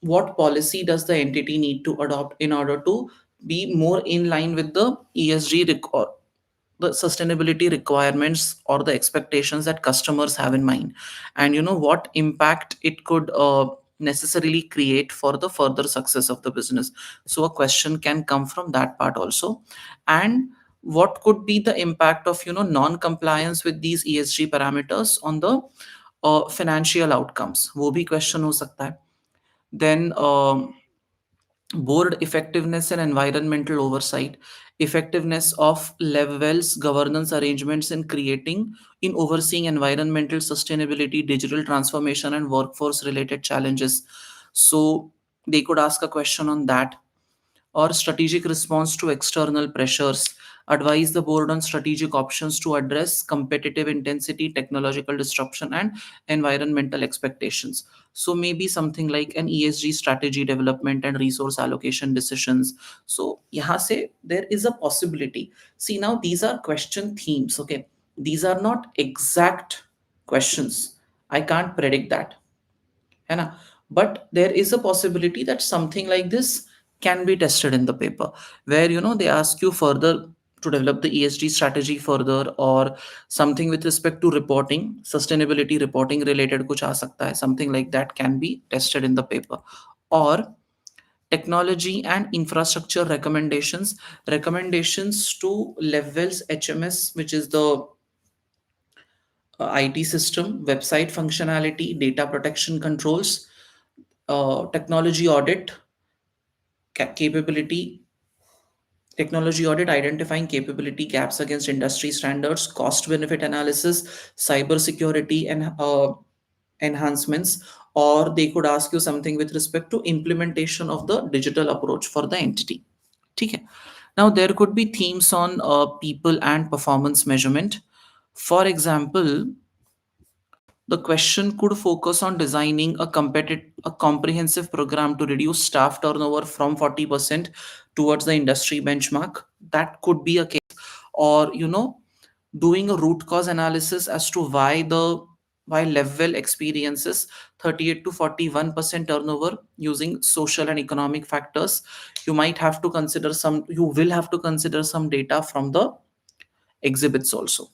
[SPEAKER 1] what policy does the entity need to adopt in order to be more in line with the ESG or the sustainability requirements or the expectations that customers have in mind, and what impact it could necessarily create for the further success of the business. So a question can come from that part also. And what could be the impact of non compliance with these ESG parameters on the financial outcomes, वो भी question हो सकता है. Then board effectiveness and environmental oversight, effectiveness of Levwell's governance arrangements in overseeing environmental sustainability, digital transformation, and workforce related challenges. So they could ask a question on that. Or strategic response to external pressures, advise the board on strategic options to address competitive intensity, technological disruption, and environmental expectations. So maybe something like an ESG strategy development and resource allocation decisions. So yahan se there is a possibility. See, now these are question themes. Okay, these are not exact questions. I can't predict that, है ना? But there is a possibility that something like this can be tested in the paper, where they ask you further to develop the ESG strategy further, or something with respect to reporting, sustainability reporting related kuch aa sakta hai, something like that can be tested in the paper. Or technology and infrastructure recommendations to Levwell's HMS, which is the IT system, website functionality, data protection controls, technology audit, capability, technology audit, identifying capability gaps against industry standards, cost benefit analysis, cyber security and enhancements. Or they could ask you something with respect to implementation of the digital approach for the entity. ठीक है. Now there could be themes on people and performance measurement. For example, the question could focus on designing a comprehensive program to reduce staff turnover from 40% towards the industry benchmark. That could be a case. Or, doing a root cause analysis as to why Levwell experiences 38 to 41% turnover using social and economic factors. You will have to consider some data from the exhibits also.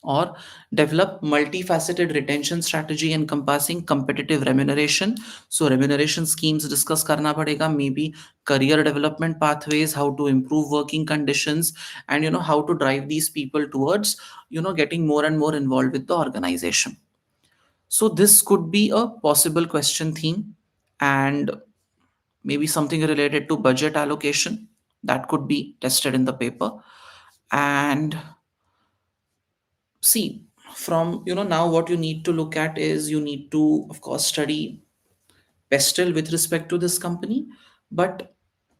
[SPEAKER 1] Or develop multifaceted retention strategy encompassing competitive remuneration. So remuneration schemes discuss karna padega, maybe career development pathways, how to improve working conditions, and how to drive these people towards getting more and more involved with the organization. So this could be a possible question theme. And maybe something related to budget allocation that could be tested in the paper. And see, from now what you need to look at is, you need to of course study PESTL with respect to this company. But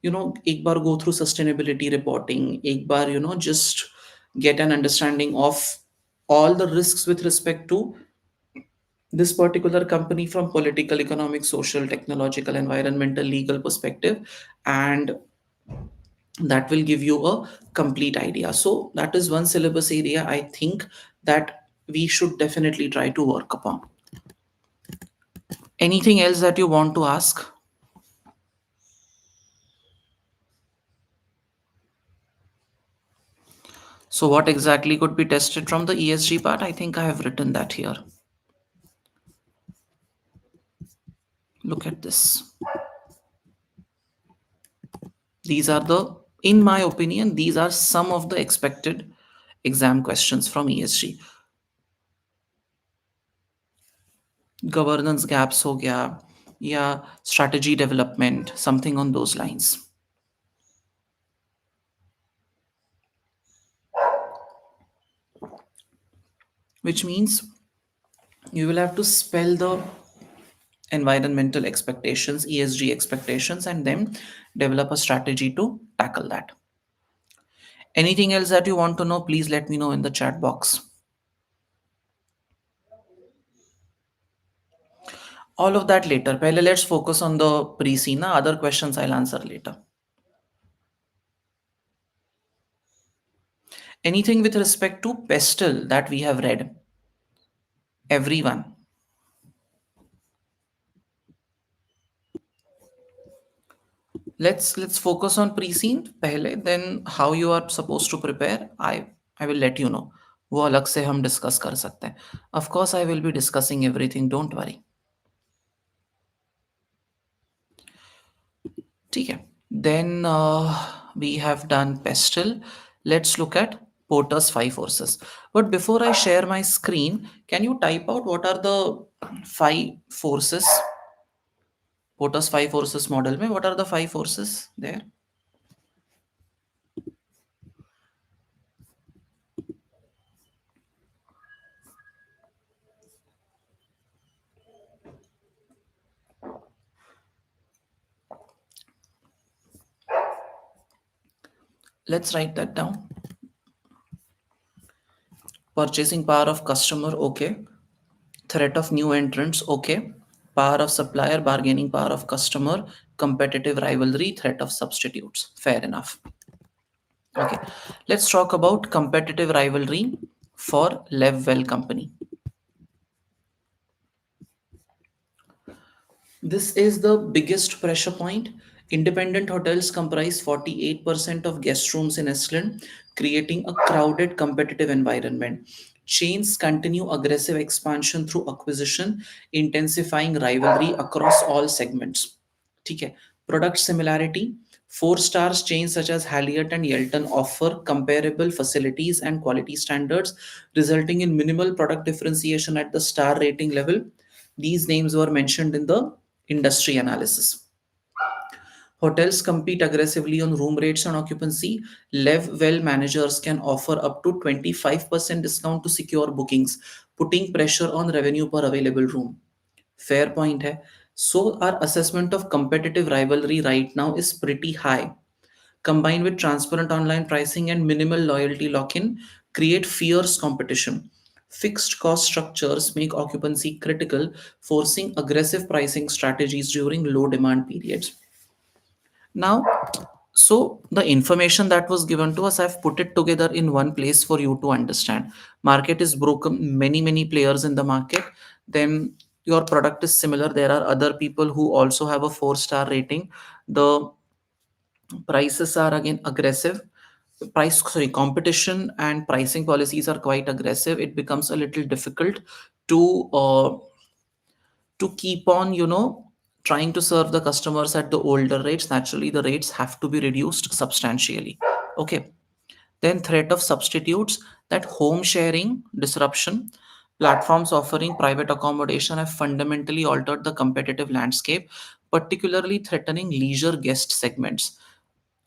[SPEAKER 1] एक बार go through sustainability reporting, एक बार just get an understanding of all the risks with respect to this particular company from political, economic, social, technological, environmental, legal perspective, and that will give you a complete idea. So that is one syllabus area I think that we should definitely try to work upon. Anything else that you want to ask? So what exactly could be tested from the ESG part? I think I have written that here. Look at this. These are the, in my opinion, these are some of the expected exam questions from ESG. Governance gaps हो गया या strategy development, something on those lines, which means you will have to spell the environmental expectations, ESG expectations, and then develop a strategy to tackle that. Anything else that you want to know, please let me know in the chat box. All of that later. Pehle, let's focus on the pre-scene. Other questions I'll answer later. Anything with respect to PESTL that we have read? Everyone. Let's focus on pre-scene पहले, then how you are supposed to prepare. I will let you know. वो अलग से हम discuss कर सकते हैं. Of course I will be discussing everything, don't worry. ठीक है. Then we have done PESTL. Let's look at Porter's five forces. But before I share my screen, can you type out what are the five forces? Porter's five forces model में what are the five forces there? Let's write that down. Purchasing power of customer, okay. Threat of new entrants, okay. Power of supplier, bargaining power of customer, competitive rivalry, threat of substitutes. Fair enough. Okay. Let's talk about competitive rivalry for Levwell company. This is the biggest pressure point. Independent hotels comprise 48% of guest rooms in Iceland, creating a crowded competitive environment. Chains continue aggressive expansion through acquisition, intensifying rivalry across all segments. ठीक है. Product similarity. Four stars chains such as Hyatt and Yelton offer comparable facilities and quality standards, resulting in minimal product differentiation at the star rating level. These names were mentioned in the industry analysis. Hotels compete aggressively on room rates and occupancy. Levwell managers can offer up to 25% discount to secure bookings, putting pressure on revenue per available room. Fair point hai. So our assessment of competitive rivalry right now is pretty high. Combined with transparent online pricing and minimal loyalty lock-in, create fierce competition. Fixed cost structures make occupancy critical, forcing aggressive pricing strategies during low demand periods. Now, so the information that was given to us, I've put it together in one place for you to understand. Market is broken, many players in the market. Then your product is similar. There are other people who also have a 4-star rating. The prices are again aggressive. Competition and pricing policies are quite aggressive. It becomes a little difficult to uh, to keep on, trying to serve the customers at the older rates. Naturally the rates have to be reduced substantially. Okay. Then threat of substitutes, that home sharing disruption, platforms offering private accommodation have fundamentally altered the competitive landscape, particularly threatening leisure guest segments.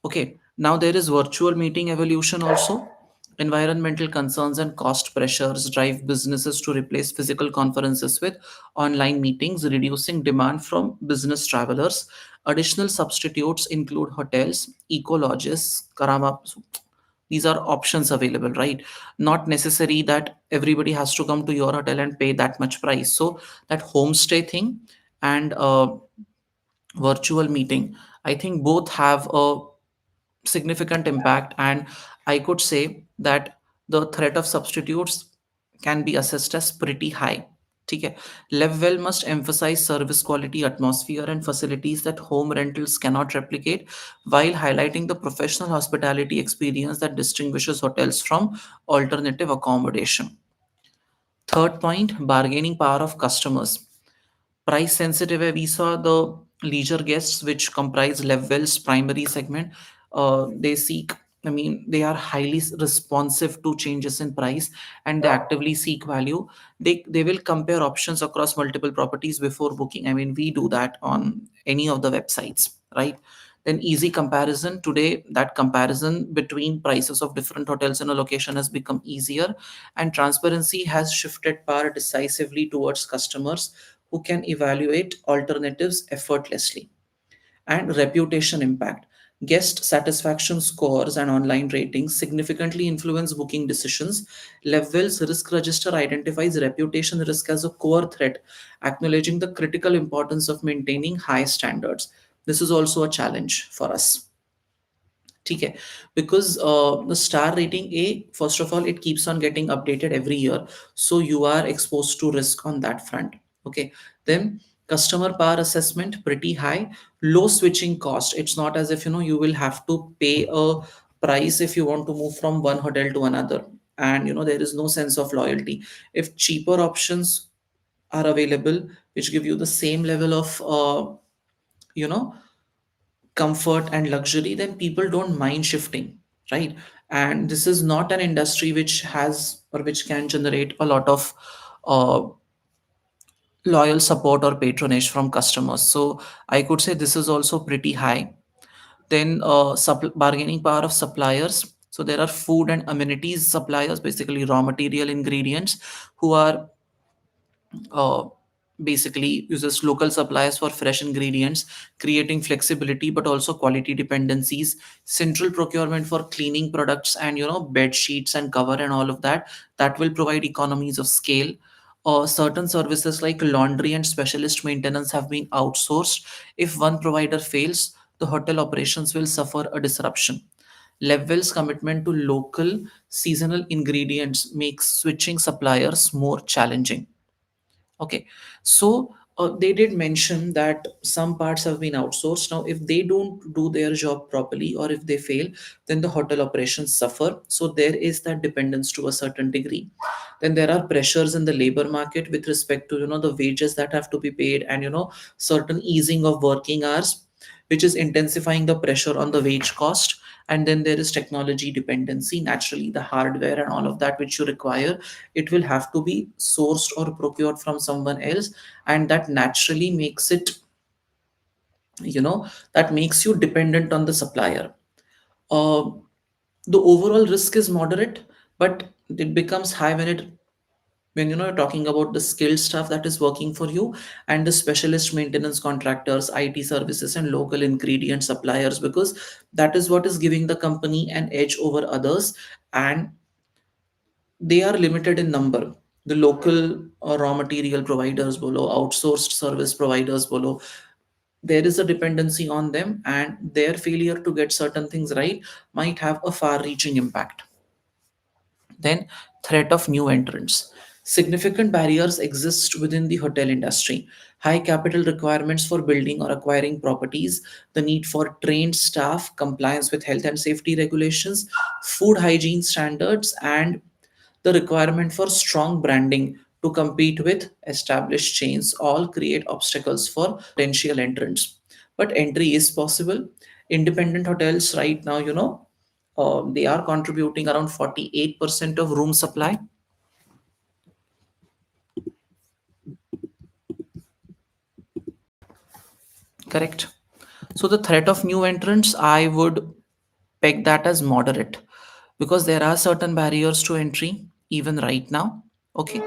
[SPEAKER 1] Okay, now there is virtual meeting evolution also. Environmental concerns and cost pressures drive businesses to replace physical conferences with online meetings, reducing demand from business travelers. Additional substitutes include hotels, eco lodges, karama. These are options available, right? Not necessary that everybody has to come to your hotel and pay that much price. So that homestay thing and virtual meeting, I think both have a significant impact, and I could say that the threat of substitutes can be assessed as pretty high. ठीक है. Levwell must emphasize service quality, atmosphere, and facilities that home rentals cannot replicate, while highlighting the professional hospitality experience that distinguishes hotels from alternative accommodation. Third point, bargaining power of customers. Price sensitive, we saw the leisure guests, which comprise Levwell's primary segment. They seek, I mean, they are highly responsive to changes in price, and they actively seek value. They will compare options across multiple properties before booking. I mean, we do that on any of the websites, right? Then easy comparison. Today, that comparison between prices of different hotels in a location has become easier, and transparency has shifted power decisively towards customers who can evaluate alternatives effortlessly. And reputation impact. Guest satisfaction scores and online ratings significantly influence booking decisions. Levwell's risk register identifies reputation risk as a core threat, acknowledging the critical importance of maintaining high standards. This is also a challenge for us. ठीक है, because the star rating A, first of all, it keeps on getting updated every year, so you are exposed to risk on that front. Okay, then customer power assessment pretty high. Low switching cost. It's not as if you will have to pay a price if you want to move from one hotel to another, and there is no sense of loyalty. If cheaper options are available which give you the same level of you know comfort and luxury, then people don't mind shifting, right? And this is not an industry which has or which can generate a lot of uh, loyal support or patronage from customers. So I could say this is also pretty high. Then bargaining power of suppliers. So there are food and amenities suppliers, basically raw material ingredients, who are uh, basically uses local suppliers for fresh ingredients, creating flexibility but also quality dependencies. Central procurement for cleaning products and bed sheets and cover and all of that, that will provide economies of scale. Certain services like laundry and specialist maintenance have been outsourced. If one provider fails, the hotel operations will suffer a disruption. Levwell's commitment to local seasonal ingredients makes switching suppliers more challenging. Okay, so they did mention that some parts have been outsourced. Now, if they don't do their job properly or if they fail, then the hotel operations suffer. So there is that dependence to a certain degree. Then there are pressures in the labor market with respect to the wages that have to be paid, and certain easing of working hours, which is intensifying the pressure on the wage cost. And then there is technology dependency. Naturally, the hardware and all of that which you require, it will have to be sourced or procured from someone else, and that naturally makes it, that makes you dependent on the supplier. uh, the overall risk is moderate, but it becomes high when you're talking about the skilled staff that is working for you, and the specialist maintenance contractors, IT services, and local ingredient suppliers, because that is what is giving the company an edge over others. And they are limited in number. The local raw material providers below, outsourced service providers below, there is a dependency on them, and their failure to get certain things right might have a far reaching impact. Then, threat of new entrants. Significant barriers exist within the hotel industry. High capital requirements for building or acquiring properties, the need for trained staff, compliance with health and safety regulations, food hygiene standards, and the requirement for strong branding to compete with established chains all create obstacles for potential entrants. But entry is possible. Independent hotels right now, they are contributing around 48% of room supply. Correct. So the threat of new entrants, I would peg that as moderate, because there are certain barriers to entry even right now. Okay.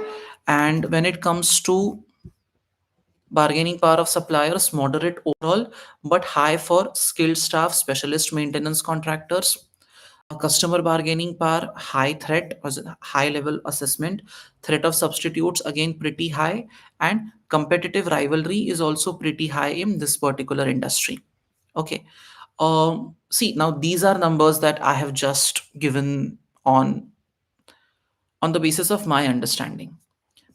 [SPEAKER 1] And when it comes to bargaining power of suppliers, moderate overall, but high for skilled staff, specialist maintenance contractors. Customer bargaining power, high threat, high level assessment. Threat of substitutes, again, pretty high. And competitive rivalry is also pretty high in this particular industry. Okay. See, now these are numbers that I have just given on the basis of my understanding.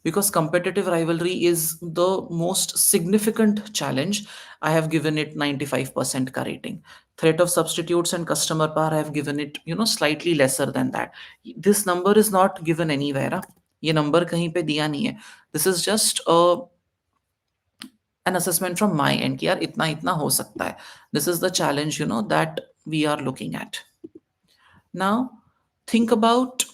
[SPEAKER 1] because competitive rivalry is the most significant challenge. I have given it 95% का rating. Threat of substitutes and customer power, I have given it, slightly lesser than that. This number is not given anywhere. ये number कहीं पे दिया नहीं है. This is just an assessment from my end कि यार इतना इतना हो सकता है. This is the challenge, that we are looking at. Now, think about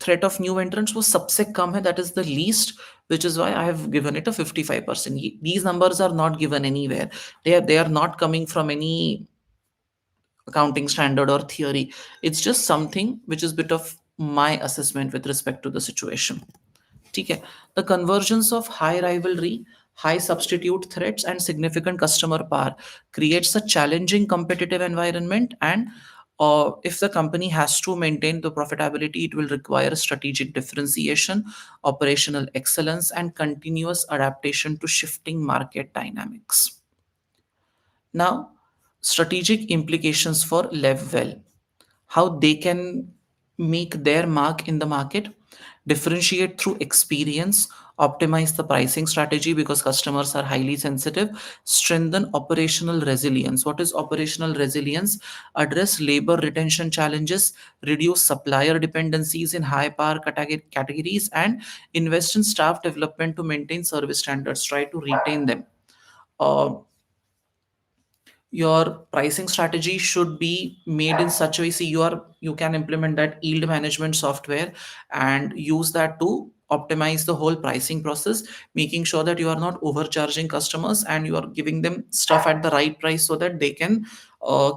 [SPEAKER 1] threat of new entrants was सबसे कम है, that is the least, which is why I have given it a 55%. These numbers are not given anywhere. They are not coming from any accounting standard or theory. It's just something which is bit of my assessment with respect to the situation. ठीक है. The convergence of high rivalry, high substitute threats, and significant customer power creates a challenging competitive environment. And if the company has to maintain the profitability, it will require strategic differentiation, operational excellence, and continuous adaptation to shifting market dynamics. Now, strategic implications for Levwell, how they can make their mark in the market, differentiate through experience, optimize the pricing strategy because customers are highly sensitive, strengthen operational resilience. What is operational resilience? Address labor retention challenges, reduce supplier dependencies in high power categories, and invest in staff development to maintain service standards, try to retain them. Uh, your pricing strategy should be made in such a way. See, you can implement that yield management software and use that to optimize the whole pricing process, making sure that you are not overcharging customers and you are giving them stuff at the right price so that they can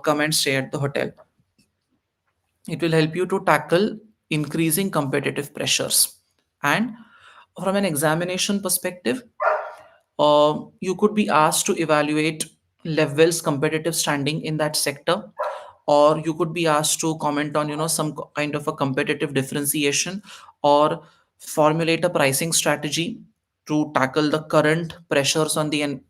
[SPEAKER 1] come and stay at the hotel. It will help you to tackle increasing competitive pressures. And from an examination perspective, you could be asked to evaluate Levwell's competitive standing in that sector, or you could be asked to comment on some kind of a competitive differentiation, or formulate a pricing strategy to tackle the current pressures on the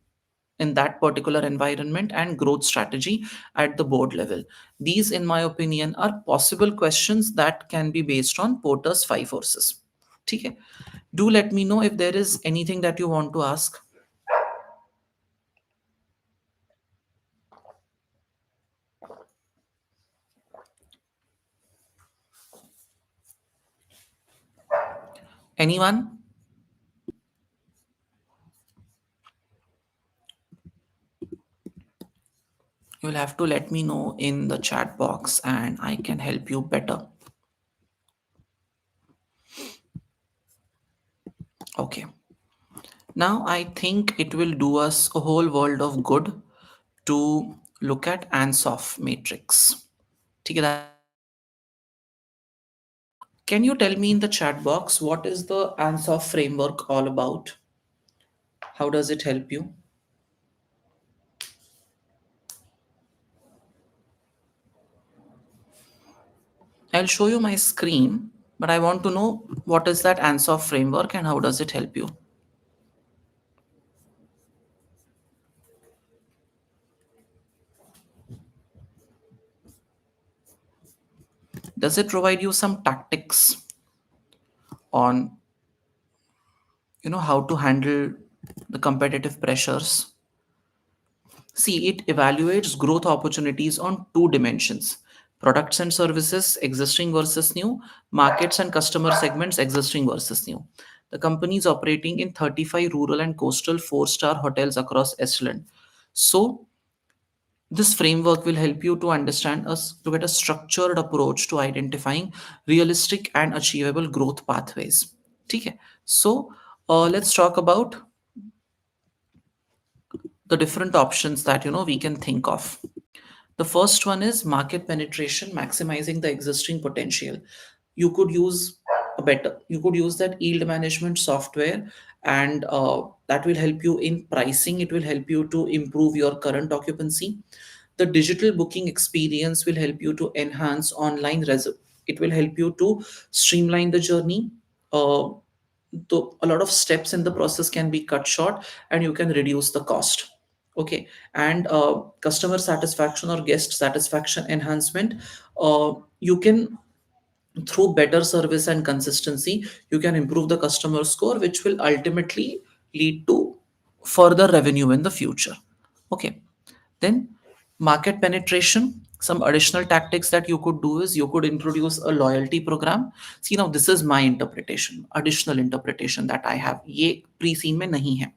[SPEAKER 1] in that particular environment, and growth strategy at the board level. These, in my opinion, are possible questions that can be based on Porter's five forces. Okay. Do let me know if there is anything that you want to ask. Anyone? You'll have to let me know in the chat box and I can help you better. Okay. Now I think it will do us a whole world of good to look at ANS OFF Matrix. Okay, can you tell me in the chat box what is the ANS OFF framework all about? How does it help you? I'll show you my screen, but I want to know what is that ANS OFF framework and how does it help you? Does it provide you some tactics on how to handle the competitive pressures? See, it evaluates growth opportunities on two dimensions: products and services, existing versus new, markets and customer segments, existing versus new. The company is operating in 35 rural and coastal four-star hotels across Estland. So, this framework will help you to understand us to get a structured approach to identifying realistic and achievable growth pathways. Okay. So, let's talk about the different options that we can think of. The first one is market penetration, maximizing the existing potential. You could use that yield management software, and that will help you in pricing. It will help you to improve your current occupancy. The digital booking experience will help you to enhance online reserve. It will help you to streamline the journey. Uh, a lot of steps in the process can be cut short and you can reduce the cost. Okay. And customer satisfaction or guest satisfaction enhancement, you can Through better service and consistency, you can improve the customer score, which will ultimately lead to further revenue in the future. Okay. Then market penetration. Some additional tactics that you could do is you could introduce a loyalty program. See, now this is my interpretation, additional interpretation that I have. ये pre-scene में नहीं है.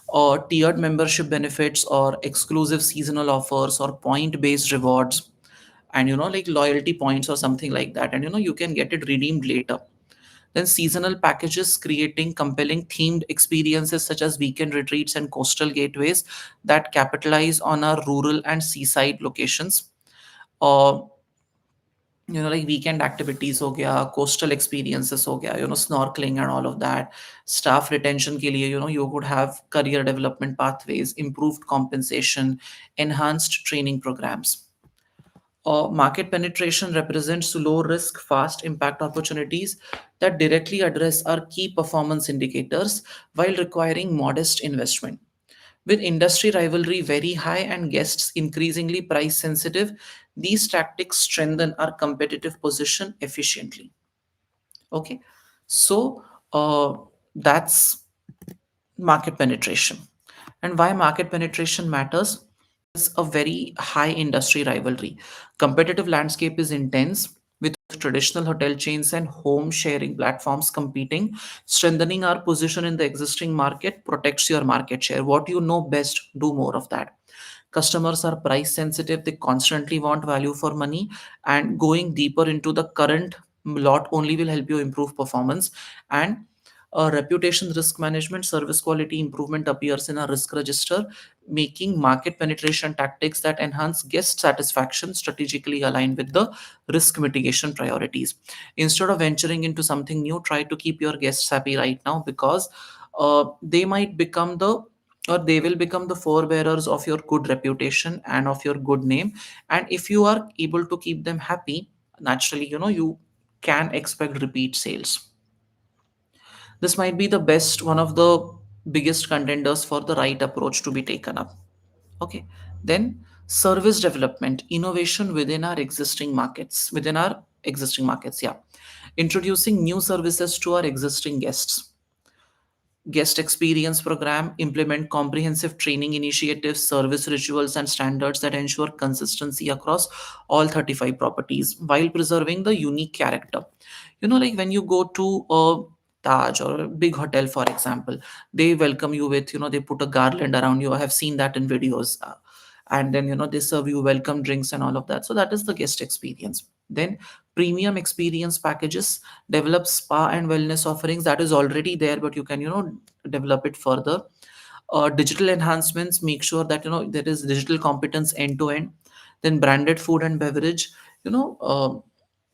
[SPEAKER 1] Or tiered membership benefits or exclusive seasonal offers or point based rewards, and like loyalty points or something like that, and you can get it redeemed later. Then seasonal packages, creating compelling themed experiences such as weekend retreats and coastal gateways that capitalize on our rural and seaside locations. Or like weekend activities हो गया, coastal experiences हो गया, snorkeling and all of that. Staff retention के लिए, you could have career development pathways, improved compensation, enhanced training programs. Market penetration represents low risk, fast impact opportunities that directly address our key performance indicators while requiring modest investment. With industry rivalry very high and guests increasingly price sensitive, these tactics strengthen our competitive position efficiently. Okay, so that's market penetration. And why market penetration matters is a very high industry rivalry. Competitive landscape is intense with traditional hotel chains and home sharing platforms competing. Strengthening our position in the existing market protects your market share. What you know best, do more of that. Customers are price sensitive, they constantly want value for money, and going deeper into the current lot only will help you improve performance. And reputation risk management, service quality improvement appears in a risk register, making market penetration tactics that enhance guest satisfaction strategically aligned with the risk mitigation priorities. Instead of venturing into something new, try to keep your guests happy right now, because they might become the or they will become the forebearers of your good reputation and of your good name. And if you are able to keep them happy, naturally, you can expect repeat sales. This might be the best, one of the biggest contenders for the right approach to be taken up. Okay. Then service development, innovation within our existing markets. Yeah. Introducing new services to our existing guests. Guest experience program, implement comprehensive training initiatives, service rituals, and standards that ensure consistency across all 35 properties while preserving the unique character. Like when you go to a Taj or a big hotel, for example, they welcome you with, they put a garland around you. I have seen that in videos. And then, they serve you welcome drinks and all of that. So that is the guest experience. Then premium experience packages, develop spa and wellness offerings that is already there, but you can, develop it further. Digital enhancements, make sure that, there is digital competence end to end. Then branded food and beverage, you know,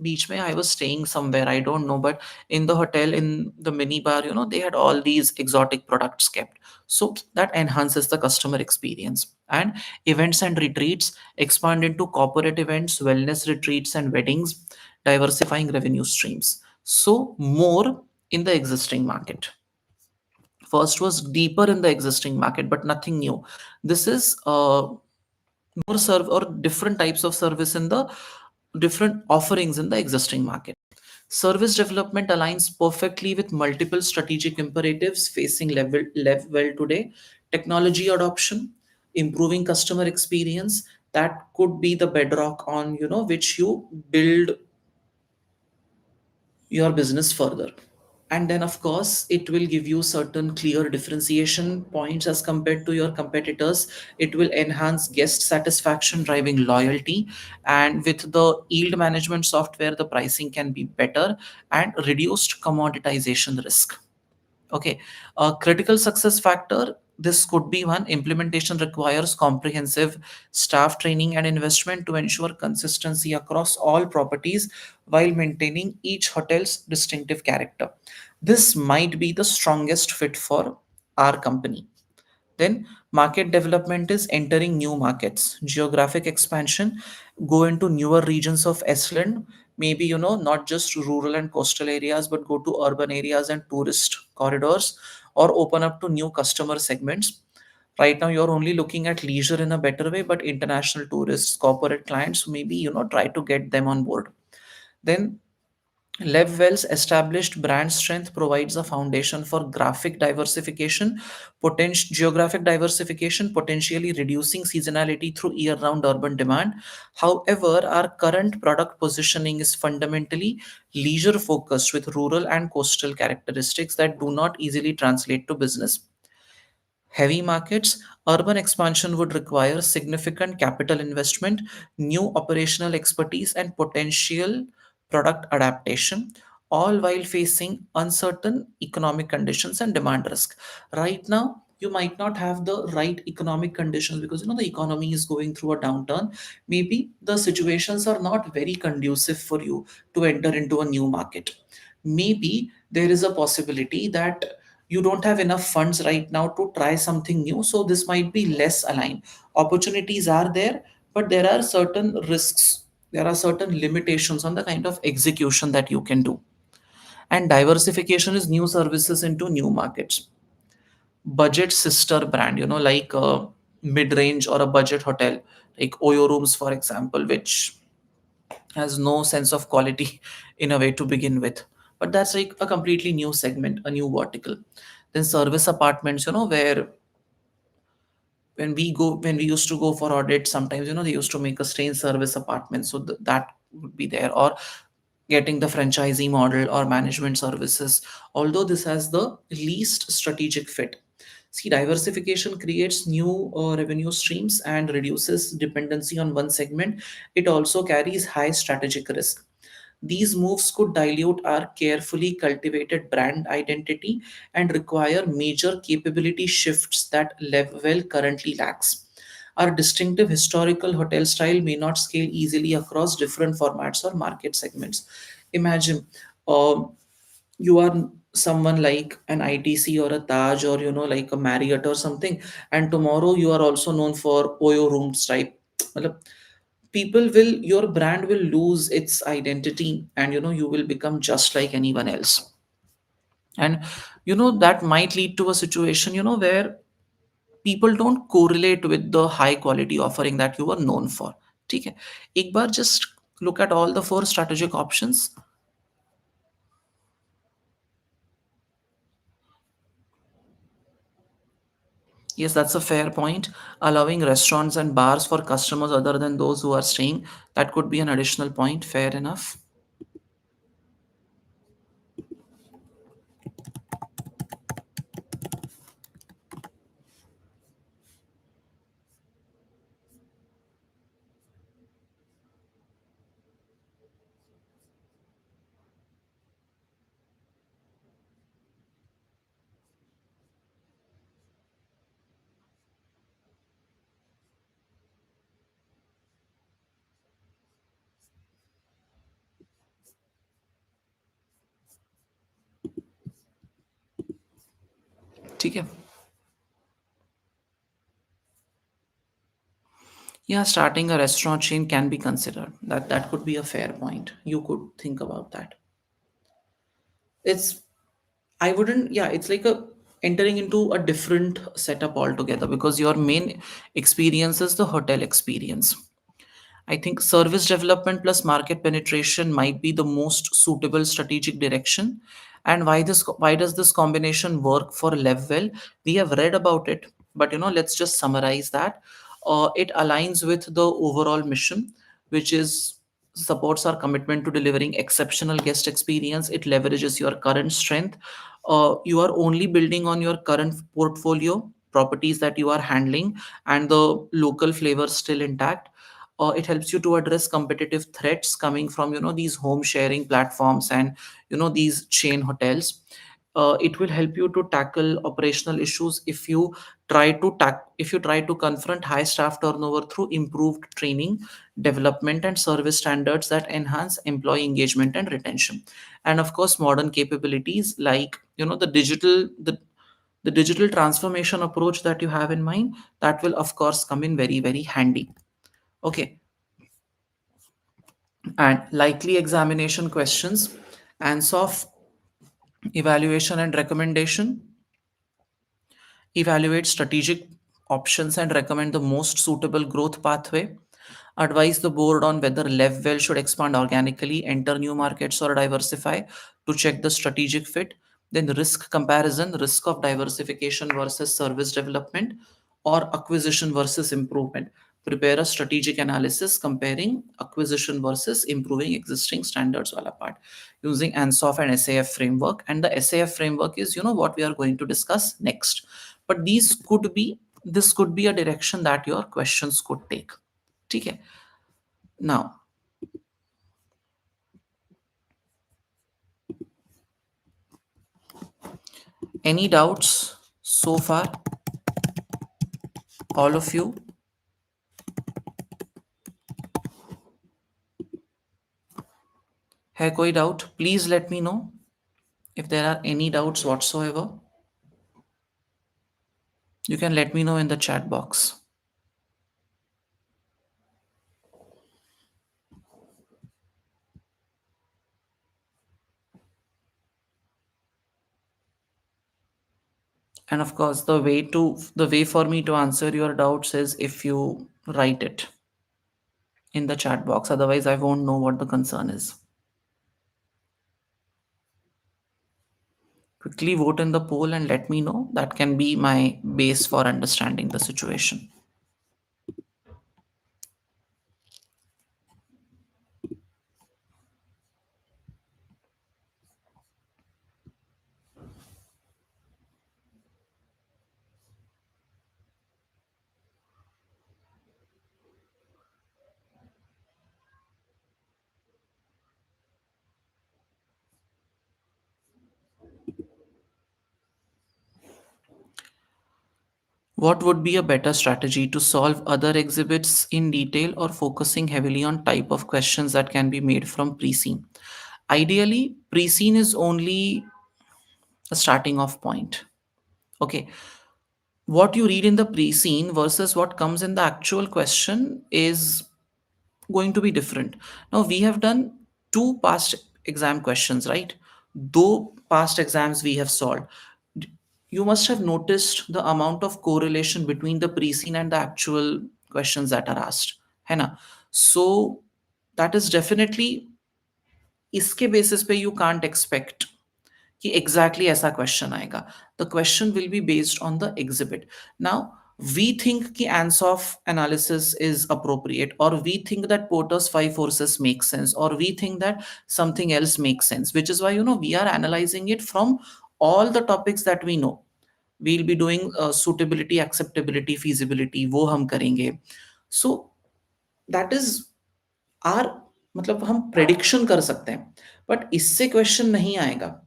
[SPEAKER 1] beach mein I was staying somewhere, I don't know, but in the hotel, in the mini bar, they had all these exotic products kept. So that enhances the customer experience. And events and retreats, expand into corporate events, wellness retreats, and weddings, diversifying revenue streams. So more in the existing market. First was deeper in the existing market, but nothing new. This is more serve or different types of service in the different offerings in the existing market. Service development aligns perfectly with multiple strategic imperatives facing level today. Technology adoption, improving customer experience, that could be the bedrock on which you build your business further. And then of course it will give you certain clear differentiation points as compared to your competitors. It will enhance guest satisfaction, driving loyalty. And with the yield management software, the pricing can be better and reduced commoditization risk. Okay, a critical success factor. This could be one. Implementation requires comprehensive staff training and investment to ensure consistency across all properties while maintaining each hotel's distinctive character. This might be the strongest fit for our company. Then market development is entering new markets, geographic expansion, go into newer regions of Estland, maybe not just rural and coastal areas, but go to urban areas and tourist corridors, or open up to new customer segments. Right now you're only looking at leisure in a better way, but international tourists, corporate clients, maybe try to get them on board. Then Levwell's established brand strength provides a foundation for graphic diversification, geographic diversification, potentially reducing seasonality through year-round urban demand. However, our current product positioning is fundamentally leisure-focused with rural and coastal characteristics that do not easily translate to business heavy markets, urban expansion would require significant capital investment, new operational expertise, and potential product adaptation, all while facing uncertain economic conditions and demand risk. Right now, you might not have the right economic conditions because the economy is going through a downturn. Maybe the situations are not very conducive for you to enter into a new market. Maybe there is a possibility that you don't have enough funds right now to try something new, so this might be less aligned. Opportunities are there, but there are certain risks, there are certain limitations on the kind of execution that you can do. And diversification is new services into new markets. Budget sister brand, like a mid-range or a budget hotel, like Oyo Rooms, for example, which has no sense of quality in a way to begin with. But that's like a completely new segment, a new vertical. Then service apartments, where when we used to go for audit, sometimes they used to make us stay in service apartments, so that would be there. Or getting the franchisee model or management services, although this has the least strategic fit. See, diversification creates new revenue streams and reduces dependency on one segment. It also carries high strategic risk. These moves could dilute our carefully cultivated brand identity and require major capability shifts that Levwell currently lacks. Our distinctive historical hotel style may not scale easily across different formats or market segments. Imagine you are someone like an ITC or a Taj, or like a Marriott or something, and tomorrow you are also known for Oyo rooms type. Matlab, people will your brand will lose its identity, and you will become just like anyone else. And that might lead to a situation where people don't correlate with the high quality offering that you are known for. ठीक है, एक बार just look at all the four strategic options. Yes, that's a fair point. Allowing restaurants and bars for customers other than those who are staying, that could be an additional point. Fair enough. ठीक है. Yeah, starting a restaurant chain can be considered. That could be a fair point. You could think about that. It's I wouldn't, yeah, it's like a entering into a different setup altogether because your main experience is the hotel experience. I think service development plus market penetration might be the most suitable strategic direction. And why does this combination work for Levwell? We have read about it, but let's just summarize that. It aligns with the overall mission, which is supports our commitment to delivering exceptional guest experience. It leverages your current strength. You are only building on your current portfolio properties that you are handling, and the local flavor still intact. It helps you to address competitive threats coming from these home sharing platforms and these chain hotels. It will help you to tackle operational issues if you try to confront high staff turnover through improved training, development, and service standards that enhance employee engagement and retention. And of course, modern capabilities like the digital transformation approach that you have in mind, that will of course come in very, very handy. Okay. And likely examination questions, ANS of evaluation and recommendation, evaluate strategic options and recommend the most suitable growth pathway. advise the board on whether Levwell should expand organically, enter new markets, or diversify, to check the strategic fit. Then risk comparison, risk of diversification versus service development, or acquisition versus improvement. Prepare a strategic analysis comparing acquisition versus improving existing standards wala part using ANSOF and SAF framework. And the SAF framework is, what we are going to discuss next. But this could be a direction that your questions could take. Okay. Now, any doubts so far, all of you? है कोई doubt? Please let me know if there are any doubts whatsoever. You can let me know in the chat box. And of course, the way for me to answer your doubts is if you write it in the chat box. Otherwise, I won't know what the concern is. Quickly vote in the poll and let me know. That can be my base for understanding the situation. What would be a better strategy to solve other exhibits in detail or focusing heavily on type of questions that can be made from pre-scene? Ideally, pre-scene is only a starting off point. Okay. What you read in the pre-scene versus what comes in the actual question is going to be different. Now, we have done two past exam questions, right? Though past exams we have solved. You must have noticed the amount of correlation between the pre-scene and the actual questions that are asked. है ना? So that is definitely इसके basis पे you can't expect कि exactly ऐसा question आएगा. The question will be based on the exhibit. Now we think कि ANS of analysis is appropriate, or we think that Porter's five forces make sense, or we think that something else makes sense, which is why we are analyzing it from all the topics that we know. We'll be doing suitability, acceptability, feasibility, वो हम करेंगे. So that is our, मतलब हम prediction कर सकते हैं, but इससे question नहीं आएगा.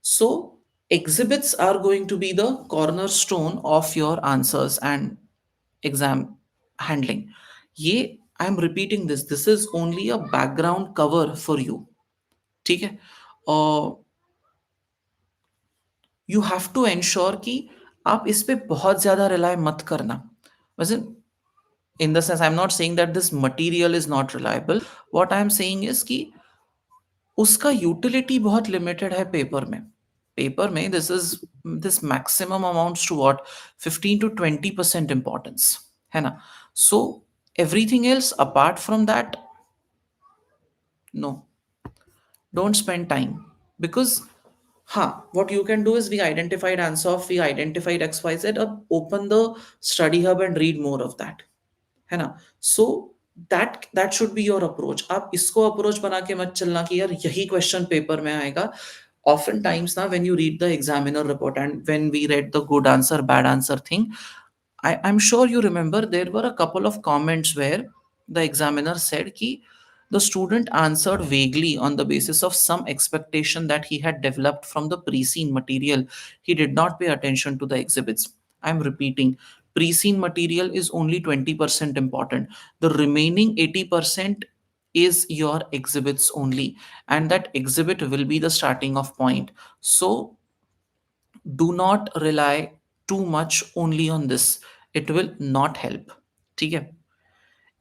[SPEAKER 1] So, exhibits are going to be the cornerstone of your answers and exam handling. ये I am repeating this. This is only a background cover for you. ठीक है? और you have to ensure कि आप इस पे बहुत ज़्यादा rely मत करना. वैसे in the sense, I'm not saying that this material is not reliable. What I'm saying is कि उसका यूटिलिटी बहुत लिमिटेड है पेपर में. पेपर में this maximum amounts to what 15 to 20% importance है ना. So everything else apart from that, no, don't spend time. Because what you can do is, we identified ANSOF, we identified XYZ, open the study hub and read more of that, है ना. So that should be your approach. आप इसको approach बना के मत चलना कि यार यही क्वेश्चन पेपर में आएगा. Often times now, when you read the examiner report and when we read the good answer bad answer thing, I'm sure you remember there were a couple of comments where the examiner said ki the student answered vaguely on the basis of some expectation that he had developed from the pre-scene material. He did not pay attention to the exhibits. I'm repeating, pre-scene material is only 20% important. The remaining 80% is your exhibits only, and that exhibit will be the starting of point. So do not rely too much only on this. It will not help. ठीक है.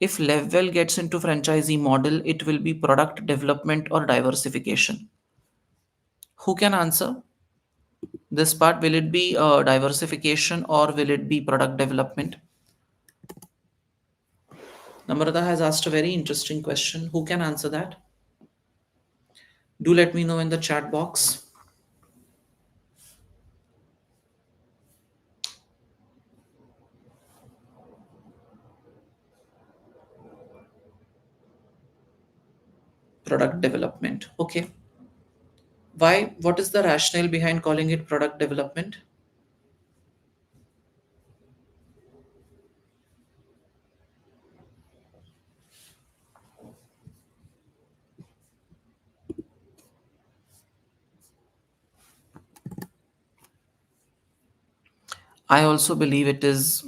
[SPEAKER 1] If Levwell gets into franchisee model, it will be product development or diversification. Who can answer this part? Will it be diversification or will it be product development? Namrata has asked a very interesting question. Who can answer that? Do let me know in the chat box. Product development. Okay. Why? What is the rationale behind calling it product development? I also believe it is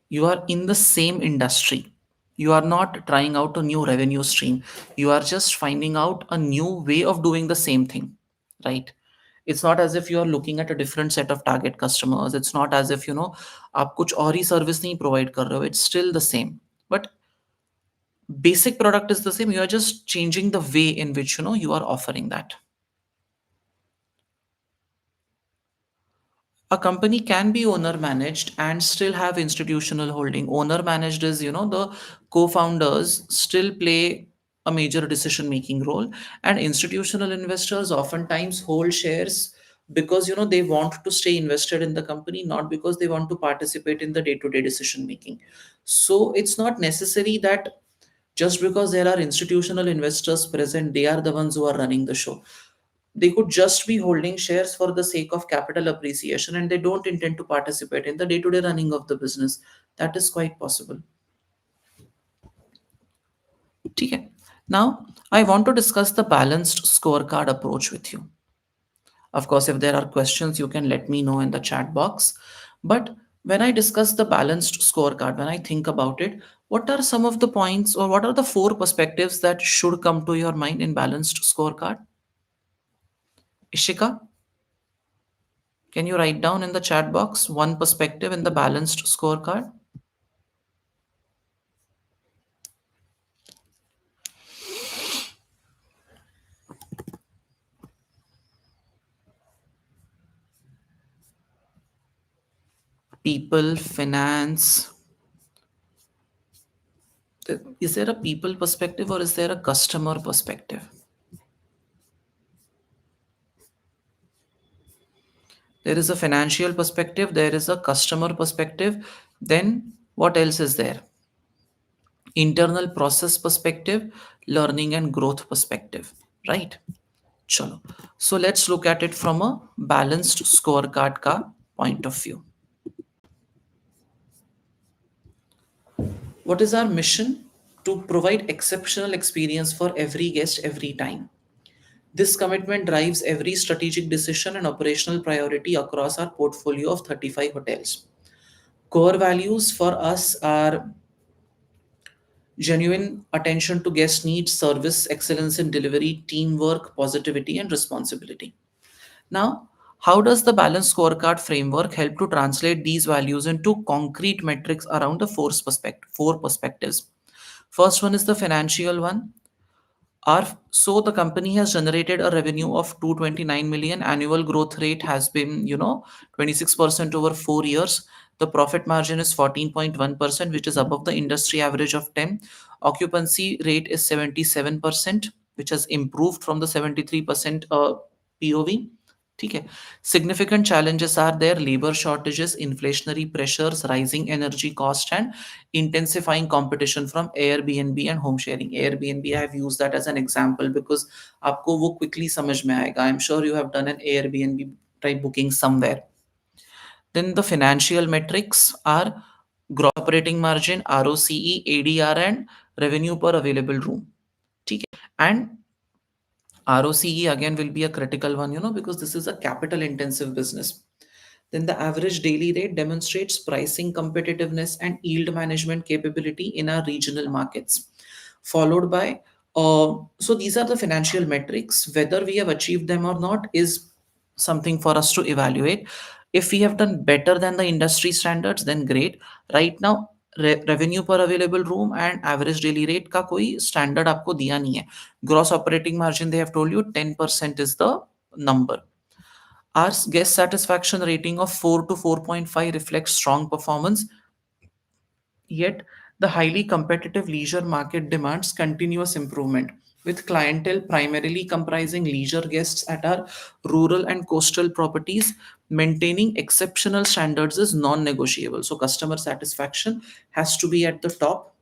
[SPEAKER 1] you are in the same industry. You are not trying out a new revenue stream. You are just finding out a new way of doing the same thing, right? It's not as if you are looking at a different set of target customers. It's not as if आप कुछ और ही service नहीं provide कर रहे हो. It's still the same. But basic product is the same. You are just changing the way in which you are offering that. A company can be owner managed and still have institutional holding. Owner managed is the co-founders still play a major decision making role, and institutional investors oftentimes hold shares because they want to stay invested in the company, not because they want to participate in the day to day decision making. So it's not necessary that just because there are institutional investors present, they are the ones who are running the show. They could just be holding shares for the sake of capital appreciation, and they don't intend to participate in the day to day running of the business. That is quite possible. Okay. Now, I want to discuss the balanced scorecard approach with you. Of course, if there are questions, you can let me know in the chat box. But when I discuss the balanced scorecard, when I think about it, what are some of the points or what are the four perspectives that should come to your mind in balanced scorecard? Ishika, can you write down in the chat box one perspective in the balanced scorecard? People, finance. Is there a people perspective or is there a customer perspective? There is a financial perspective, there is a customer perspective. Then what else is there? Internal process perspective, learning and growth perspective, right? Chalo. So let's look at it from a balanced scorecard ka point of view. What is our mission? To provide exceptional experience for every guest every time. This commitment drives every strategic decision and operational priority across our portfolio of 35 hotels. Core values for us are genuine attention to guest needs, service, excellence in delivery, teamwork, positivity, and responsibility. Now, how does the balanced scorecard framework help to translate these values into concrete metrics around the four perspectives? First one is the financial one. So the company has generated a revenue of 229 million. Annual growth rate has been 26% over 4 years. The profit margin is 14.1%, which is above the industry average of 10. Occupancy rate is 77%, which has improved from the 73% POV. ठीक है. Significant challenges are there: labor shortages, inflationary pressures, rising energy cost, and intensifying competition from Airbnb and home sharing. Airbnb, I have used that as an example because आपको वो quickly समझ में आएगा. I'm sure you have done an Airbnb type booking somewhere. Then the financial metrics are gross operating margin, ROCE, ADR, and revenue per available room. ठीक है. And ROCE again will be a critical one, because this is a capital intensive business. Then the average daily rate demonstrates pricing competitiveness and yield management capability in our regional markets. Followed by, so these are the financial metrics. Whether we have achieved them or not is something for us to evaluate. If we have done better than the industry standards, then great. Right now, revenue per available room and average daily rate का कोई standard आपको दिया नहीं है. Gross operating margin, they have told you 10% is the number. Our guest satisfaction rating of 4 to 4.5 reflects strong performance, yet The highly competitive leisure market demands continuous improvement, with clientele primarily comprising leisure guests at our rural and coastal properties. Maintaining exceptional standards is non negotiable. So, customer satisfaction has to be at the top.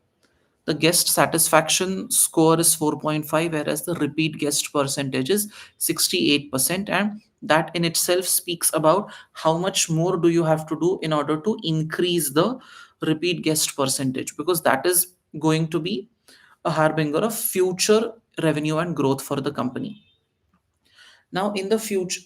[SPEAKER 1] The guest satisfaction score is 4.5, whereas the repeat guest percentage is 68%. And that in itself speaks about how much more do you have to do in order to increase the repeat guest percentage, because that is going to be a harbinger of future revenue and growth for the company. Now, in the future,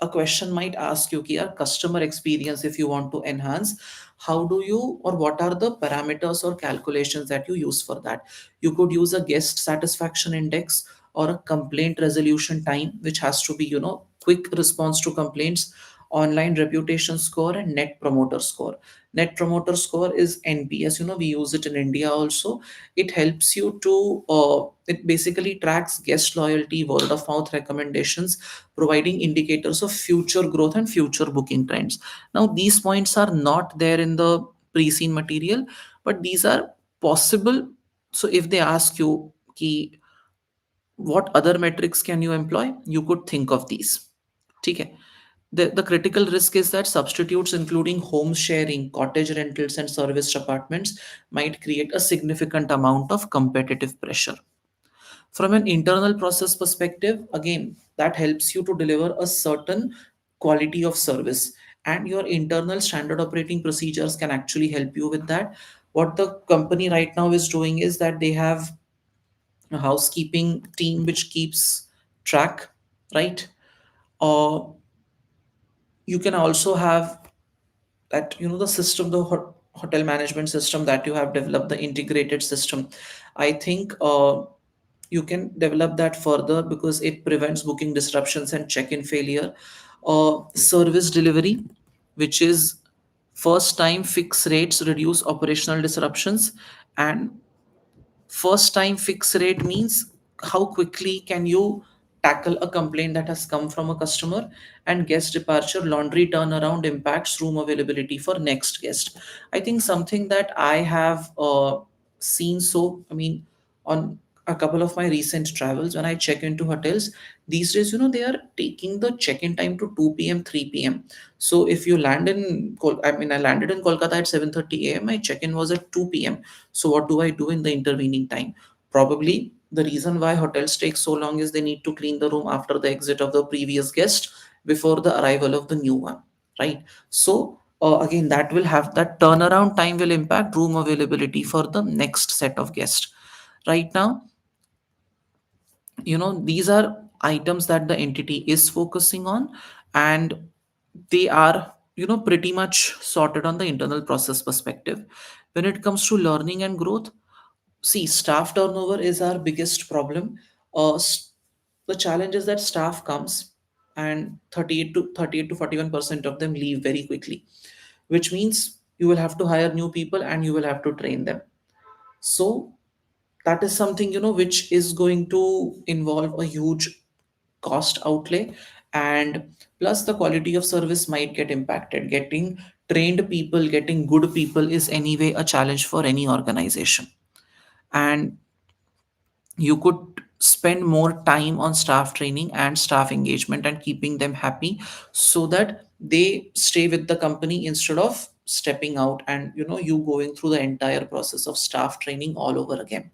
[SPEAKER 1] a question might ask you, Kia, customer experience, if you want to enhance, how do you, or what are the parameters or calculations that you use for that? You could use a guest satisfaction index or a complaint resolution time, which has to be, quick response to complaints, online reputation score, and net promoter score. Net promoter score is NPS. We use it in India also. It helps you to, it basically tracks guest loyalty, word of mouth recommendations, providing indicators of future growth and future booking trends. Now, these points are not there in the pre-scene material, but these are possible. So if they ask you, ki, what other metrics can you employ, you could think of these. Okay. The critical risk is that substitutes, including home sharing, cottage rentals, and serviced apartments, might create a significant amount of competitive pressure. From an internal process perspective, again, that helps you to deliver a certain quality of service, and your internal standard operating procedures can actually help you with that. What the company right now is doing is that they have a housekeeping team which keeps track, right? Or you can also have that, the system, the hotel management system that you have developed, the integrated system. I think you can develop that further because it prevents booking disruptions and check-in failure. Service delivery, which is first time fixed rates reduce operational disruptions. And first time fix rate means how quickly can you tackle a complaint that has come from a customer. And guest departure laundry turnaround impacts room availability for next guest. I think something that I have seen, so I mean, on a couple of my recent travels, when I check into hotels these days, they are taking the check-in time to 2 p.m., 3 p.m. So if you land in I landed in Kolkata at 7:30 a.m., my check-in was at 2 p.m. So what do I do in the intervening time? Probably the reason why hotels take so long is they need to clean the room after the exit of the previous guest before the arrival of the new one, right? So again, that turnaround time will impact room availability for the next set of guests. Right now, these are items that the entity is focusing on, and they are, pretty much sorted on the internal process perspective. When it comes to learning and growth, see, staff turnover is our biggest problem. The challenge is that staff comes and 38 to 41% of them leave very quickly, which means you will have to hire new people and you will have to train them. So that is something, which is going to involve a huge cost outlay. And plus the quality of service might get impacted. Getting trained people, getting good people is anyway a challenge for any organization. And you could spend more time on staff training and staff engagement and keeping them happy so that they stay with the company instead of stepping out and, you going through the entire process of staff training all over again.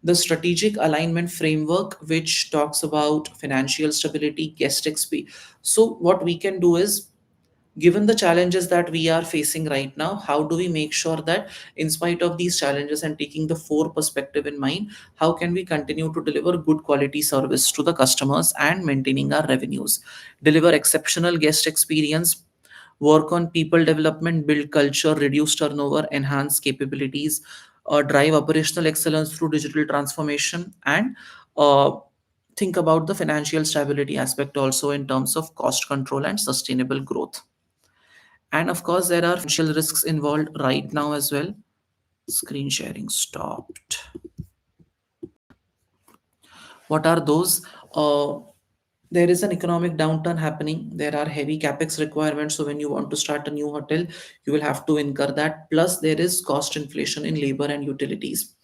[SPEAKER 1] The strategic alignment framework, which talks about financial stability, guest XP. So what we can do is, given the challenges that we are facing right now, how do we make sure that in spite of these challenges and taking the four perspective in mind, how can we continue to deliver good quality service to the customers and maintaining our revenues, deliver exceptional guest experience, work on people development, build culture, reduce turnover, enhance capabilities, drive operational excellence through digital transformation, and uh, think about the financial stability aspect also in terms of cost control and sustainable growth. And of course, there are financial risks involved right now as well. Screen sharing stopped. What are those? There is an economic downturn happening. There are heavy capex requirements. So when you want to start a new hotel, you will have to incur that. Plus, there is cost inflation in labor and utilities,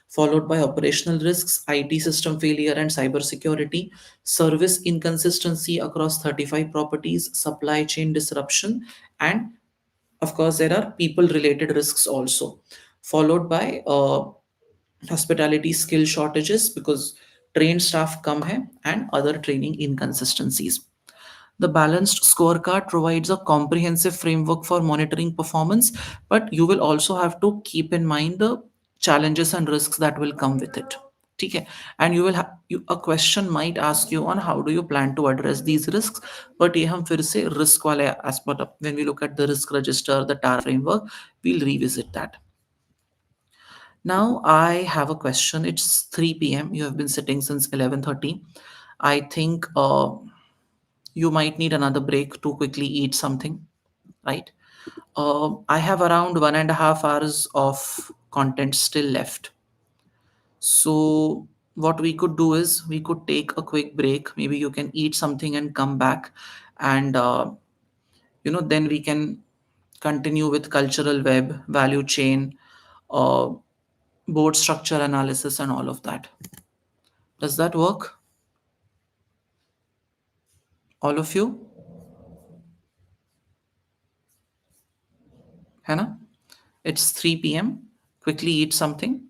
[SPEAKER 1] followed by operational risks, IT system failure and cybersecurity, service inconsistency across 35 properties, supply chain disruption, and of course, there are people related risks also, followed by hospitality skill shortages because trained staff come here and other training inconsistencies. The balanced scorecard provides a comprehensive framework for monitoring performance, but you will also have to keep in mind the challenges and risks that will come with it. Okay. And you will have a question might ask you on how do you plan to address these risks, but ये हम फिर से risk वाले aspect when we look at the risk register, the TAR framework, we'll revisit that. Now I have a question. It's 3 p.m. You have been sitting since 11:30. I think you might need another break to quickly eat something, right? I have around 1.5 hours of content still left. So what we could do is we could take a quick break. Maybe you can eat something and come back, and then we can continue with cultural web, value chain, uh, board structure analysis, and all of that. Does that work? All of you? Hannah? It's 3 p.m. Quickly eat something.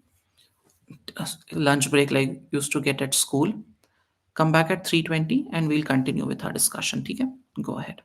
[SPEAKER 1] Lunch break like used to get at school. Come back at 3:20 and we'll continue with our discussion. Okay? Go ahead.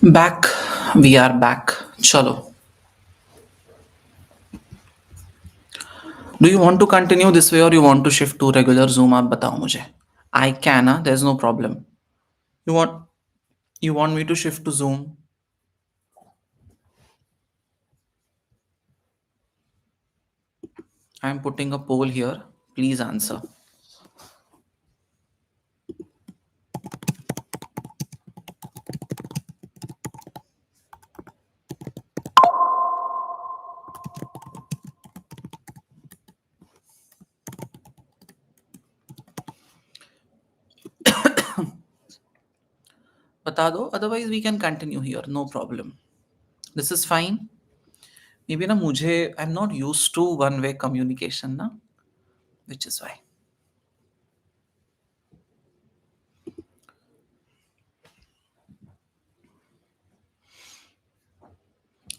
[SPEAKER 1] Back, we are back. Chalo. Do you want to continue this way or you want to shift to regular Zoom? आप बताओ मुझे. I can, huh? There's no problem. You want you want me to shift to Zoom? I'm putting a poll here. Please answer. बता दो. Otherwise we can continue here. No problem. This is fine. Maybe ना मुझे I'm not used to one-way communication ना, which is why.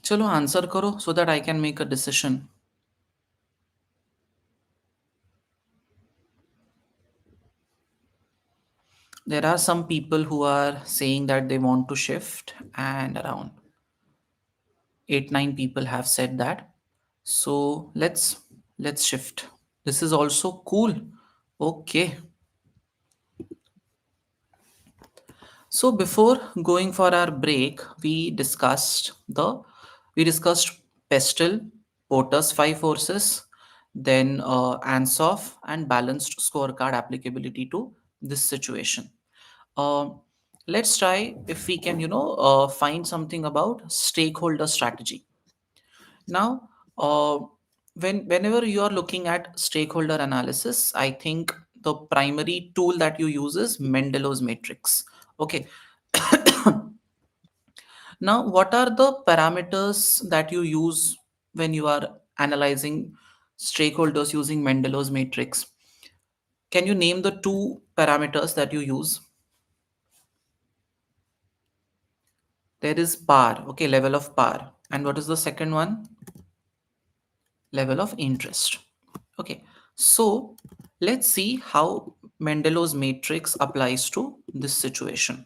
[SPEAKER 1] चलो answer करो so that I can make a decision. There are some people who are saying that they want to shift, and around 8 9 people have said that. So let's shift. This is also cool. Okay. So before going for our break, we discussed PESTL, Porter's 5 forces, then ANS OFF and balanced scorecard applicability to this situation. Uh, let's try if we can, find something about stakeholder strategy. Now, whenever you are looking at stakeholder analysis, I think the primary tool that you use is Mendelow's matrix. Okay. Now, what are the parameters that you use when you are analyzing stakeholders using Mendelow's matrix? Can you name the two parameters that you use? There is PAR, okay, level of PAR. And what is the second one? Level of interest. Okay, so let's see how Mendelow's matrix applies to this situation.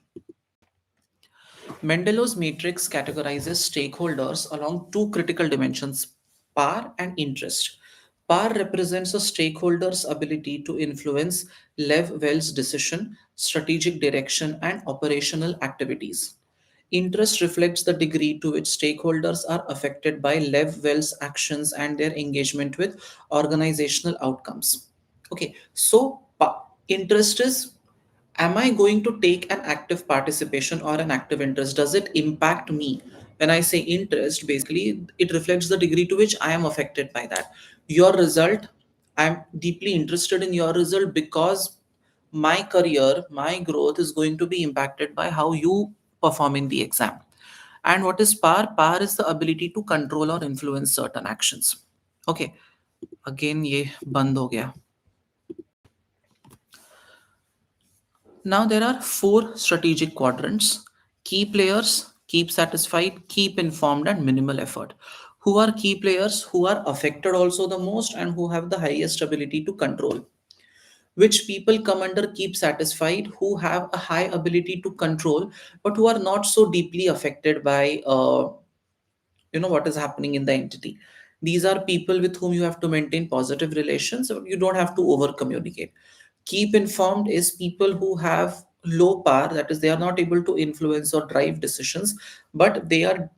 [SPEAKER 1] Mendelow's matrix categorizes stakeholders along two critical dimensions, PAR and interest. PAR represents a stakeholder's ability to influence Levwell's decision, strategic direction, and operational activities. Interest reflects the degree to which stakeholders are affected by Levwell's actions and their engagement with organizational outcomes. Okay, so interest is, am I going to take an active participation or an active interest? Does it impact me? When I say interest, basically it reflects the degree to which I am affected by that. Your result, I'm deeply interested in your result because my career, my growth is going to be impacted by how you perform in the exam. And what is PAR? PAR is the ability to control or influence certain actions. Okay, again ये बंद हो गया. Now there are 4 strategic quadrants: key players, keep satisfied, keep informed, and minimal effort. Who are key players? Who are affected also the most and who have the highest ability to control. Which people come under keep satisfied? Who have a high ability to control but who are not so deeply affected by what is happening in the entity. These are people with whom you have to maintain positive relations, so you don't have to over communicate. Keep informed is people who have low power, that is they are not able to influence or drive decisions, but they are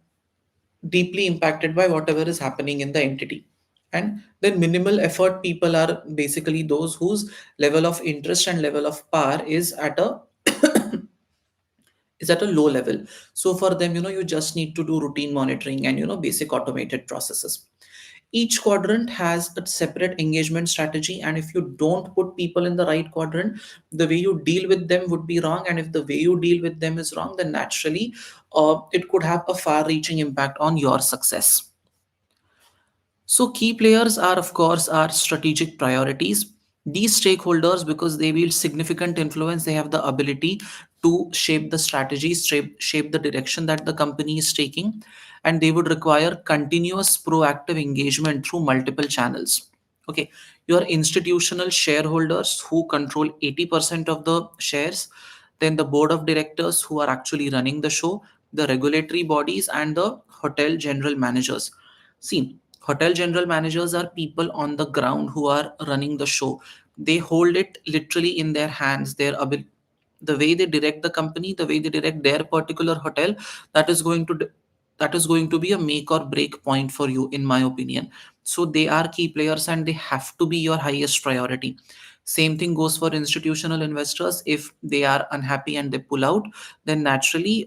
[SPEAKER 1] deeply impacted by whatever is happening in the entity. And then minimal effort people are basically those whose level of interest and level of power is at a low level. So for them, you just need to do routine monitoring and basic automated processes. Each quadrant has a separate engagement strategy, and if you don't put people in the right quadrant, the way you deal with them would be wrong, and if the way you deal with them is wrong, then naturally it could have a far reaching impact on your success. So key players are, of course, our strategic priorities. These stakeholders, because they wield significant influence, they have the ability to shape the strategy, shape the direction that the company is taking, and they would require continuous proactive engagement through multiple channels. Okay, your institutional shareholders who control 80% of the shares, then the board of directors who are actually running the show, the regulatory bodies, and the hotel general managers. See, hotel general managers are people on the ground who are running the show. They hold it literally in their hands. The way they direct the company, the way they direct their particular hotel, that is going to that is going to be a make or break point for you, in my opinion. So they are key players and they have to be your highest priority. Same thing goes for institutional investors. If they are unhappy and they pull out, then naturally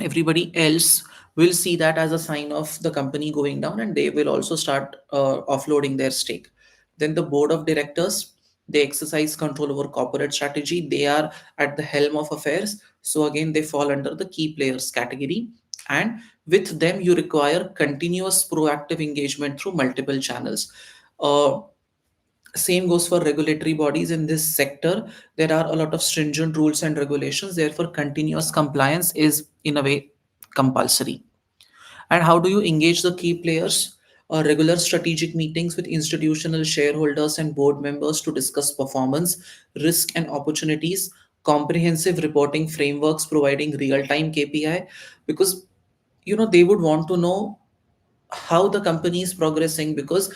[SPEAKER 1] everybody else will see that as a sign of the company going down, and they will also start offloading their stake. Then the board of directors, they exercise control over corporate strategy. They are at the helm of affairs, so again they fall under the key players category. And with them you require continuous proactive engagement through multiple channels. uh, Same goes for regulatory bodies in this sector. There are a lot of stringent rules and regulations, therefore continuous compliance is in a way compulsory. And how do you engage the key players? Regular strategic meetings with institutional shareholders and board members to discuss performance, risk, and opportunities. Comprehensive reporting frameworks providing real-time KPI, because they would want to know how the company is progressing, because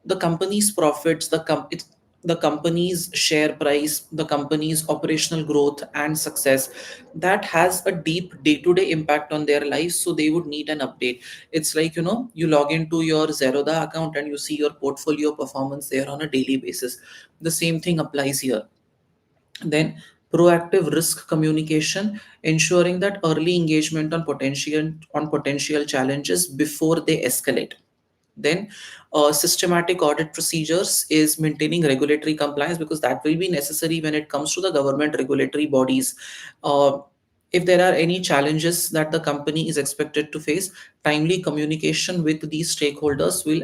[SPEAKER 1] the company's profits, the company's share price, the company's operational growth and success, that has a deep day-to-day impact on their lives, so they would need an update. It's like, you log into your Zerodha account and you see your portfolio performance there on a daily basis. The same thing applies here. Then proactive risk communication, ensuring that early engagement on potential challenges before they escalate. Then systematic audit procedures is maintaining regulatory compliance, because that will be necessary when it comes to the government regulatory bodies. uh, if there are any challenges that the company is expected to face, timely communication with these stakeholders will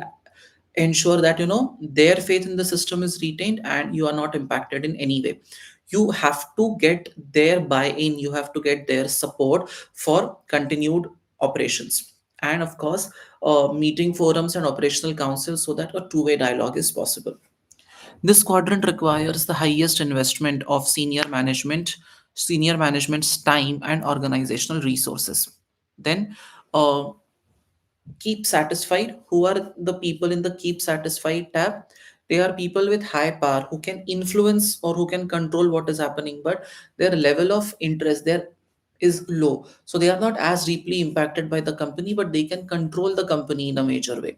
[SPEAKER 1] ensure that their faith in the system is retained and you are not impacted in any way. You have to get their buy-in, you have to get their support for continued operations. And of course, meeting forums and operational councils, so that a two-way dialogue is possible. This quadrant requires the highest investment of senior management's time and organizational resources. Then keep satisfied. Who are the people in the keep satisfied tab? They are people with high power who can influence or who can control what is happening, but their level of interest there is low, so they are not as deeply impacted by the company, but they can control the company in a major way.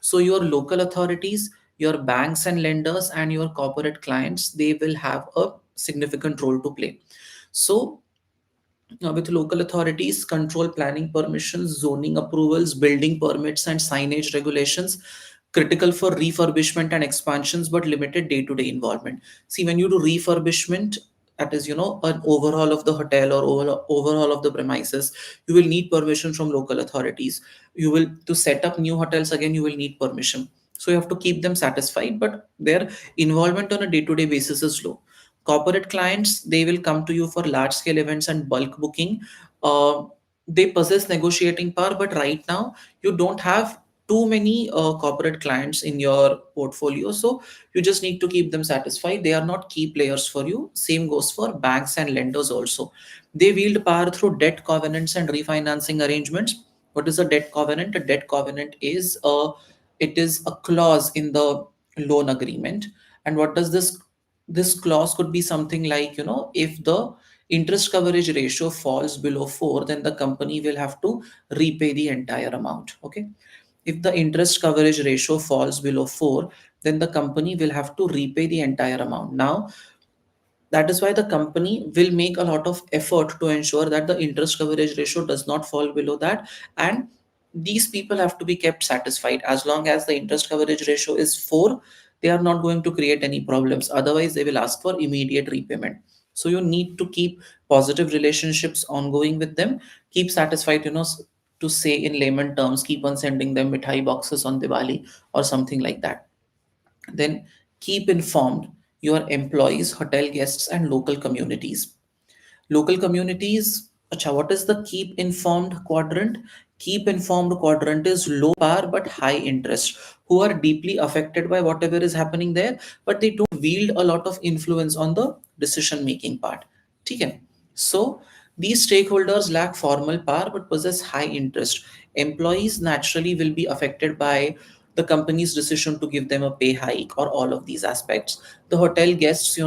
[SPEAKER 1] So your local authorities, your banks and lenders, and your corporate clients, they will have a significant role to play. So with local authorities, control planning permissions, zoning approvals, building permits, and signage regulations, critical for refurbishment and expansions, but limited day-to-day involvement. See, when you do refurbishment, that is, an overhaul of the hotel or overhaul of the premises, you will need permission from local authorities. You will, to set up new hotels again, you will need permission. So you have to keep them satisfied, but their involvement on a day-to-day basis is low. Corporate clients, they will come to you for large scale events and bulk booking. uh, they possess negotiating power, but right now you don't have too many corporate clients in your portfolio, so you just need to keep them satisfied. They are not key players for you. Same goes for banks and lenders also. They wield power through debt covenants and refinancing arrangements. What is a debt covenant? A debt covenant is a clause in the loan agreement. And what does this clause could be something like, if the interest coverage ratio falls below 4, then the company will have to repay the entire amount. Okay. If the interest coverage ratio falls below 4, then the company will have to repay the entire amount. Now, that is why the company will make a lot of effort to ensure that the interest coverage ratio does not fall below that. And these people have to be kept satisfied. As long as the interest coverage ratio is 4, they are not going to create any problems. Otherwise, they will ask for immediate repayment. So you need to keep positive relationships ongoing with them. Keep satisfied, to say in layman terms, keep on sending them mithai boxes on Diwali or something like that. Then keep informed your employees, hotel guests, and local communities. Local communities, acha, what is the keep informed quadrant? Keep informed quadrant is low power but high interest, who are deeply affected by whatever is happening there, but they don't wield a lot of influence on the decision making part. Okay. So These stakeholders lack formal power but possess high interest. Employees naturally will be affected by the company's decision to give them a pay hike or all of these aspects. The hotel guests,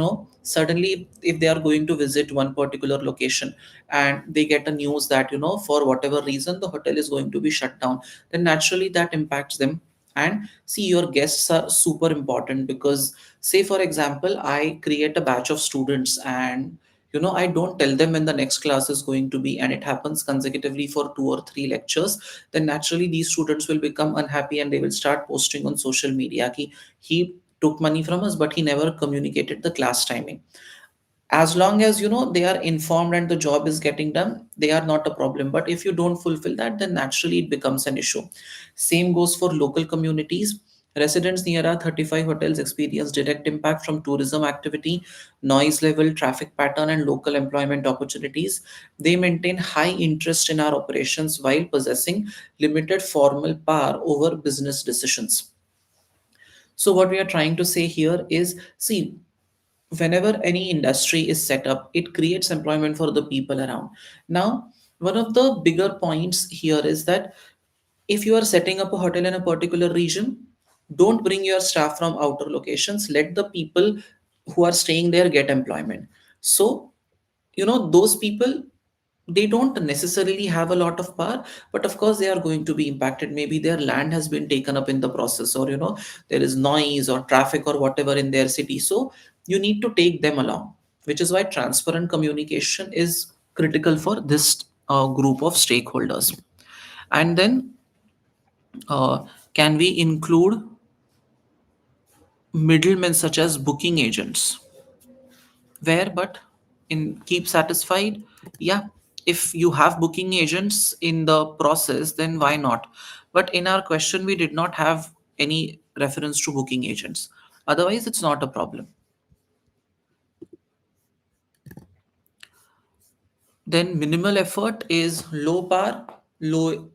[SPEAKER 1] suddenly if they are going to visit one particular location and they get a news that, for whatever reason the hotel is going to be shut down, then naturally that impacts them. And see, your guests are super important because, say, for example, I create a batch of students and I don't tell them when the next class is going to be, and it happens consecutively for 2 or 3 lectures, then naturally these students will become unhappy and they will start posting on social media ki he took money from us but he never communicated the class timing. As long as they are informed and the job is getting done, they are not a problem, but if you don't fulfill that, then naturally it becomes an issue. Same goes for local communities. Residents near our 35 hotels experience direct impact from tourism activity, noise level, traffic pattern, and local employment opportunities. They maintain high interest in our operations while possessing limited formal power over business decisions. So what we are trying to say here is, see, whenever any industry is set up, it creates employment for the people around. Now, one of the bigger points here is that if you are setting up a hotel in a particular region, don't bring your staff from outer locations. Let the people who are staying there get employment. So, those people, they don't necessarily have a lot of power, but of course they are going to be impacted. Maybe their land has been taken up in the process, or there is noise or traffic or whatever in their city, so you need to take them along, which is why transparent communication is critical for this group of stakeholders. And then can we include middlemen such as booking agents? Where but in keep satisfied, yeah, if you have booking agents in the process, then why not? But in our question we did not have any reference to booking agents, otherwise it's not a problem. Then minimal effort is low par, low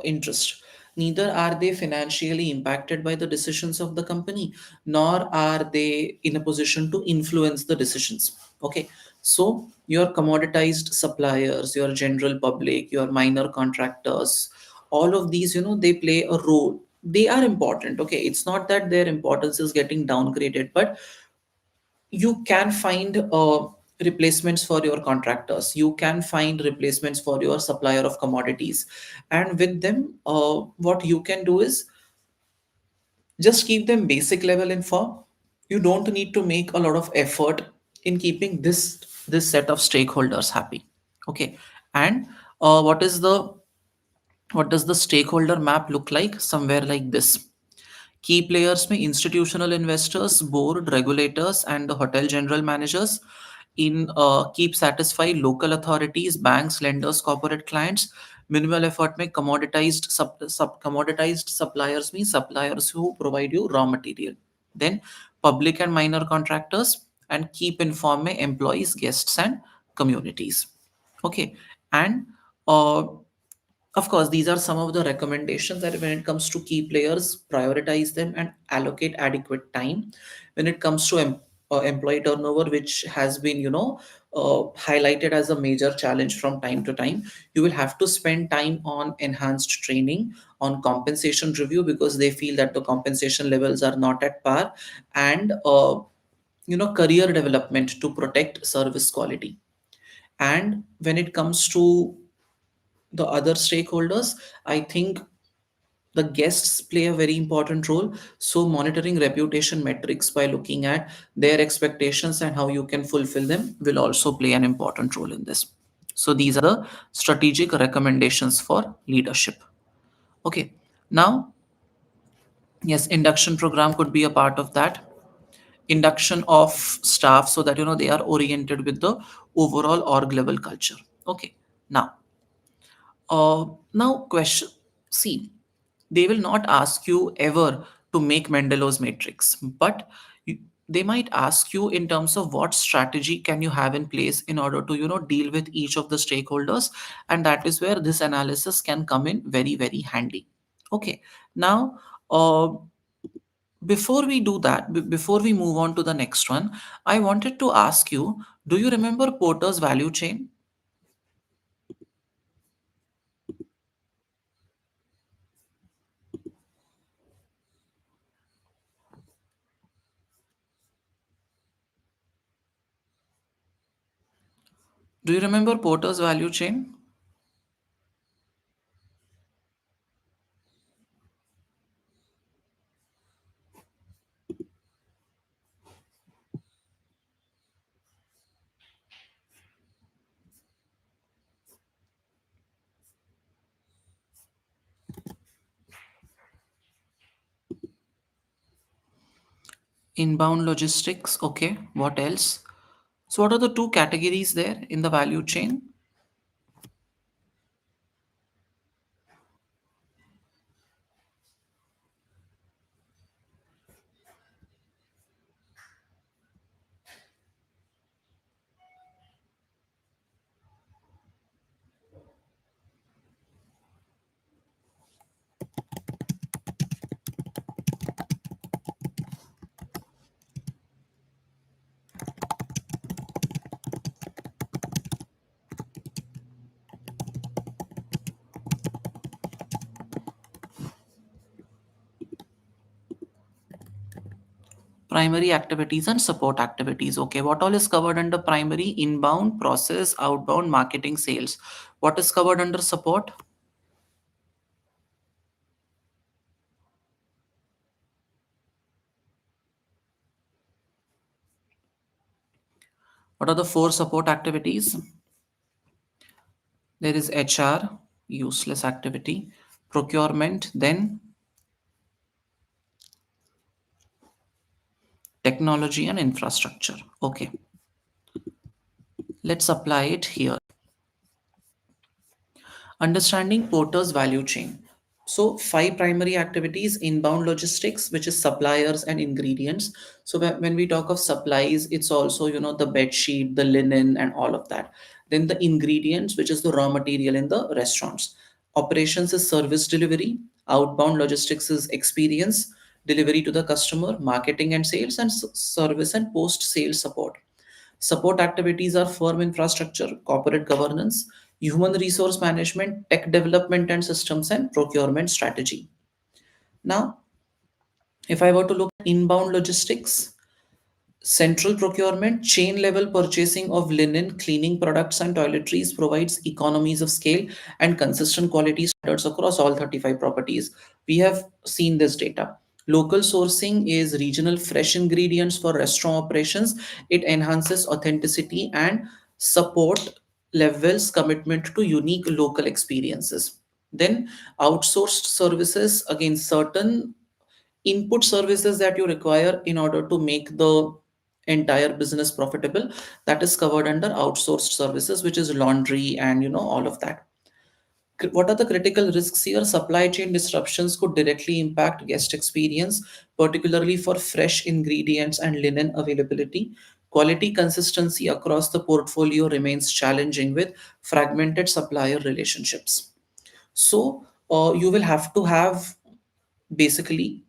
[SPEAKER 1] interest. Neither are they financially impacted by the decisions of the company, nor are they in a position to influence the decisions. Okay, so your commoditized suppliers, your general public, your minor contractors, all of these, they play a role. They are important. Okay, it's not that their importance is getting downgraded, but you can find replacements for your contractors, you can find replacements for your supplier of commodities, and with them what you can do is just keep them basic level info. You don't need to make a lot of effort in keeping this set of stakeholders happy. Okay, and what does the stakeholder map look like? Somewhere like this. Key players may institutional investors, board, regulators, and the hotel general managers. In keep satisfied local authorities, banks, lenders, corporate clients. Minimal effort may commoditized suppliers mean suppliers who provide you raw material. Then public and minor contractors, and keep inform may employees, guests, and communities. Okay, and uh, of course, these are some of the recommendations that when it comes to key players, prioritize them and allocate adequate time. When it comes to employee turnover, which has been, highlighted as a major challenge from time to time, you will have to spend time on enhanced training, on compensation review because they feel that the compensation levels are not at par, and career development to protect service quality. And when it comes to the other stakeholders, I think the guests play a very important role. So monitoring reputation metrics by looking at their expectations and how you can fulfill them will also play an important role in this. So these are the strategic recommendations for leadership. Okay, now, yes, induction program could be a part of that. Induction of staff so that they are oriented with the overall org level culture. Okay, now, now question. See, they will not ask you ever to make Mendelow's matrix, but they might ask you in terms of what strategy can you have in place in order to deal with each of the stakeholders, and that is where this analysis can come in very very handy. Okay, now before we do that, before we move on to the next one, I wanted to ask you: do you remember Porter's value chain? Do you remember Porter's value chain? Inbound logistics. Okay, what else? So, what are the two categories there in the value chain? Primary activities and support activities. Okay, what all is covered under primary? Inbound, process, outbound, marketing, sales. What is covered under support? What are the four support activities? There is HR, useless activity, procurement, then technology and infrastructure. Okay, let's apply it here. Understanding Porter's value chain. So, five primary activities: inbound logistics, which is suppliers and ingredients. So, when we talk of supplies, it's also, the bed sheet, the linen, and all of that. Then the ingredients, which is the raw material in the restaurants. Operations is service delivery. Outbound logistics is experience, delivery to the customer, marketing and sales, and service and post sales support. Support activities are firm infrastructure, corporate governance, human resource management, tech development and systems, and procurement strategy. Now, if I were to look at inbound logistics, central procurement, chain level purchasing of linen, cleaning products, and toiletries provides economies of scale and consistent quality standards across all 35 properties. We have seen this data. Local sourcing is regional fresh ingredients for restaurant operations. It enhances authenticity and support Levwell's commitment to unique local experiences. Then outsourced services, again, certain input services that you require in order to make the entire business profitable, that is covered under outsourced services, which is laundry and all of that. What are the critical risks here? Supply chain disruptions could directly impact guest experience, particularly for fresh ingredients and linen availability. Quality consistency across the portfolio remains challenging with fragmented supplier relationships. So you will have to have basically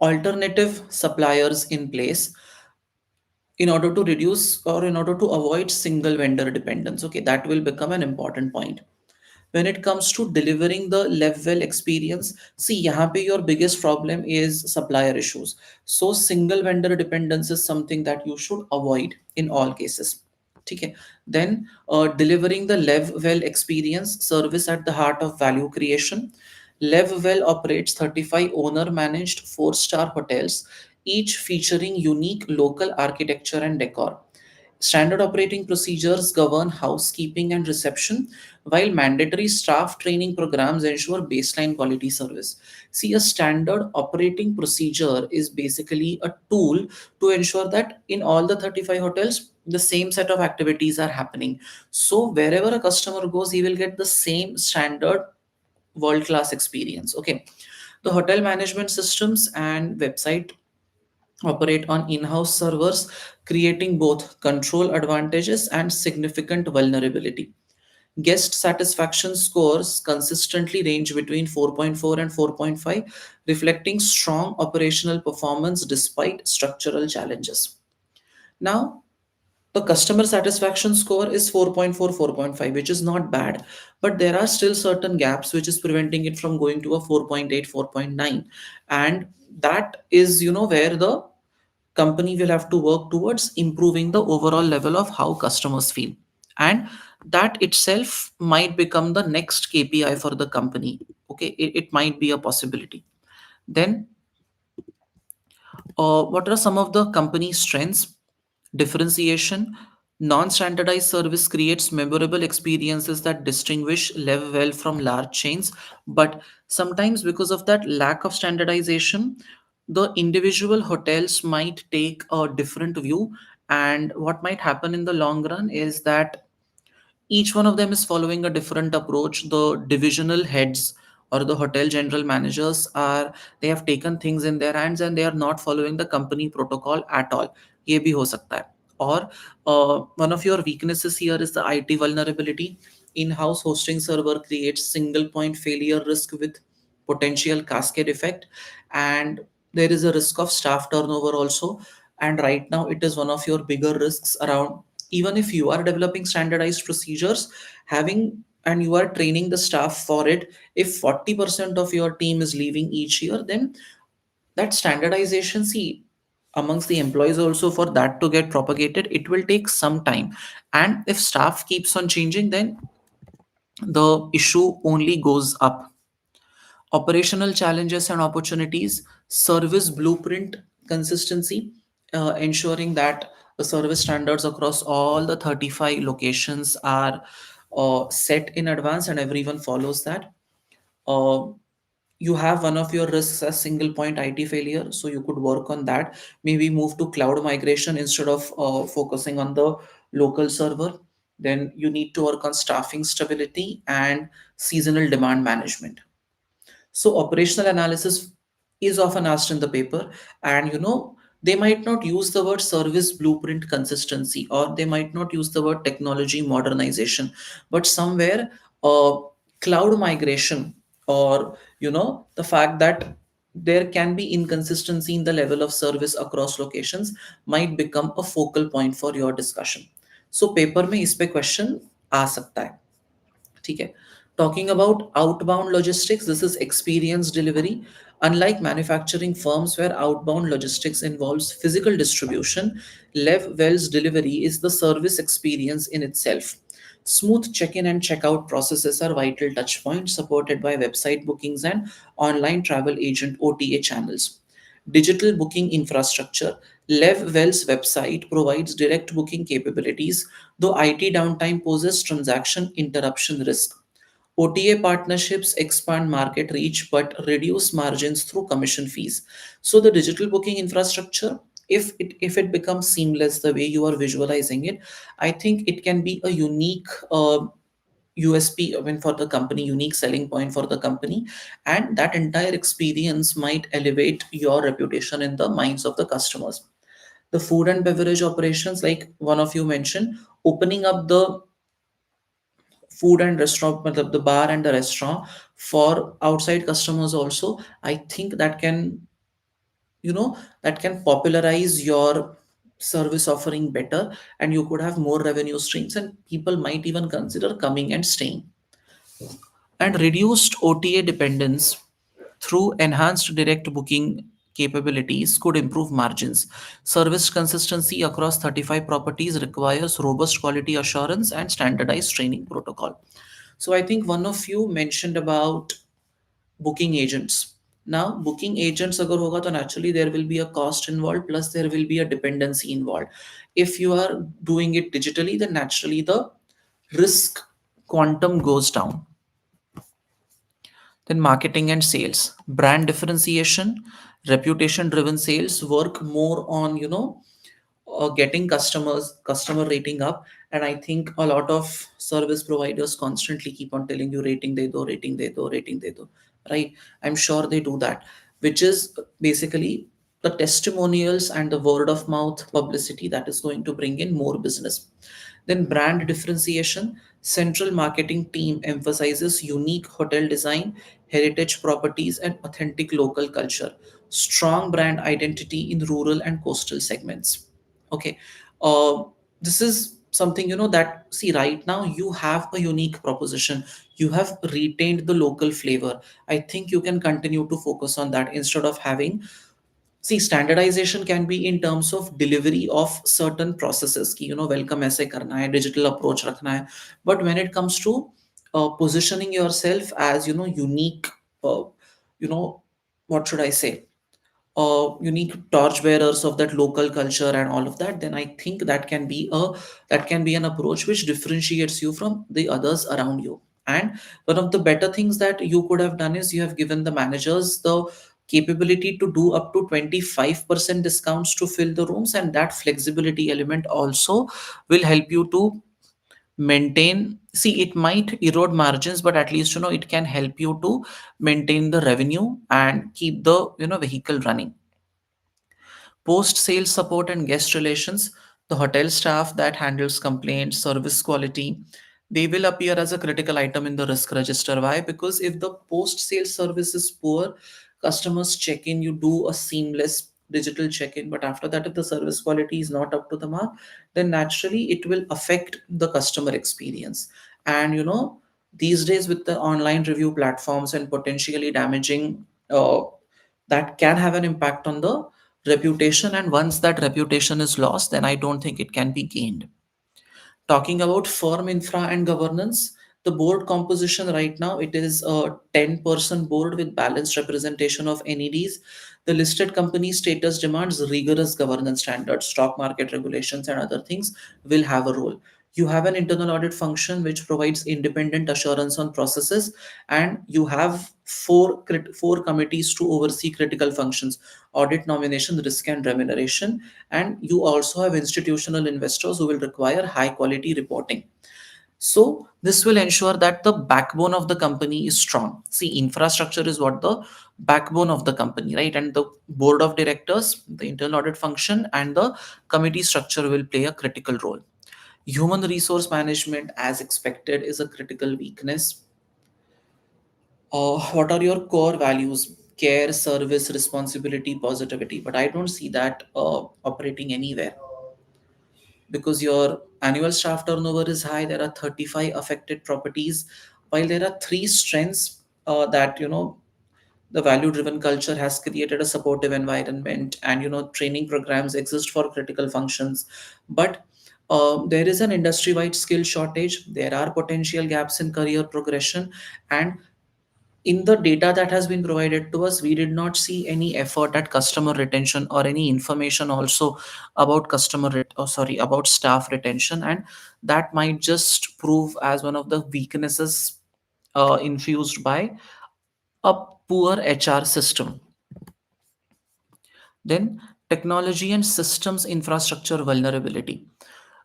[SPEAKER 1] alternative suppliers in place in order to reduce or in order to avoid single vendor dependence. Okay, that will become an important point. When it comes to delivering the level experience, see, yahan pe your biggest problem is supplier issues. So single vendor dependence is something that you should avoid in all cases. Okay. Then delivering the Levwell experience, service at the heart of value creation. Levwell operates 35 owner managed 4-star hotels, each featuring unique local architecture and decor. Standard operating procedures govern housekeeping and reception, while mandatory staff training programs ensure baseline quality service. See, a standard operating procedure is basically a tool to ensure that in all the 35 hotels, the same set of activities are happening. So, wherever a customer goes, he will get the same standard world class experience. Okay. The hotel management systems and website operate on in-house servers, creating both control advantages and significant vulnerability. Guest satisfaction scores consistently range between 4.4 and 4.5, reflecting strong operational performance despite structural challenges. Now, the customer satisfaction score is 4.4, 4.5, which is not bad, but there are still certain gaps which is preventing it from going to a 4.8, 4.9. And that is, where the company will have to work towards improving the overall level of how customers feel. and that itself might become the next KPI for the company. Okay, it might be a possibility. Then what are some of the company's strengths? Differentiation. Non-standardized service creates memorable experiences that distinguish Levwell from large chains. But sometimes, because of that lack of standardization, the individual hotels might take a different view. And what might happen in the long run is that each one of them is following a different approach. The divisional heads or the hotel general managers are, they have taken things in their hands and they are not following the company protocol at all. ये भी हो सकता है. Or one of your weaknesses here is the IT vulnerability. In-house hosting server creates single point failure risk with potential cascade effect, and there is a risk of staff turnover also. And right now it is one of your bigger risks around. Even if you are developing standardized procedures, having and you are training the staff for it, if 40% of your team is leaving each year, then that standardization, see, amongst the employees also, for that to get propagated, it will take some time. And if staff keeps on changing, then the issue only goes up. Operational challenges and opportunities. Service blueprint consistency, ensuring that the service standards across all the 35 locations are set in advance and everyone follows that. uh, you have one of your risks as single point IT failure, so you could work on that. Maybe move to cloud migration instead of focusing on the local server. Then you need to work on staffing stability and seasonal demand management. So operational analysis is often asked in the paper, and they might not use the word service blueprint consistency, or they might not use the word technology modernization, but somewhere uh, cloud migration, or the fact that there can be inconsistency in the level of service across locations might become a focal point for your discussion. So paper में इस पे question आ सकता है. ठीक है. Talking about outbound logistics, this is experience delivery. Unlike manufacturing firms where outbound logistics involves physical distribution, Levwell's delivery is the service experience in itself. Smooth check-in and check-out processes are vital touch points, supported by website bookings and online travel agent OTA channels. Digital booking infrastructure. Levwell's website provides direct booking capabilities, though IT downtime poses transaction interruption risk. OTA partnerships expand market reach but reduce margins through commission fees. So the digital booking infrastructure, if it becomes seamless the way you are visualizing it, I think it can be a unique USP, I mean, for the company, unique selling point for the company, and that entire experience might elevate your reputation in the minds of the customers. The food and beverage operations, like one of you mentioned, opening up the food and restaurant, the bar and the restaurant for outside customers also, I think that can, that can popularize your service offering better, and you could have more revenue streams and people might even consider coming and staying. And reduced OTA dependence through enhanced direct booking capabilities could improve margins. Service consistency across 35 properties requires robust quality assurance and standardized training protocol. So I think one of you mentioned about booking agents. Now, booking agents agar hoga to naturally there will be a cost involved, plus there will be a dependency involved. If you are doing it digitally, then naturally the risk quantum goes down. Then marketing and sales, brand differentiation, reputation driven sales work more on, getting customer rating up. And I think a lot of service providers constantly keep on telling you rating de do, rating de do, rating de do, right? I'm sure they do that, which is basically the testimonials and the word of mouth publicity that is going to bring in more business. Then brand differentiation. Central marketing team emphasizes unique hotel design, heritage properties, and authentic local culture. Strong brand identity in rural and coastal segments. Okay. Uh, this is something, that, see, right now you have a unique proposition. You have retained the local flavor. I think you can continue to focus on that instead of having See, standardization can be in terms of delivery of certain processes ki, welcome ऐसे करना है, digital approach रखना है. But when it comes to positioning yourself as unique, uh, you know what should I say, unique torch bearers of that local culture and all of that, then I think that can be an approach which differentiates you from the others around you. And one of the better things that you could have done is you have given the managers the capability to do up to 25% discounts to fill the rooms, and that flexibility element also will help you to maintain. See, it might erode margins, but at least it can help you to maintain the revenue and keep the vehicle running. Post sales support and guest relations, the hotel staff that handles complaints, service quality, they will appear as a critical item in the risk register. Why? Because if the post sales service is poor, customers check in, you do a seamless digital check in, but after that, if the service quality is not up to the mark, then naturally it will affect the customer experience. And these days with the online review platforms and potentially damaging, that can have an impact on the reputation, and once that reputation is lost, then I don't think it can be gained. Talking about firm infra and governance, the board composition right now, it is a 10-person board with balanced representation of NEDs. The listed company status demands rigorous governance standards, stock market regulations, and other things will have a role. You have an internal audit function which provides independent assurance on processes, and you have four committees to oversee critical functions: audit, nomination, risk, and remuneration. And you also have institutional investors who will require high quality reporting. So this will ensure that the backbone of the company is strong. See, infrastructure is what the backbone of the company, right? And the board of directors, the internal audit function, and the committee structure will play a critical role. Human resource management, as expected, is a critical weakness. What are your core values? Care, service, responsibility, positivity. But I don't see that operating anywhere, because your annual staff turnover is high. There are 35 affected properties, while there are three strengths, that the value driven culture has created a supportive environment, and training programs exist for critical functions. But there is an industry wide skill shortage, there are potential gaps in career progression, and in the data that has been provided to us, we did not see any effort at customer retention or any information also about about staff retention, and that might just prove as one of the weaknesses infused by a poor HR system. Then, technology and systems infrastructure vulnerability.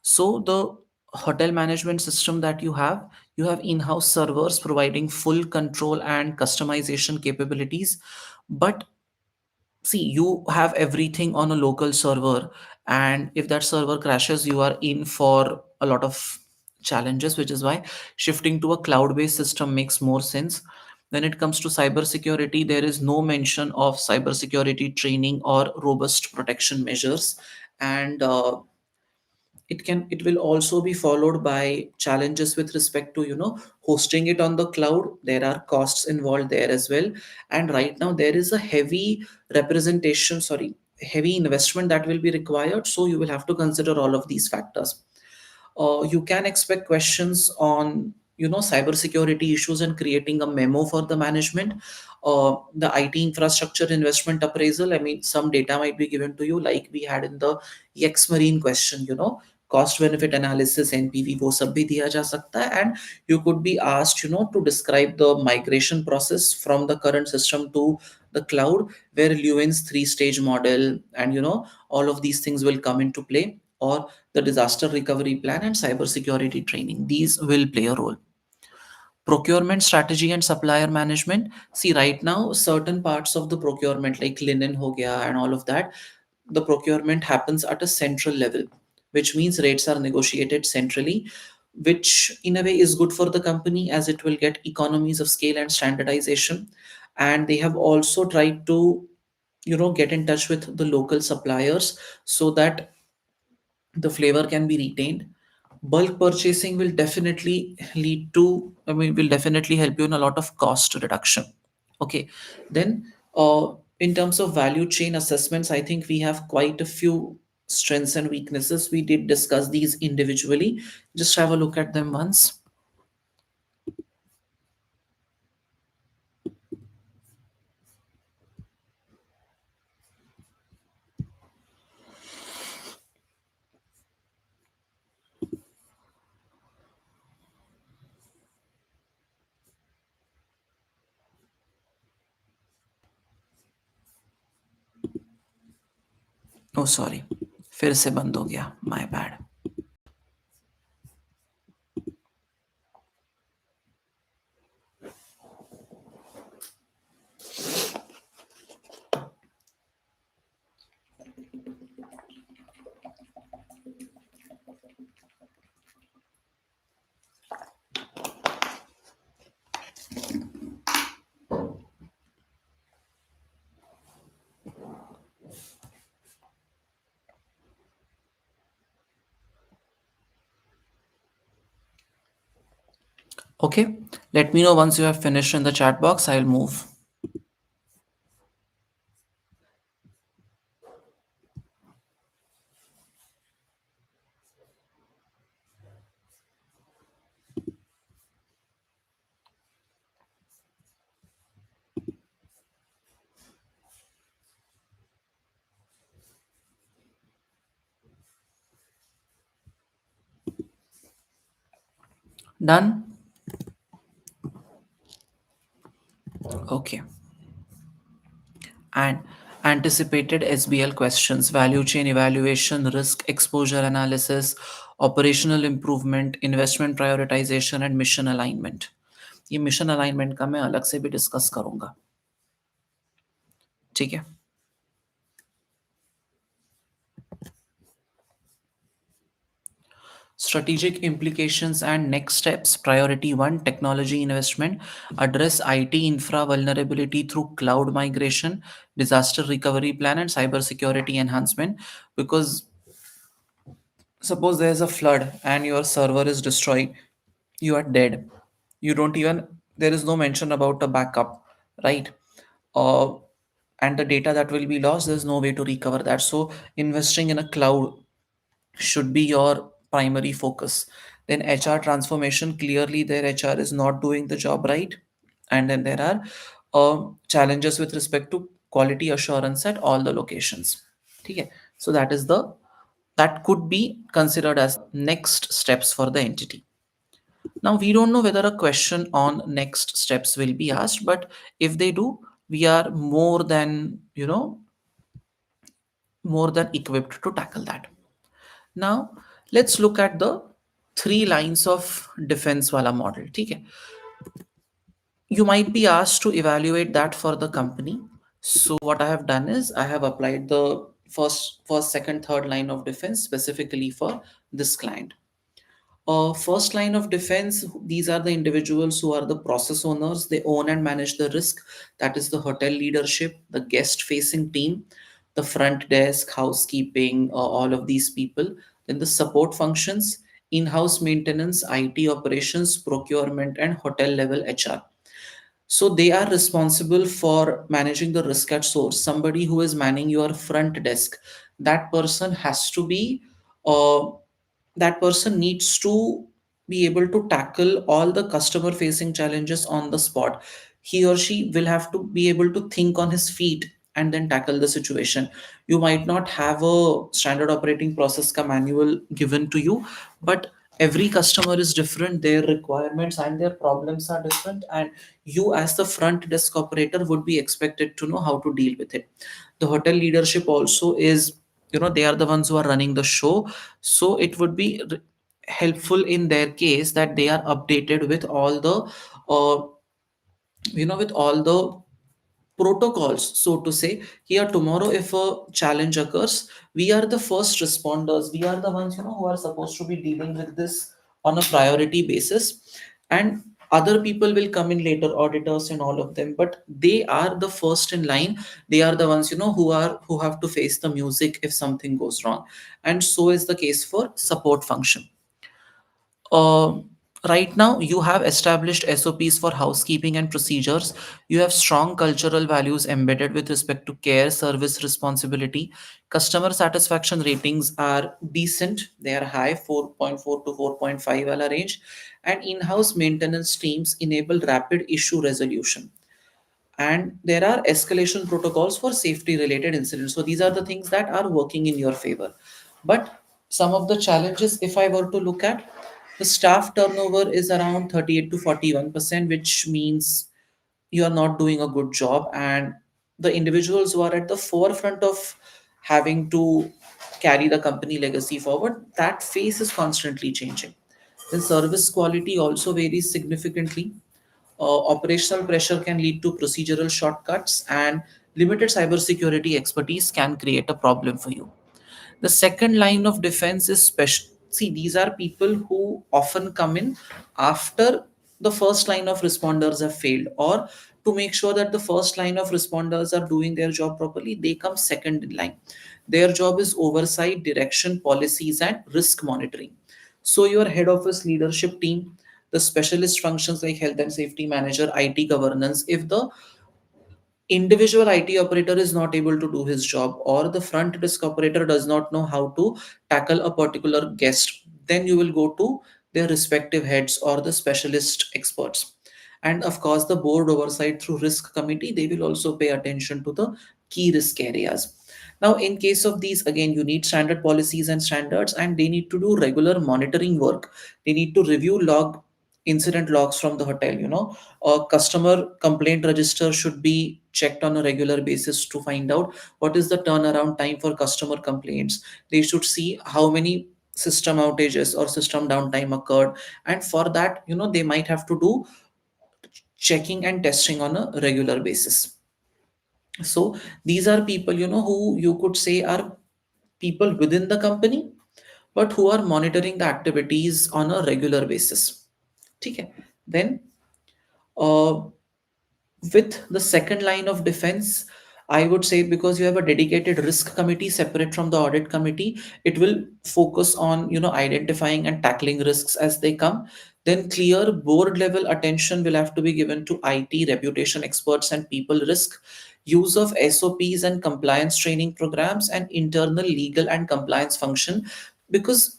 [SPEAKER 1] So the hotel management system that you have in-house servers providing full control and customization capabilities. But see, you have everything on a local server, and if that server crashes, you are in for a lot of challenges, which is why shifting to a cloud-based system makes more sense. When it comes to cybersecurity, there is no mention of cybersecurity training or robust protection measures. And it will also be followed by challenges with respect to hosting it on the cloud. There are costs involved there as well, and right now there is a heavy investment that will be required, so you will have to consider all of these factors. You can expect questions on cybersecurity issues and creating a memo for the management. The IT infrastructure investment appraisal, I mean, some data might be given to you like we had in the ex marine question. Cost benefit analysis, NPV, वो सब भी दिया जा सकता है. And you could be asked to describe the migration process from the current system to the cloud, where Lewin's three-stage model and all of these things will come into play, or the disaster recovery plan and cybersecurity training. These will play a role. Procurement strategy and supplier management. See, right now, certain parts of the procurement, like linen ho gaya and all of that, the procurement happens at a central level, which means rates are negotiated centrally, which in a way is good for the company as it will get economies of scale and standardization. And they have also tried to get in touch with the local suppliers so that the flavor can be retained. Bulk purchasing will definitely lead to, I mean, will definitely help you in a lot of cost reduction. Okay, then In terms of value chain assessments, I think we have quite a few strengths and weaknesses. We did discuss these individually. Just have a look at them once. Oh, sorry. फिर से बंद हो गया. My bad. Okay. Let me know once you have finished in the chat box. I'll move. Done? Okay. And anticipated SBL questions, value chain evaluation, risk exposure analysis, operational improvement, investment prioritization and mission alignment. ये mission alignment का मैं अलग से भी discuss करूंगा. ठीक है. Strategic implications and next steps. Priority 1, technology investment. Address IT infra vulnerability through cloud migration, disaster recovery plan, and cybersecurity enhancement. Because suppose there's a flood and your server is destroyed, you are dead. You don't even, there is no mention about a backup, right? Uh, and the data that will be lost, there's no way to recover that. So, investing in a cloud should be your primary focus. Then HR transformation, clearly their HR is not doing the job right. And then there are challenges with respect to quality assurance at all the locations. Okay. So that could be considered as next steps for the entity. Now we don't know whether a question on next steps will be asked, but if they do, we are more than equipped to tackle that. Now, let's look at the three lines of defense wala model. Okay. You might be asked to evaluate that for the company. So what I have done is I have applied the first, second, third line of defense specifically for this client. First line of defense, these are the individuals who are the process owners. They own and manage the risk. That is the hotel leadership, the guest facing team, the front desk, housekeeping, all of these people. Then the support functions, in house maintenance, IT operations, procurement, and hotel level HR. So they are responsible for managing the risk at source. Somebody who is manning your front desk, that person has to be, uh, that person needs to be able to tackle all the customer facing challenges on the spot. He or she will have to be able to think on his feet and then tackle the situation. You might not have a standard operating process ka manual given to you, but every customer is different, their requirements and their problems are different, and you as the front desk operator would be expected to know how to deal with it. The hotel leadership also is, they are the ones who are running the show, so it would be helpful in their case that they are updated with all the uh, with all the protocols, so to say. Here tomorrow if a challenge occurs, we are the first responders, we are the ones who are supposed to be dealing with this on a priority basis, and other people will come in later, auditors and all of them, but they are the first in line. They are the ones who have to face the music if something goes wrong. And so is the case for support function. uh, Right now, you have established SOPs for housekeeping and procedures. You have strong cultural values embedded with respect to care, service, responsibility. Customer satisfaction ratings are decent, they are high, 4.4 to 4.5 wala range. And in house maintenance teams enable rapid issue resolution. And there are escalation protocols for safety related incidents. So these are the things that are working in your favor. But some of the challenges, if I were to look at, the staff turnover is around 38 to 41%, which means you are not doing a good job. And the individuals who are at the forefront of having to carry the company legacy forward, that face is constantly changing. The service quality also varies significantly. Operational pressure can lead to procedural shortcuts, and limited cybersecurity expertise can create a problem for you. The second line of defense is special. See, these are people who often come in after the first line of responders have failed, or to make sure that the first line of responders are doing their job properly, they come second in line. Their job is oversight, direction, policies, and risk monitoring. So, your head office leadership team, the specialist functions like health and safety manager, IT governance, if the individual IT operator is not able to do his job, or the front desk operator does not know how to tackle a particular guest, then you will go to their respective heads or the specialist experts. And of course, the board oversight through risk committee, they will also pay attention to the key risk areas. Now, in case of these, again, you need standard policies and standards, and they need to do regular monitoring work. They need to review incident logs from the hotel. A customer complaint register should be checked on a regular basis to find out what is the turnaround time for customer complaints. They should see how many system outages or system downtime occurred, and for that, they might have to do checking and testing on a regular basis. So these are people, who you could say are people within the company, but who are monitoring the activities on a regular basis. Okay. Then, uh, with the second line of defense, I would say, because you have a dedicated risk committee separate from the audit committee, it will focus on identifying and tackling risks as they come. Then clear board level attention will have to be given to IT, reputation experts, and people risk. Use of SOPs and compliance training programs, and internal legal and compliance function, because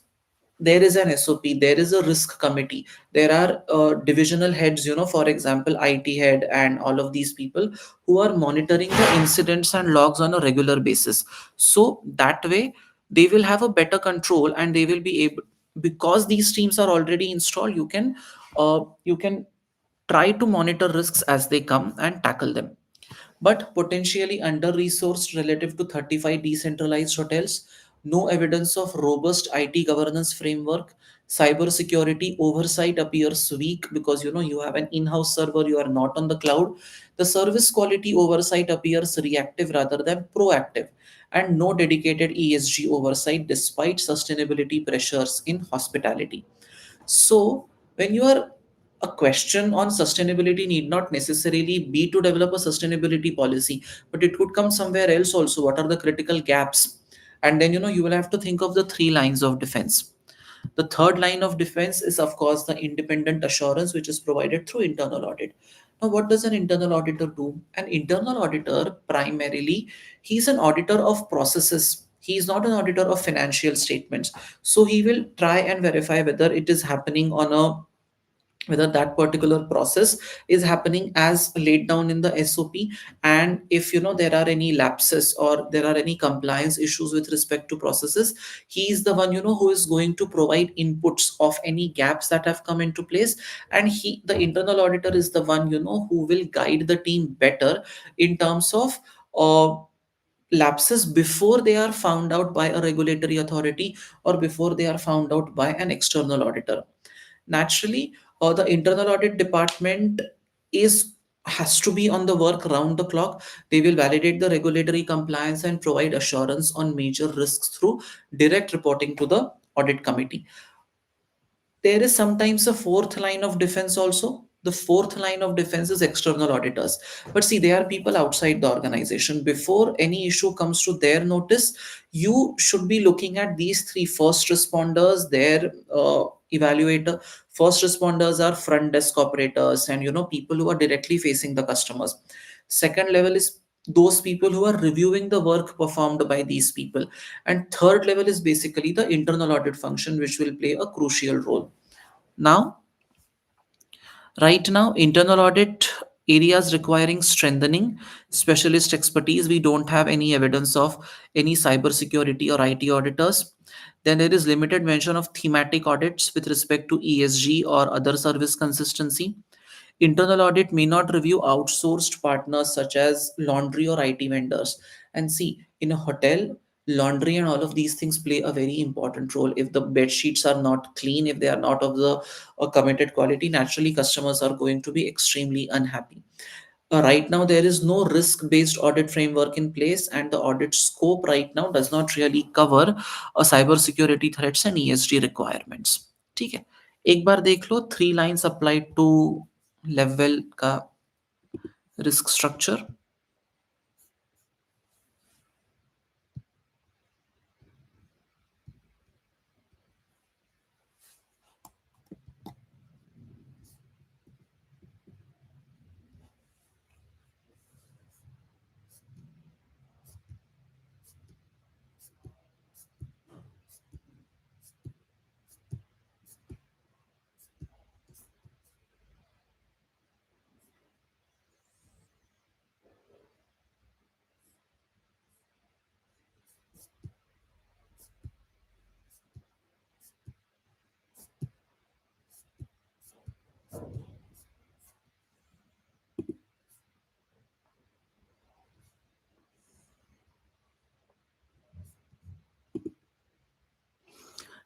[SPEAKER 1] there is an SOP, there is a risk committee, there are divisional heads, for example, IT head, and all of these people who are monitoring the incidents and logs on a regular basis. So that way, they will have a better control, and they will be able, because these teams are already installed, you can try to monitor risks as they come and tackle them. But potentially under resourced relative to 35 decentralized hotels, no evidence of robust IT governance framework. Cybersecurity oversight appears weak because you have an in-house server, you are not on the cloud. The service quality oversight appears reactive rather than proactive, and no dedicated ESG oversight despite sustainability pressures in hospitality. So, when you are, a question on sustainability need not necessarily be to develop a sustainability policy, but it could come somewhere else also. What are the critical gaps? And then you will have to think of the three lines of defense. The third line of defense is, of course, the independent assurance, which is provided through internal audit. Now, what does an internal auditor do? An internal auditor, primarily, he's an auditor of processes. He is not an auditor of financial statements. So he will try and verify whether it is happening on a whether that particular process is happening as laid down in the SOP, and if there are any lapses or there are any compliance issues with respect to processes, he is the one who is going to provide inputs of any gaps that have come into place. And the internal auditor is the one who will guide the team better in terms of uh, lapses before they are found out by a regulatory authority, or before they are found out by an external auditor. Naturally, the internal audit department is has to be on the work round the clock. They will validate the regulatory compliance and provide assurance on major risks through direct reporting to the audit committee. There is sometimes a fourth line of defense also. The fourth line of defense is external auditors. But see, they are people outside the organization. Before any issue comes to their notice, you should be looking at these three: first responders, their evaluator. First responders are front desk operators and people who are directly facing the customers. Second level is those people who are reviewing the work performed by these people, and third level is basically the internal audit function, which will play a crucial role. Now, right now, internal audit areas requiring strengthening, specialist expertise. We don't have any evidence of any cybersecurity or IT auditors. Then there is limited mention of thematic audits with respect to ESG or other service consistency. Internal audit may not review outsourced partners such as laundry or IT vendors. And see, in a hotel, laundry and all of these things play a very important role. If the bed sheets are not clean, if they are not of the committed quality, naturally customers are going to be extremely unhappy. Right now, there is no risk based audit framework in place, and the audit scope right now does not really cover cyber security threats and ESG requirements. ठीक है, एक बार देख लो 3 lines applied to Levwell का risk structure.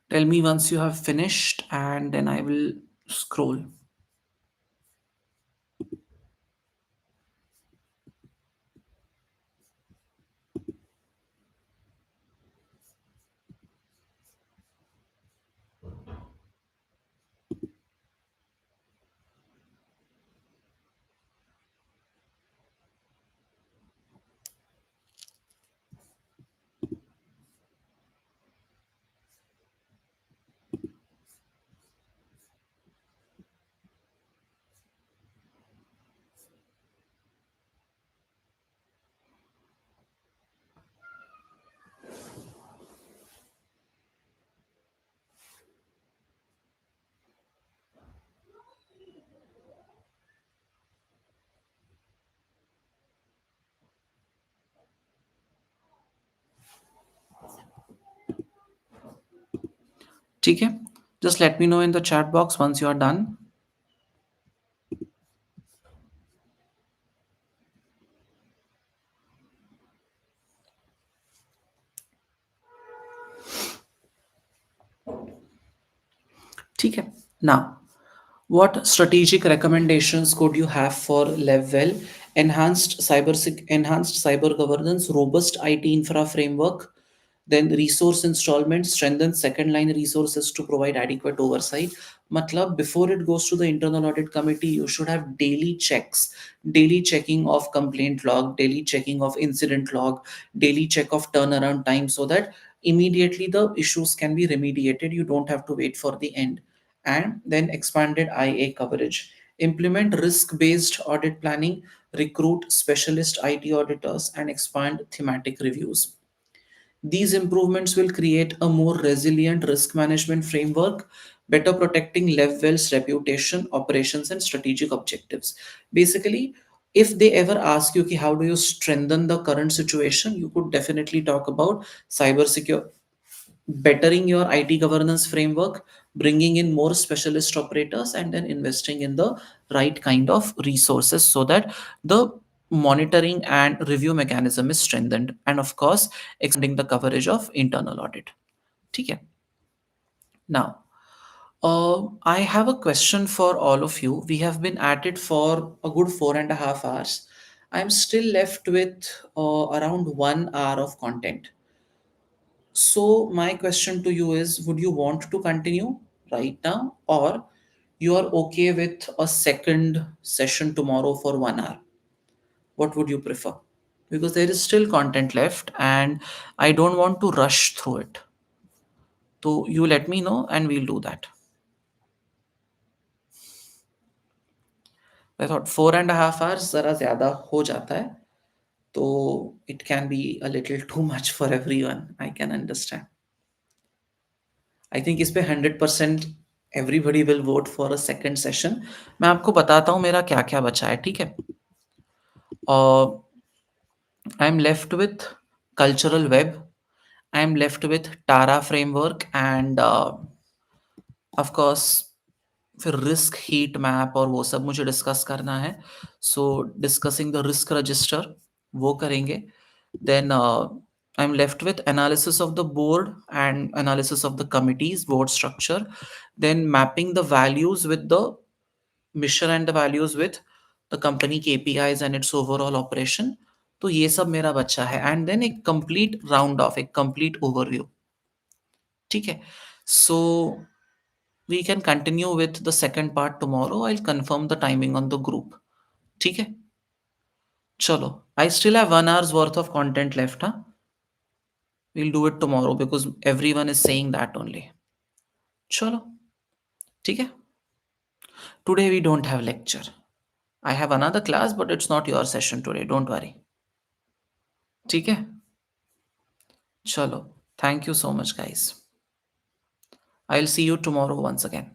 [SPEAKER 1] Tell me once you have finished, and then I will scroll. ठीक है, just let me know in the chat box once you are done. ठीक है, now what strategic recommendations could you have for Levwell? Enhanced cyber governance, robust IT infra framework, then resource installment, strengthen second line resources to provide adequate oversight. Matlab, before it goes to the internal audit committee, you should have daily checks, daily checking of complaint log, daily checking of incident log, daily check of turnaround time, so that immediately the issues can be remediated. You don't have to wait for the end. And then expanded IA coverage. Implement risk based audit planning, recruit specialist IT auditors, and expand thematic reviews. These improvements will create a more resilient risk management framework, better protecting Levwell's reputation, operations, and strategic objectives. Basically, if they ever ask you, "Okay, how do you strengthen the current situation?" you could definitely talk about cyber secure, bettering your IT governance framework, bringing in more specialist operators, and then investing in the right kind of resources so that the monitoring and review mechanism is strengthened. And of course, expanding the coverage of internal audit. Okay. Now, I have a question for all of you. We have been at it for a good 4.5 hours. I'm still left with around 1 hour of content. So my question to you is, would you want to continue right now, or you are okay with a second session tomorrow for 1 hour? What would you prefer? Because there is still content left and I don't want to rush through it. So you let me know and we'll do that. I thought 4.5 hours ज़रा ज़्यादा हो जाता है, तो it can be a little too much for everyone, I can understand. I think इस पे 100% everybody will vote for a second session. मैं आपको बताता हूँ मेरा क्या क्या बचा है, ठीक है। I am left with cultural web, I am left with TARA framework and of course फिर रिस्क हीट मैप और वो सब मुझे डिस्कस करना है। So discussing the risk register वो करेंगे। Then I am left with analysis of the board and analysis of the committees board structure, then mapping the values with the mission and the values with the company KPIs and it's overall operation. तो ये सब मेरा बच्चा है, and then एक complete round of, एक complete overview, ठीक है। सो we can continue with the second part tomorrow. I'll confirm the timing on the group. ठीक है, चलो। I still have 1 hour's worth of content left, huh? We'll do it tomorrow because everyone is saying that only. चलो, ठीक है। Today we don't have lecture. I have another class, but it's not your session today. Don't worry. ठीक है, चलो। Thank you so much, guys. I'll see you tomorrow once again.